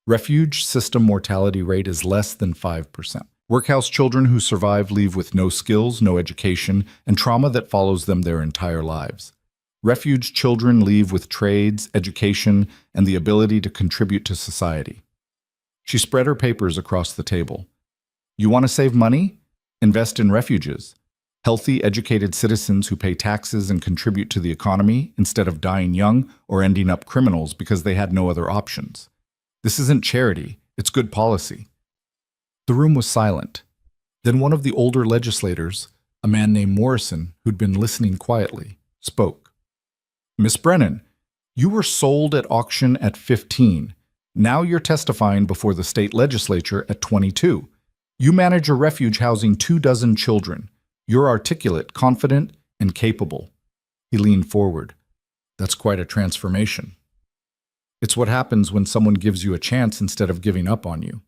Refuge system mortality rate is less than 5%. Workhouse children who survive leave with no skills, no education, and trauma that follows them their entire lives. Refuge children leave with trades, education, and the ability to contribute to society." She spread her papers across the table. "You want to save money? Invest in refuges. Healthy, educated citizens who pay taxes and contribute to the economy instead of dying young or ending up criminals because they had no other options. This isn't charity, it's good policy." The room was silent. Then one of the older legislators, a man named Morrison, who'd been listening quietly, spoke. "Miss Brennan, you were sold at auction at 15. Now you're testifying before the state legislature at 22. You manage a refuge housing 24 children. You're articulate, confident, and capable." He leaned forward. "That's quite a transformation." "It's what happens when someone gives you a chance instead of giving up on you."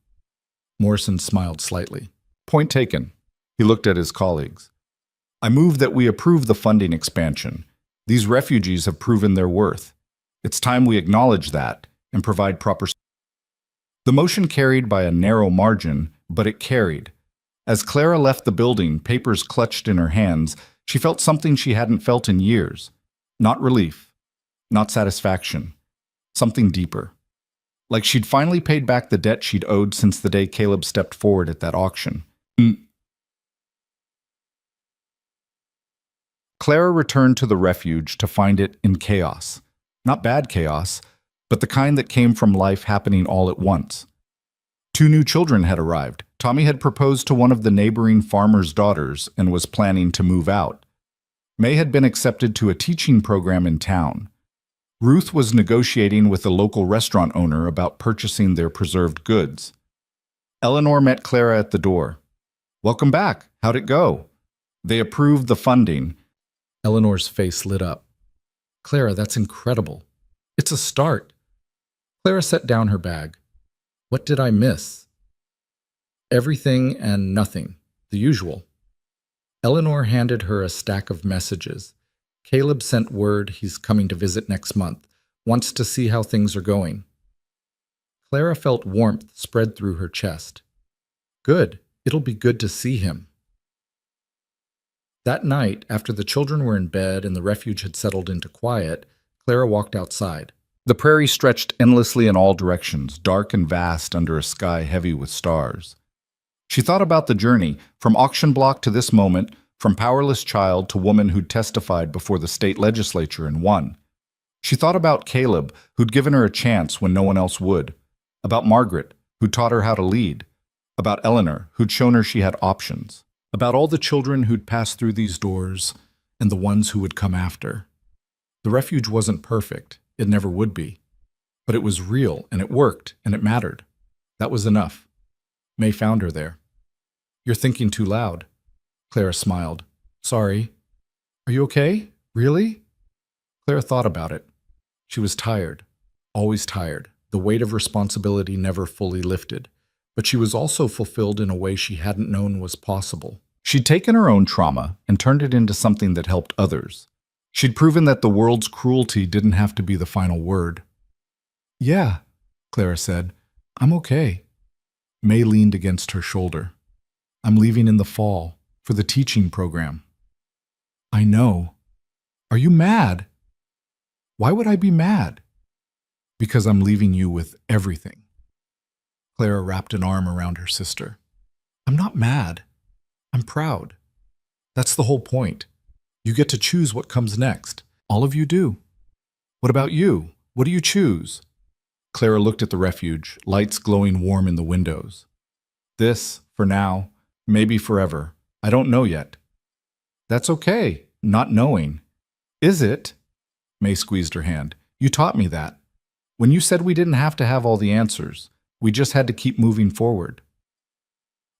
Morrison smiled slightly. "Point taken." He looked at his colleagues. "I move that we approve the funding expansion. These refugees have proven their worth. It's time we acknowledge that and provide proper support." The motion carried by a narrow margin, but it carried. As Clara left the building, papers clutched in her hands, she felt something she hadn't felt in years. Not relief, not satisfaction, something deeper. Like she'd finally paid back the debt she'd owed since the day Caleb stepped forward at that auction. Clara returned to the refuge to find it in chaos. Not bad chaos, but the kind that came from life happening all at once. 2 new children had arrived. Tommy had proposed to one of the neighboring farmer's daughters and was planning to move out. May had been accepted to a teaching program in town. Ruth was negotiating with a local restaurant owner about purchasing their preserved goods. Eleanor met Clara at the door. "Welcome back. How'd it go?" They approved the funding. Eleanor's face lit up. "Clara, that's incredible. It's a start." Clara set down her bag. "What did I miss?" "Everything and nothing. The usual." Eleanor handed her a stack of messages. "Caleb sent word he's coming to visit next month. Wants to see how things are going." Clara felt warmth spread through her chest. "Good. It'll be good to see him." That night, after the children were in bed and the refuge had settled into quiet, Clara walked outside. The prairie stretched endlessly in all directions, dark and vast under a sky heavy with stars. She thought about the journey, from auction block to this moment, from powerless child to woman who'd testified before the state legislature and won. She thought about Caleb, who'd given her a chance when no one else would. About Margaret, who'd taught her how to lead. About Eleanor, who'd shown her she had options. About all the children who'd passed through these doors and the ones who would come after. The refuge wasn't perfect. It never would be. But it was real, and it worked, and it mattered. That was enough. May found her there. "You're thinking too loud." Clara smiled. "Sorry. Are you okay? Really?" Clara thought about it. She was tired. Always tired. The weight of responsibility never fully lifted. But she was also fulfilled in a way she hadn't known was possible. She'd taken her own trauma and turned it into something that helped others. She'd proven that the world's cruelty didn't have to be the final word. "Yeah," Clara said. "I'm okay." May leaned against her shoulder. "I'm leaving in the fall, for the teaching program." "I know. Are you mad?" "Why would I be mad?" "Because I'm leaving you with everything." Clara wrapped an arm around her sister. "I'm not mad. I'm proud. That's the whole point. You get to choose what comes next. All of you do." "What about you? What do you choose?" Clara looked at the refuge, lights glowing warm in the windows. "This, for now, maybe forever. I don't know yet." "That's okay, not knowing." "Is it?" May squeezed her hand. "You taught me that. When you said we didn't have to have all the answers. We just had to keep moving forward."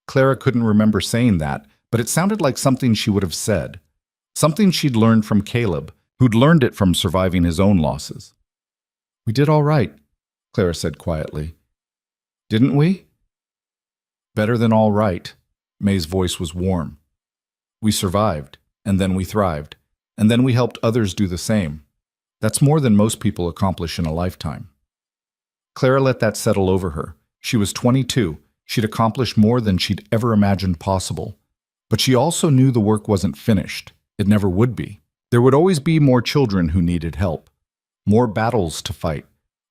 Clara couldn't remember saying that, but it sounded like something she would have said. Something she'd learned from Caleb, who'd learned it from surviving his own losses. "We did all right," Clara said quietly. "Didn't we?" "Better than all right." May's voice was warm. "We survived, and then we thrived, and then we helped others do the same. That's more than most people accomplish in a lifetime." Clara let that settle over her. She was 22. She'd accomplished more than she'd ever imagined possible. But she also knew the work wasn't finished. It never would be. There would always be more children who needed help, more battles to fight,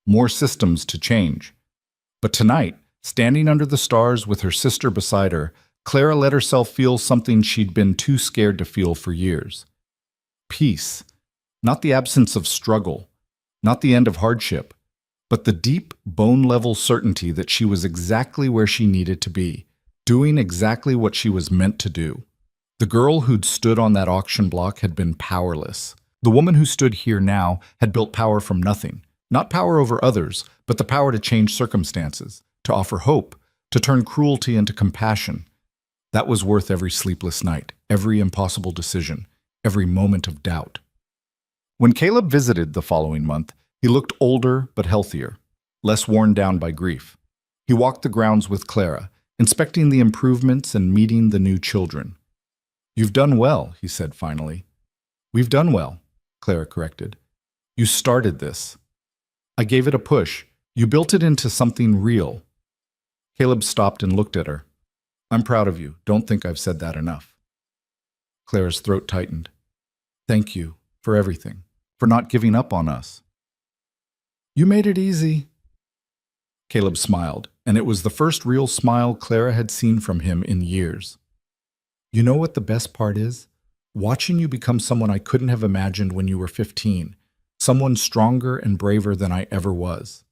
more systems to change. But tonight, standing under the stars with her sister beside her, Clara let herself feel something she'd been too scared to feel for years. Peace. Not the absence of struggle, not the end of hardship, but the deep, bone-level certainty that she was exactly where she needed to be, doing exactly what she was meant to do. The girl who'd stood on that auction block had been powerless. The woman who stood here now had built power from nothing. Not power over others, but the power to change circumstances, to offer hope, to turn cruelty into compassion. That was worth every sleepless night. every impossible decision, every moment of doubt. When Caleb visited the following month, he looked older but healthier, less worn down by grief. He walked the grounds with Clara, inspecting the improvements and meeting the new children. "You've done well," he said finally. "We've done well," Clara corrected. "You started this. I gave it a push. You built it into something real." Caleb stopped and looked at her. "I'm proud of you. Don't think I've said that enough." Clara's throat tightened. "Thank you for everything, for not giving up on us." "You made it easy." Caleb smiled, and it was the first real smile Clara had seen from him in years. "You know what the best part is? Watching you become someone I couldn't have imagined when you were 15, someone stronger and braver than I ever was."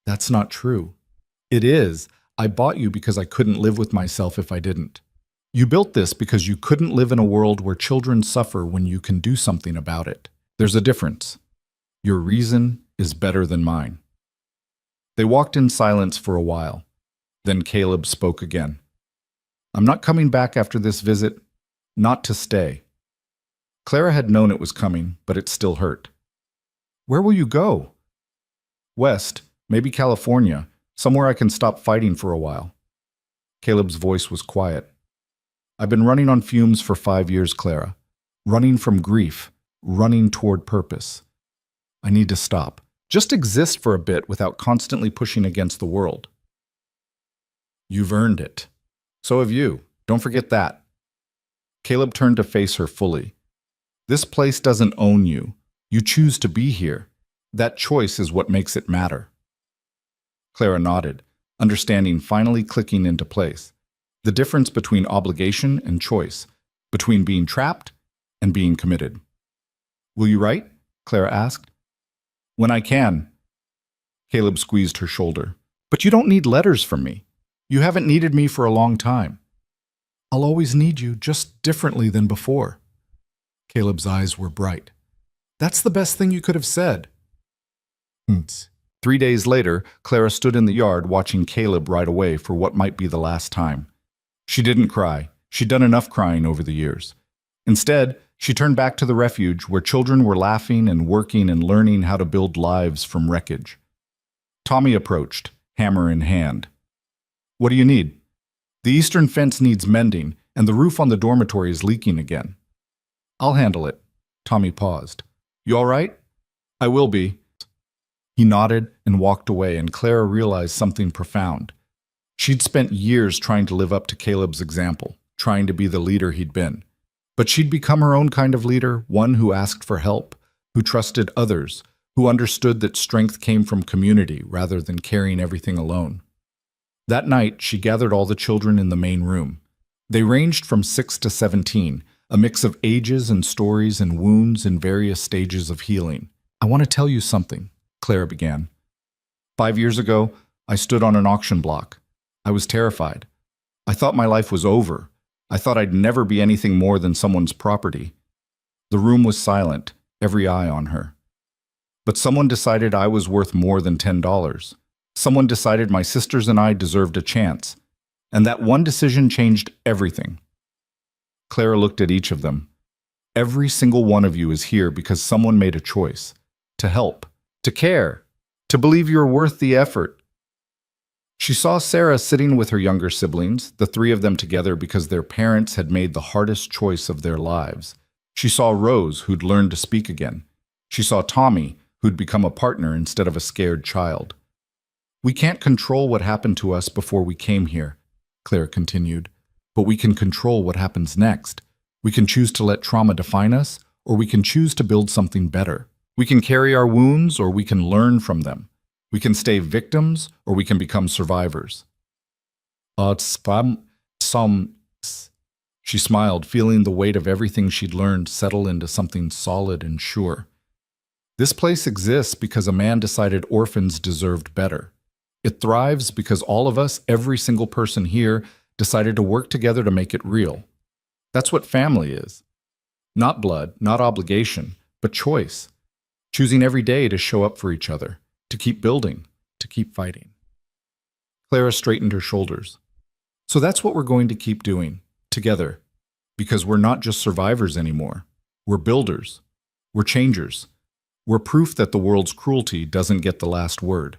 "That's not true." "It is. I bought you because I couldn't live with myself if I didn't. You built this because you couldn't live in a world where children suffer when you can do something about it. There's a difference. Your reason is better than mine." They walked in silence for a while. Then Caleb spoke again. "I'm not coming back after this visit, not to stay." Clara had known it was coming, but it still hurt. "Where will you go?" "West, maybe California, somewhere I can stop fighting for a while." Caleb's voice was quiet. "I've been running on fumes for 5 years, Clara. Running from grief, running toward purpose. I need to stop. Just exist for a bit without constantly pushing against the world." "You've earned it. So have you. Don't forget that." Caleb turned to face her fully. "This place doesn't own you. You choose to be here. That choice is what makes it matter." Clara nodded, understanding finally clicking into place. The difference between obligation and choice, between being trapped and being committed. "Will you write?" Clara asked. "When I can." Caleb squeezed her shoulder. "But you don't need letters from me. You haven't needed me for a long time." "I'll always need you, just differently than before." Caleb's eyes were bright. "That's the best thing you could have said." 3 days later, Clara stood in the yard watching Caleb ride away for what might be the last time. She didn't cry. She'd done enough crying over the years. Instead, she turned back to the refuge where children were laughing and working and learning how to build lives from wreckage. Tommy approached, hammer in hand. "What do you need?" "The eastern fence needs mending, and the roof on the dormitory is leaking again." "I'll handle it." Tommy paused. "You all right?" "I will be." He nodded and walked away, and Clara realized something profound. She'd spent years trying to live up to Caleb's example, trying to be the leader he'd been. But she'd become her own kind of leader, one who asked for help, who trusted others, who understood that strength came from community rather than carrying everything alone. That night, she gathered all the children in the main room. They ranged from 6 to 17, a mix of ages and stories and wounds in various stages of healing. "I want to tell you something," Clara began. 5 years ago, I stood on an auction block. I was terrified. I thought my life was over. I thought I'd never be anything more than someone's property. The room was silent, every eye on her. But someone decided I was worth more than $10. Someone decided my sisters and I deserved a chance. And that one decision changed everything. Clara looked at each of them. Every single one of you is here because someone made a choice. To help. To care. To believe you're worth the effort. She saw Sarah sitting with her younger siblings, the 3 of them together because their parents had made the hardest choice of their lives. She saw Rose, who'd learned to speak again. She saw Tommy, who'd become a partner instead of a scared child. "We can't control what happened to us before we came here," Claire continued, "but we can control what happens next. We can choose to let trauma define us, or we can choose to build something better. We can carry our wounds, or we can learn from them. We can stay victims, or we can become survivors." She smiled, feeling the weight of everything she'd learned settle into something solid and sure. This place exists because a man decided orphans deserved better. It thrives because all of us, every single person here, decided to work together to make it real. That's what family is. Not blood, not obligation, but choice. Choosing every day to show up for each other. To keep building, to keep fighting. Clara straightened her shoulders. "So that's what we're going to keep doing, together. Because we're not just survivors anymore. We're builders. We're changers. We're proof that the world's cruelty doesn't get the last word.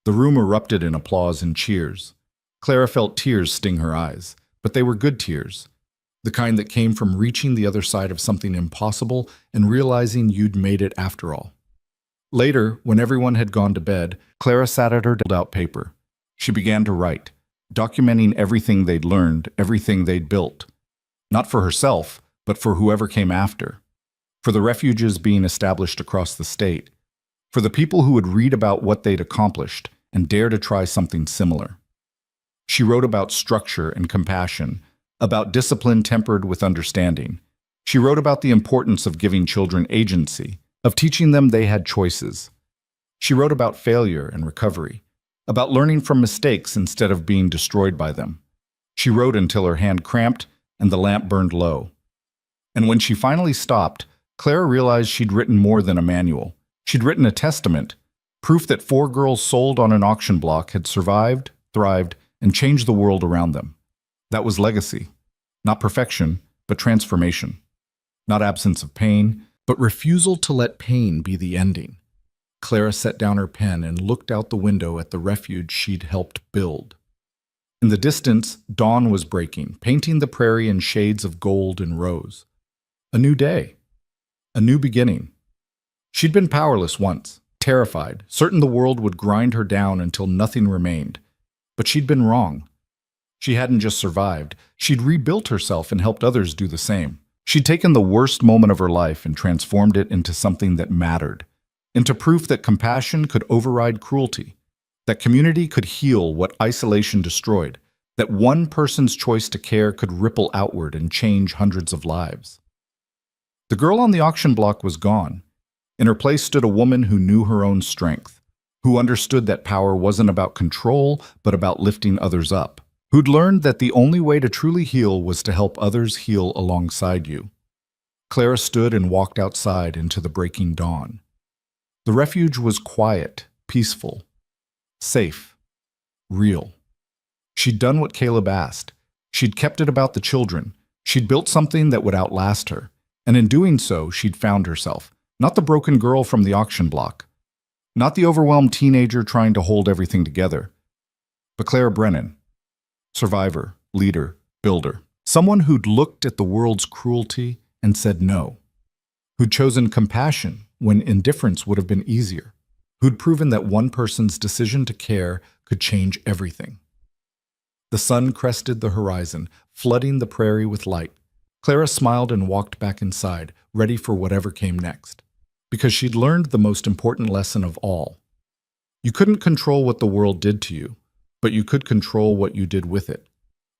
The room erupted in applause and cheers. Clara felt tears sting her eyes, but they were good tears. The kind that came from reaching the other side of something impossible and realizing you'd made it after all. Later, when everyone had gone to bed, Clara sat at her folded-out paper. She began to write, documenting everything they'd learned, everything they'd built. Not for herself, but for whoever came after. For the refuges being established across the state. For the people who would read about what they'd accomplished and dare to try something similar. She wrote about structure and compassion, about discipline tempered with understanding. She wrote about the importance of giving children agency, of teaching them they had choices. She wrote about failure and recovery, about learning from mistakes instead of being destroyed by them. She wrote until her hand cramped and the lamp burned low. And when she finally stopped, Clara realized she'd written more than a manual. She'd written a testament, proof that 4 girls sold on an auction block had survived, thrived, and changed the world around them. That was legacy. Not perfection, but transformation. Not absence of pain, but refusal to let pain be the ending. Clara set down her pen and looked out the window at the refuge she'd helped build. In the distance, dawn was breaking, painting the prairie in shades of gold and rose. A new day. A new beginning. She'd been powerless once, terrified, certain the world would grind her down until nothing remained. But she'd been wrong. She hadn't just survived, she'd rebuilt herself and helped others do the same. She'd taken the worst moment of her life and transformed it into something that mattered, into proof that compassion could override cruelty, that community could heal what isolation destroyed, that one person's choice to care could ripple outward and change hundreds of lives. The girl on the auction block was gone. In her place stood a woman who knew her own strength, who understood that power wasn't about control, but about lifting others up, who'd learned that the only way to truly heal was to help others heal alongside you. Clara stood and walked outside into the breaking dawn. The refuge was quiet, peaceful, safe, real. She'd done what Caleb asked. She'd kept it about the children. She'd built something that would outlast her. And in doing so, she'd found herself, not the broken girl from the auction block, not the overwhelmed teenager trying to hold everything together, but Clara Brennan, survivor, leader, builder, someone who'd looked at the world's cruelty and said no, who'd chosen compassion when indifference would have been easier, who'd proven that one person's decision to care could change everything. The sun crested the horizon, flooding the prairie with light. Clara smiled and walked back inside, ready for whatever came next. Because she'd learned the most important lesson of all. You couldn't control what the world did to you, but you could control what you did with it.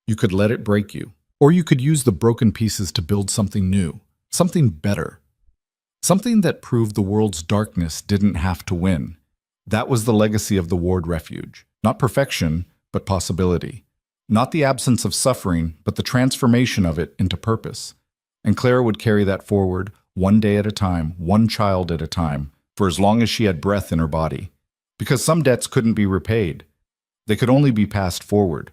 You could let it break you, or you could use the broken pieces to build something new, something better. Something that proved the world's darkness didn't have to win. That was the legacy of the Ward Refuge. Not perfection, but possibility. Not the absence of suffering, but the transformation of it into purpose. And Clara would carry that forward, one day at a time, one child at a time, for as long as she had breath in her body. Because some debts couldn't be repaid. They could only be passed forward.